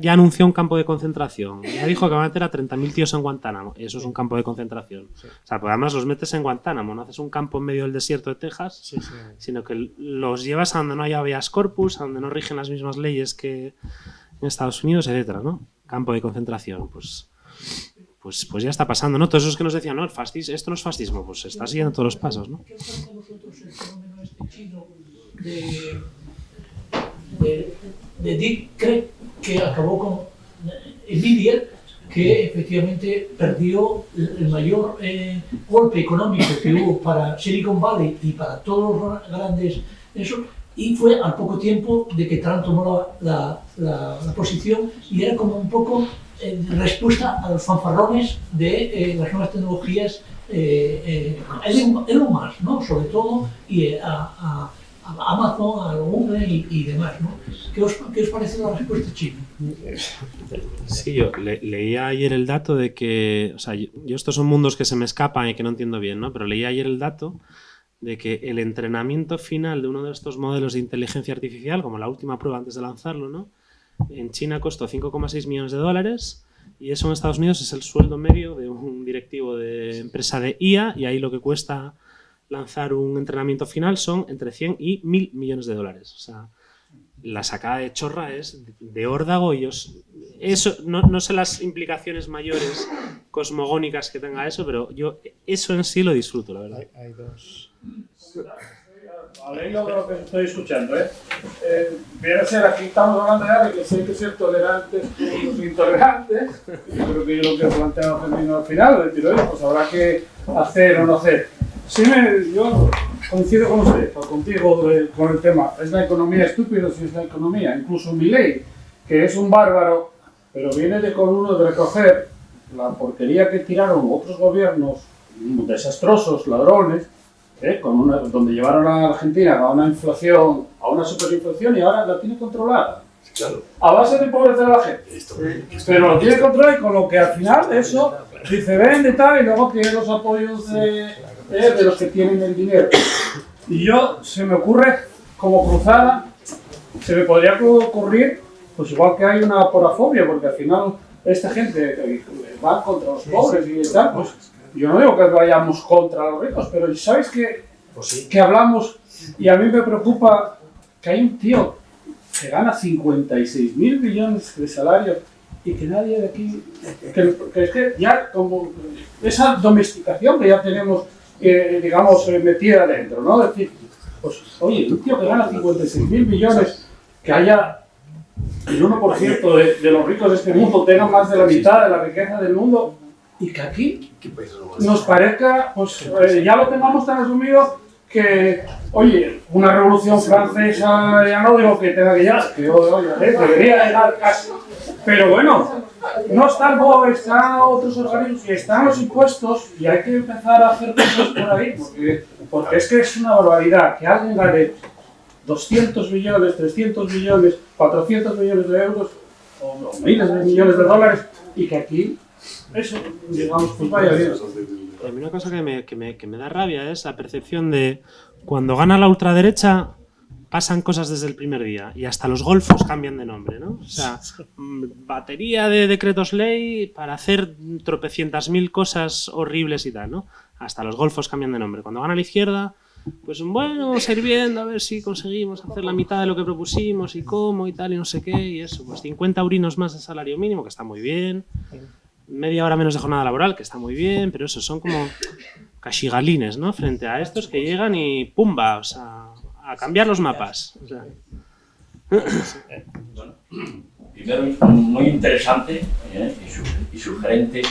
anunció un campo de concentración. Ya dijo que va a meter a 30.000 tíos en Guantánamo. Eso es un campo de concentración. Sí. O sea, pues además los metes en Guantánamo, no haces un campo en medio del desierto de Texas, sí. Sino que los llevas a donde no haya habeas corpus, a donde no rigen las mismas leyes que en Estados Unidos, etcétera, ¿no? Campo de concentración, pues ya está pasando, ¿no? Todos esos que nos decían, no, esto no es fascismo, pues se está siguiendo todos los pasos, ¿no? ¿Qué os parece a vosotros el fenómeno este chino de Dick Craig, que acabó con Nvidia, que efectivamente perdió el mayor golpe económico que hubo para Silicon Valley y para todos los grandes eso, y fue al poco tiempo de que Trump tomó la posición, y era como un poco respuesta a los fanfarrones de las nuevas tecnologías, Elon Musk, ¿no? Sobre todo, y a Amazon, a Google y demás, ¿no? ¿Qué os parece la respuesta china? Sí, yo leía ayer el dato de que, o sea, yo estos son mundos que se me escapan y que no entiendo bien, ¿no? Pero leí ayer el dato de que el entrenamiento final de uno de estos modelos de inteligencia artificial, como la última prueba antes de lanzarlo, ¿no? En China costó $5,6 millones y eso en Estados Unidos es el sueldo medio de un directivo de empresa de IA, y ahí lo que cuesta lanzar un entrenamiento final son entre 100 y 1.000 millones de dólares. O sea, la sacada de chorra es de órdago, y eso no sé las implicaciones mayores cosmogónicas que tenga eso, pero yo eso en sí lo disfruto, la verdad. Hay dos. Al hilo de lo que estoy escuchando, viene a ser, aquí estamos hablando ya de que sí hay que ser tolerantes con los intolerantes. Yo creo que lo que planteaba Fermino al final, es decir, oye, pues habrá que hacer o no hacer. Sí, yo coincido con usted, o contigo con el tema. ¿Es la economía estúpida si es la economía? Incluso Milei, que es un bárbaro, pero viene con uno de recoger la porquería que tiraron otros gobiernos desastrosos, ladrones, donde llevaron a Argentina a una inflación, a una superinflación, y ahora la tiene controlada. Claro. A base de empobrecer a la gente. Pero lo tiene controlada, y con lo que al final eso dice vende tal, y luego tiene los apoyos de los que tienen el dinero. Y yo, se me ocurre, como cruzada, se me podría ocurrir, pues igual que hay una aporafobia, porque al final esta gente va contra los pobres y tal, pues yo no digo que vayamos contra los ricos, pero ¿sabes qué? Pues sí. Que hablamos, y a mí me preocupa que hay un tío que gana 56.000 millones de salario y que nadie de aquí, que es que ya como esa domesticación que ya tenemos, digamos, metida adentro, ¿no? Es decir, pues oye, un tío que gana 56.000 millones, que haya el 1% de los ricos de este mundo tenga más de la mitad de la riqueza del mundo, y que aquí nos parezca, pues ya lo tengamos tan asumido que, oye, una revolución francesa, ya no digo que tenga que llegar, que debería llegar casi, pero bueno, no está el BOE, están otros organismos, y están los impuestos, y hay que empezar a hacer cosas por ahí, porque es que es una barbaridad que alguien gane 200 millones, 300 millones, 400 millones de euros, o miles de millones de dólares, y que aquí eso, digamos, pues vaya bien. A mí una cosa que me da rabia es la percepción de cuando gana la ultraderecha, pasan cosas desde el primer día y hasta los golfos cambian de nombre, ¿no? O sea, batería de decretos ley para hacer tropecientas mil cosas horribles y tal, ¿no? Hasta los golfos cambian de nombre. Cuando gana la izquierda, pues bueno, vamos a ir viendo a ver si conseguimos hacer la mitad de lo que propusimos y cómo y tal y no sé qué y eso. Pues 50 eurinos más de salario mínimo, que está muy bien. Media hora menos de jornada laboral, que está muy bien, pero eso son como cachigalines, ¿no? Frente a estos que llegan y ¡pumba! O sea, a cambiar los mapas. O sea. Bueno, primero, muy interesante y sugerente,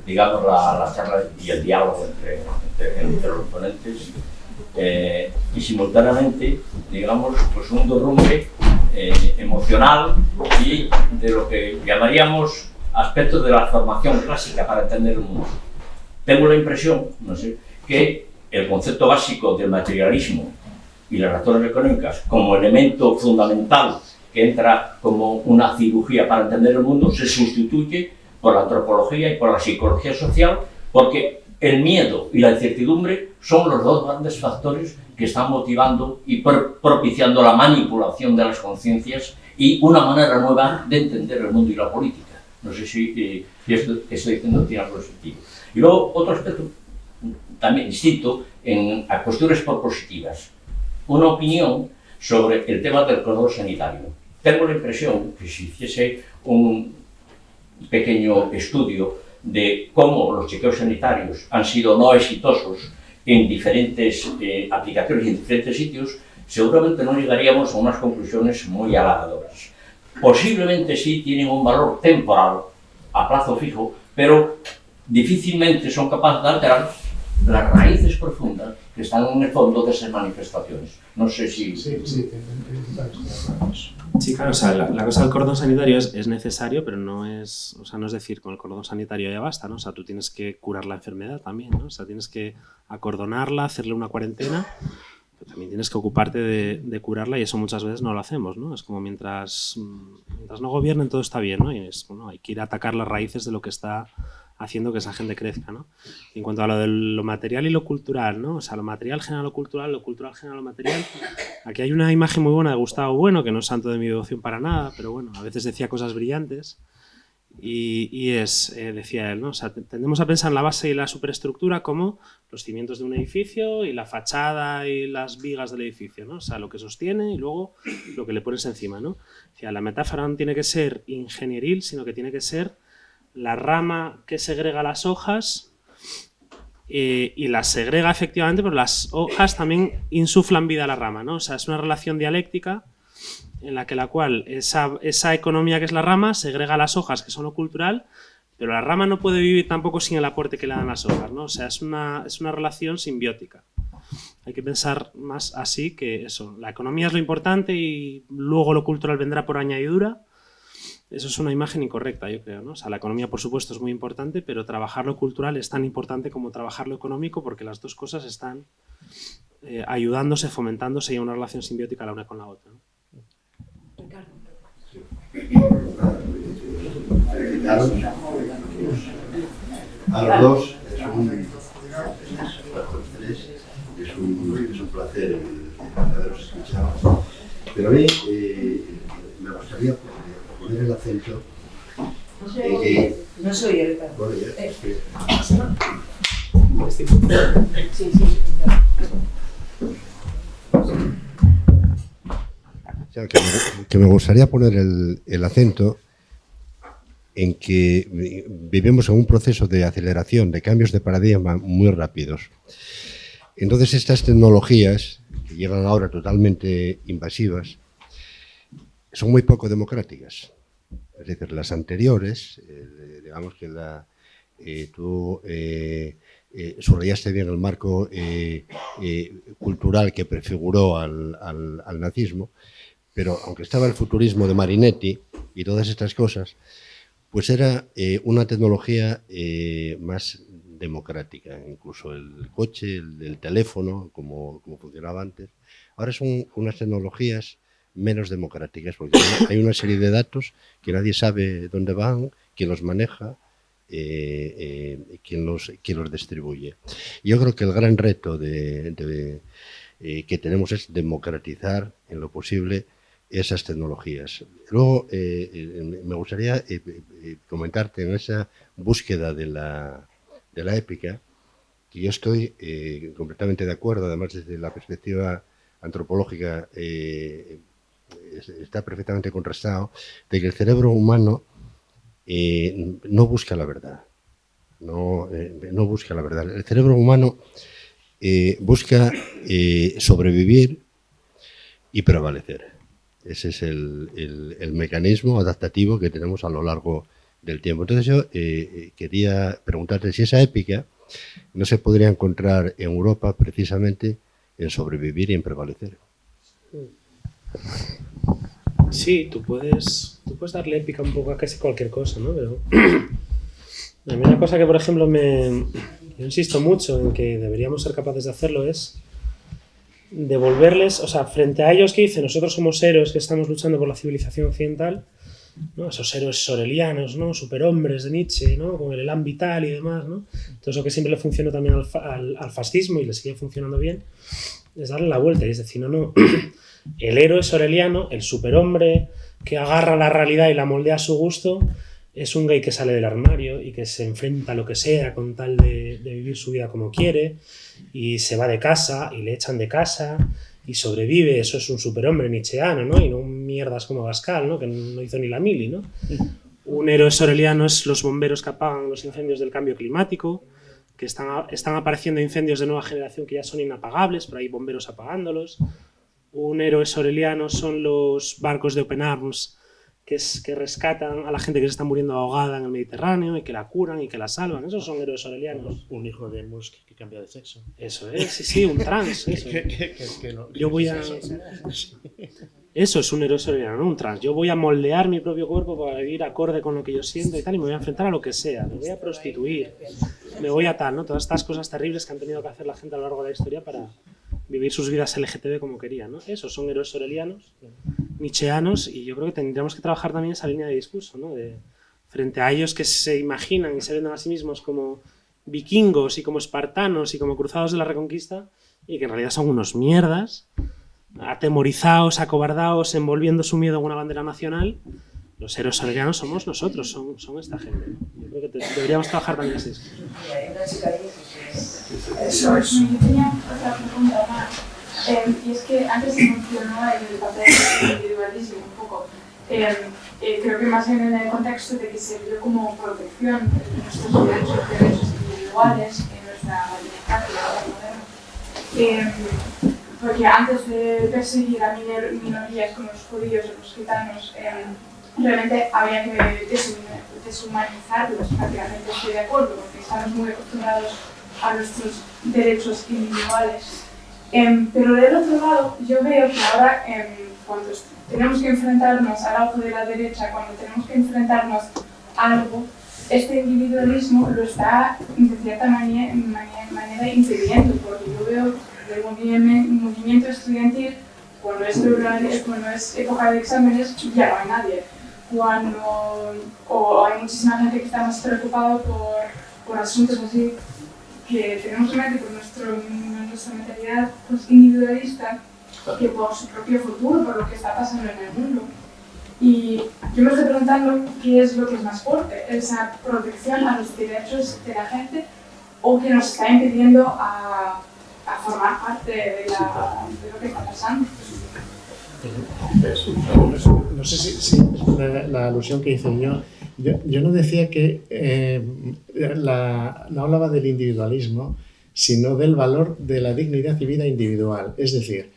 digamos, la charla y el diálogo entre los ponentes. Y simultáneamente, digamos, pues un derrumbe emocional y de lo que llamaríamos aspectos de la formación clásica para entender el mundo. Tengo la impresión, no sé, que el concepto básico del materialismo y las razones económicas como elemento fundamental que entra como una cirugía para entender el mundo se sustituye por la antropología y por la psicología social, porque el miedo y la incertidumbre son los dos grandes factores que están motivando y propiciando la manipulación de las conciencias y una manera nueva de entender el mundo y la política. No sé si esto que estoy diciendo tiene algo de sentido. Y luego otro aspecto también distinto a cuestiones propositivas. Una opinión sobre el tema del cordón sanitario. Tengo la impresión que si hiciese un pequeño estudio de cómo los chequeos sanitarios han sido no exitosos en diferentes aplicaciones y en diferentes sitios, seguramente no llegaríamos a unas conclusiones muy halagadoras. Posiblemente sí tienen un valor temporal, a plazo fijo, pero difícilmente son capaces de alterar las raíces profundas que están en el fondo de esas manifestaciones. No sé si... Sí, claro, o sea, la cosa del cordón sanitario es necesario, pero no es, o sea, no es decir, con el cordón sanitario ya basta, ¿no? O sea, tú tienes que curar la enfermedad también, ¿no? O sea, tienes que acordonarla, hacerle una cuarentena, pero también tienes que ocuparte de curarla y eso muchas veces no lo hacemos, ¿no? Es como mientras no gobiernen todo está bien, ¿no? Y es, bueno, hay que ir a atacar las raíces de lo que está haciendo que esa gente crezca, ¿no? Y en cuanto a lo de lo material y lo cultural, ¿no? O sea, lo material genera lo cultural genera lo material. Aquí hay una imagen muy buena de Gustavo Bueno, que no es santo de mi devoción para nada, pero bueno, a veces decía cosas brillantes. Y decía él, ¿no? O sea, tendemos a pensar en la base y la superestructura como los cimientos de un edificio y la fachada y las vigas del edificio, ¿no? O sea, lo que sostiene y luego lo que le pones encima, ¿no? O sea, la metáfora no tiene que ser ingenieril, sino que tiene que ser la rama que segrega las hojas y las segrega efectivamente, pero las hojas también insuflan vida a la rama, ¿no? O sea, es una relación dialéctica en la cual esa economía que es la rama segrega las hojas, que son lo cultural, pero la rama no puede vivir tampoco sin el aporte que le dan las hojas, ¿no? O sea, es una relación simbiótica. Hay que pensar más así que eso. La economía es lo importante y luego lo cultural vendrá por añadidura. Eso es una imagen incorrecta, yo creo, ¿no? O sea, la economía, por supuesto, es muy importante, pero trabajar lo cultural es tan importante como trabajar lo económico porque las dos cosas están ayudándose, fomentándose y hay una relación simbiótica la una con la otra, ¿no? A los dos es un placer haberos escuchado, pero a mí me gustaría poner el acento en que... No soy el Bueno, Sí. O sea, que me gustaría poner el acento en que vivimos en un proceso de aceleración, de cambios de paradigma muy rápidos. Entonces estas tecnologías, que llegan ahora totalmente invasivas, son muy poco democráticas. Es decir, las anteriores, digamos que tú subrayaste bien el marco cultural que prefiguró al nazismo, pero aunque estaba el futurismo de Marinetti y todas estas cosas, pues era una tecnología más democrática, incluso el coche, el teléfono, como funcionaba antes. Ahora son unas tecnologías menos democráticas, porque hay una serie de datos que nadie sabe dónde van, quién los maneja, quién los distribuye. Yo creo que el gran reto de que tenemos es democratizar en lo posible esas tecnologías. Luego, me gustaría comentarte en esa búsqueda de la épica, que yo estoy completamente de acuerdo, además desde la perspectiva antropológica está perfectamente contrastado, de que el cerebro humano no busca la verdad. No busca la verdad. El cerebro humano busca sobrevivir y prevalecer. Ese es el mecanismo adaptativo que tenemos a lo largo del tiempo. Entonces yo quería preguntarte si esa épica no se podría encontrar en Europa precisamente en sobrevivir y en prevalecer. Sí, tú puedes darle épica un poco a casi cualquier cosa, ¿no? Pero a mí una cosa que, por ejemplo, yo insisto mucho en que deberíamos ser capaces de hacerlo es devolverles, o sea, frente a ellos que dicen, nosotros somos héroes que estamos luchando por la civilización occidental, ¿no? Esos héroes sorelianos, ¿no? Superhombres de Nietzsche, ¿no? Con el elan vital y demás, ¿no? Todo eso que siempre le funcionó también al fascismo y le sigue funcionando bien, es darle la vuelta y es decir, no, el héroe soreliano, el superhombre que agarra la realidad y la moldea a su gusto, es un gay que sale del armario y que se enfrenta a lo que sea con tal de vivir su vida como quiere y se va de casa y le echan de casa y sobrevive. Eso es un superhombre nietzscheano, ¿no? Y no mierdas como Pascal, ¿no? Que no hizo ni la mili, ¿no? Un héroe soreliano es los bomberos que apagan los incendios del cambio climático, que están apareciendo incendios de nueva generación que ya son inapagables, pero hay bomberos apagándolos. Un héroe soreliano son los barcos de Open Arms que rescatan a la gente que se está muriendo ahogada en el Mediterráneo y que la curan y que la salvan. Esos son héroes sorelianos. Un hijo de Musk que cambia de sexo. Eso es, sí, un trans. Eso. Yo voy a... Eso es un héroe soreliano, no un trans. Yo voy a moldear mi propio cuerpo para vivir acorde con lo que yo siento y tal, y me voy a enfrentar a lo que sea. Me voy a prostituir, me voy a tal, ¿no? Todas estas cosas terribles que han tenido que hacer la gente a lo largo de la historia para vivir sus vidas LGTB como querían, ¿no? Esos son héroes sorelianos, nietzscheanos, y yo creo que tendríamos que trabajar también esa línea de discurso, ¿no? Frente a ellos que se imaginan y se ven a sí mismos como vikingos y como espartanos y como cruzados de la Reconquista, y que en realidad son unos mierdas, atemorizados, acobardados, envolviendo su miedo en una bandera nacional. Los héroes sorelianos somos nosotros, son esta gente, ¿no? Yo creo que deberíamos trabajar también ese discurso. Eso es. Yo tenía otra pregunta más, y es que antes se mencionaba el papel del individualismo un poco. Creo que más bien en el contexto de que se vio como protección de nuestros derechos individuales en nuestra democracia moderna. Porque antes de perseguir a minorías como los judíos o los gitanos, realmente había que deshumanizarlos prácticamente. Estoy de acuerdo, porque estamos muy acostumbrados a nuestros derechos individuales. Pero del otro lado, yo veo que ahora, cuando tenemos que enfrentarnos al auge de la derecha, cuando tenemos que enfrentarnos a algo, este individualismo lo está de cierta manera impidiendo, porque yo veo el movimiento estudiantil, cuando es época de exámenes, ya no hay nadie. O hay muchísima gente que está más preocupada por asuntos así que tenemos en mente por nuestra mentalidad pues, individualista, que por su propio futuro, por lo que está pasando en el mundo. Y yo me estoy preguntando qué es lo que es más fuerte, esa protección a los derechos de la gente o que nos está impidiendo a formar parte de lo que está pasando. No sé si la alusión que hice yo no decía que no hablaba del individualismo, sino del valor de la dignidad y vida individual. Es decir,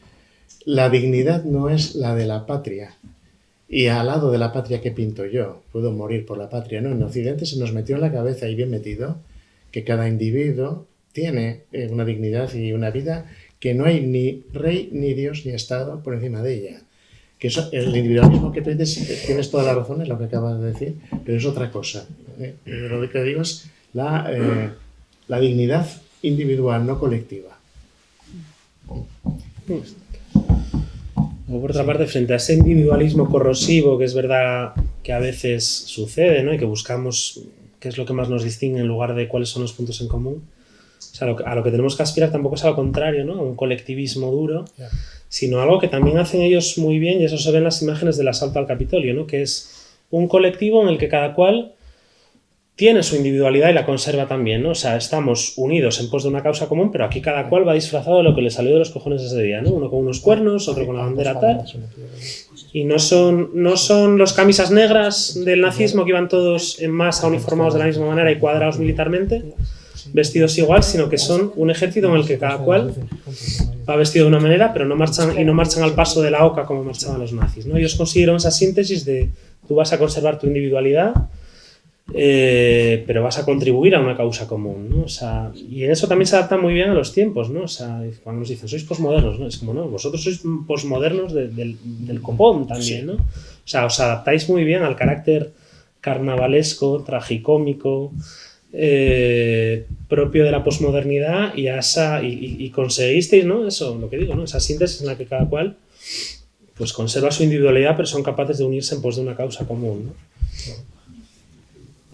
la dignidad no es la de la patria. Y al lado de la patria que pinto yo, puedo morir por la patria. No, en Occidente se nos metió en la cabeza y bien metido que cada individuo tiene una dignidad y una vida que no hay ni rey, ni Dios, ni Estado por encima de ella. Que eso, el individualismo que tú dices, tienes toda la razón en lo que acabas de decir, pero es otra cosa. Lo que digo es la dignidad individual, no colectiva. O por otra parte, frente a ese individualismo corrosivo, que es verdad que a veces sucede, ¿no? Y que buscamos qué es lo que más nos distingue en lugar de cuáles son los puntos en común, O sea, a lo que tenemos que aspirar tampoco es a lo contrario, ¿no? A un colectivismo duro, sino algo que también hacen ellos muy bien, y eso se ve en las imágenes del asalto al Capitolio, ¿no? Que es un colectivo en el que cada cual tiene su individualidad y la conserva también, ¿no? O sea, estamos unidos en pos de una causa común, pero aquí cada cual va disfrazado de lo que le salió de los cojones ese día, ¿no? Uno con unos cuernos, otro con la bandera tal. Y no son los camisas negras del nazismo que iban todos en masa uniformados de la misma manera y cuadrados militarmente, vestidos igual, sino que son un ejército en el que cada cual va vestido de una manera, pero no marchan al paso de la oca como marchaban los nazis, ¿no? Ellos consiguieron esa síntesis de tú vas a conservar tu individualidad, pero vas a contribuir a una causa común, ¿no? O sea, y en eso también se adapta muy bien a los tiempos, ¿no? O sea, cuando nos dicen sois posmodernos, ¿no? Es como, no, vosotros sois posmodernos del copón también, ¿no? O sea, os adaptáis muy bien al carácter carnavalesco, tragicómico, propio de la posmodernidad y conseguisteis, ¿no? Eso, lo que digo, ¿no? Esa síntesis en la que cada cual pues conserva su individualidad, pero son capaces de unirse en pos de una causa común, ¿no?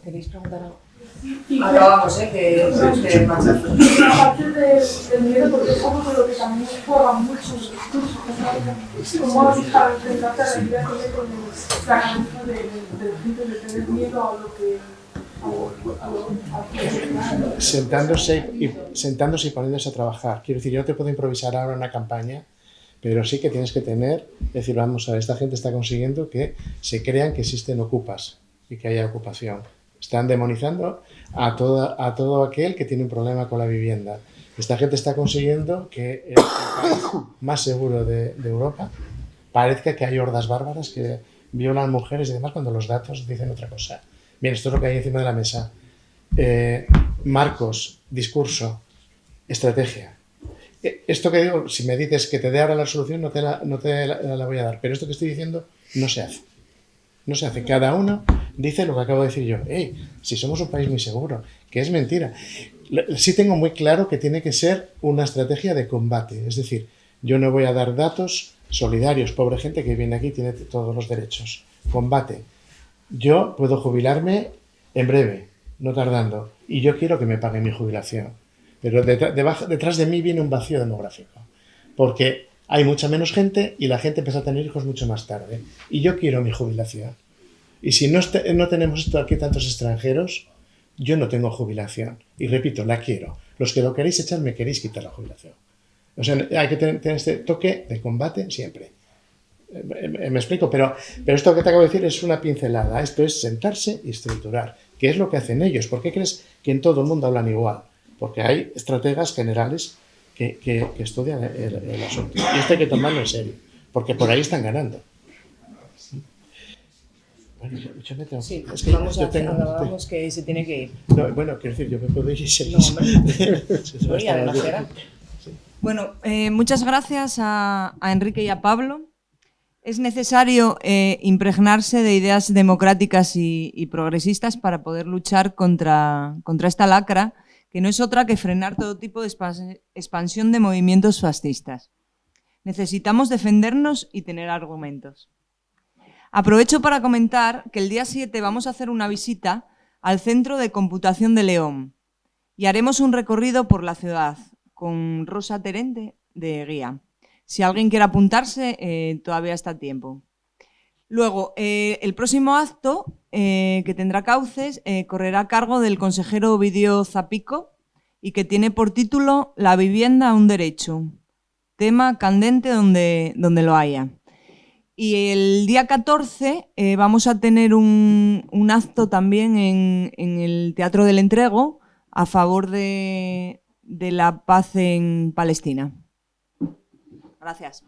¿Queréis preguntar algo? Acabamos, que aparte del miedo, porque es algo con lo que también juega mucho el discurso, cómo enfrentarte a la realidad con la cabeza de la gente, de tener miedo a lo que... Sentándose y poniéndose a trabajar. Quiero decir, yo no te puedo improvisar ahora una campaña, pero sí que tienes que decir, vamos a ver, esta gente está consiguiendo que se crean que existen ocupas y que haya ocupación. Están demonizando a todo aquel que tiene un problema con la vivienda. Esta gente está consiguiendo que el país más seguro de Europa parezca que hay hordas bárbaras que violan mujeres y demás cuando los datos dicen otra cosa. Bien, esto es lo que hay encima de la mesa. Marcos, discurso, estrategia. Esto que digo, si me dices que te dé ahora la solución, no te la voy a dar. Pero esto que estoy diciendo no se hace. No se hace. Cada uno dice lo que acabo de decir yo. Si somos un país muy seguro, que es mentira. Sí tengo muy claro que tiene que ser una estrategia de combate. Es decir, yo no voy a dar datos solidarios. Pobre gente que viene aquí y tiene todos los derechos. Combate. Yo puedo jubilarme en breve, no tardando, y yo quiero que me paguen mi jubilación. Pero detrás de mí viene un vacío demográfico, porque hay mucha menos gente y la gente empieza a tener hijos mucho más tarde. Y yo quiero mi jubilación. Y si no tenemos esto aquí tantos extranjeros, yo no tengo jubilación. Y repito, la quiero. Los que lo queréis echar, me queréis quitar la jubilación. O sea, hay que tener este toque de combate siempre. Me explico, pero esto que te acabo de decir es una pincelada. Esto es sentarse y estructurar. ¿Qué es lo que hacen ellos? ¿Por qué crees que en todo el mundo hablan igual? Porque hay estrategas generales que estudian el asunto. Y esto hay que tomarlo en serio, porque por ahí están ganando. Bueno, yo me tengo... Sí, es que vamos vamos que se tiene que ir. No, bueno, quiero decir, yo me puedo ir y seguir. Bueno, muchas gracias a Enrique y a Pablo. Es necesario impregnarse de ideas democráticas y progresistas para poder luchar contra esta lacra, que no es otra que frenar todo tipo de expansión de movimientos fascistas. Necesitamos defendernos y tener argumentos. Aprovecho para comentar que el día 7 vamos a hacer una visita al Centro de Computación de León y haremos un recorrido por la ciudad con Rosa Terente de guía. Si alguien quiere apuntarse, todavía está a tiempo. Luego, el próximo acto, que tendrá cauces, correrá a cargo del consejero Ovidio Zapico y que tiene por título La vivienda, un derecho. Tema candente donde lo haya. Y el día 14 vamos a tener un acto también en el Teatro del Entrego a favor de la paz en Palestina. Gracias.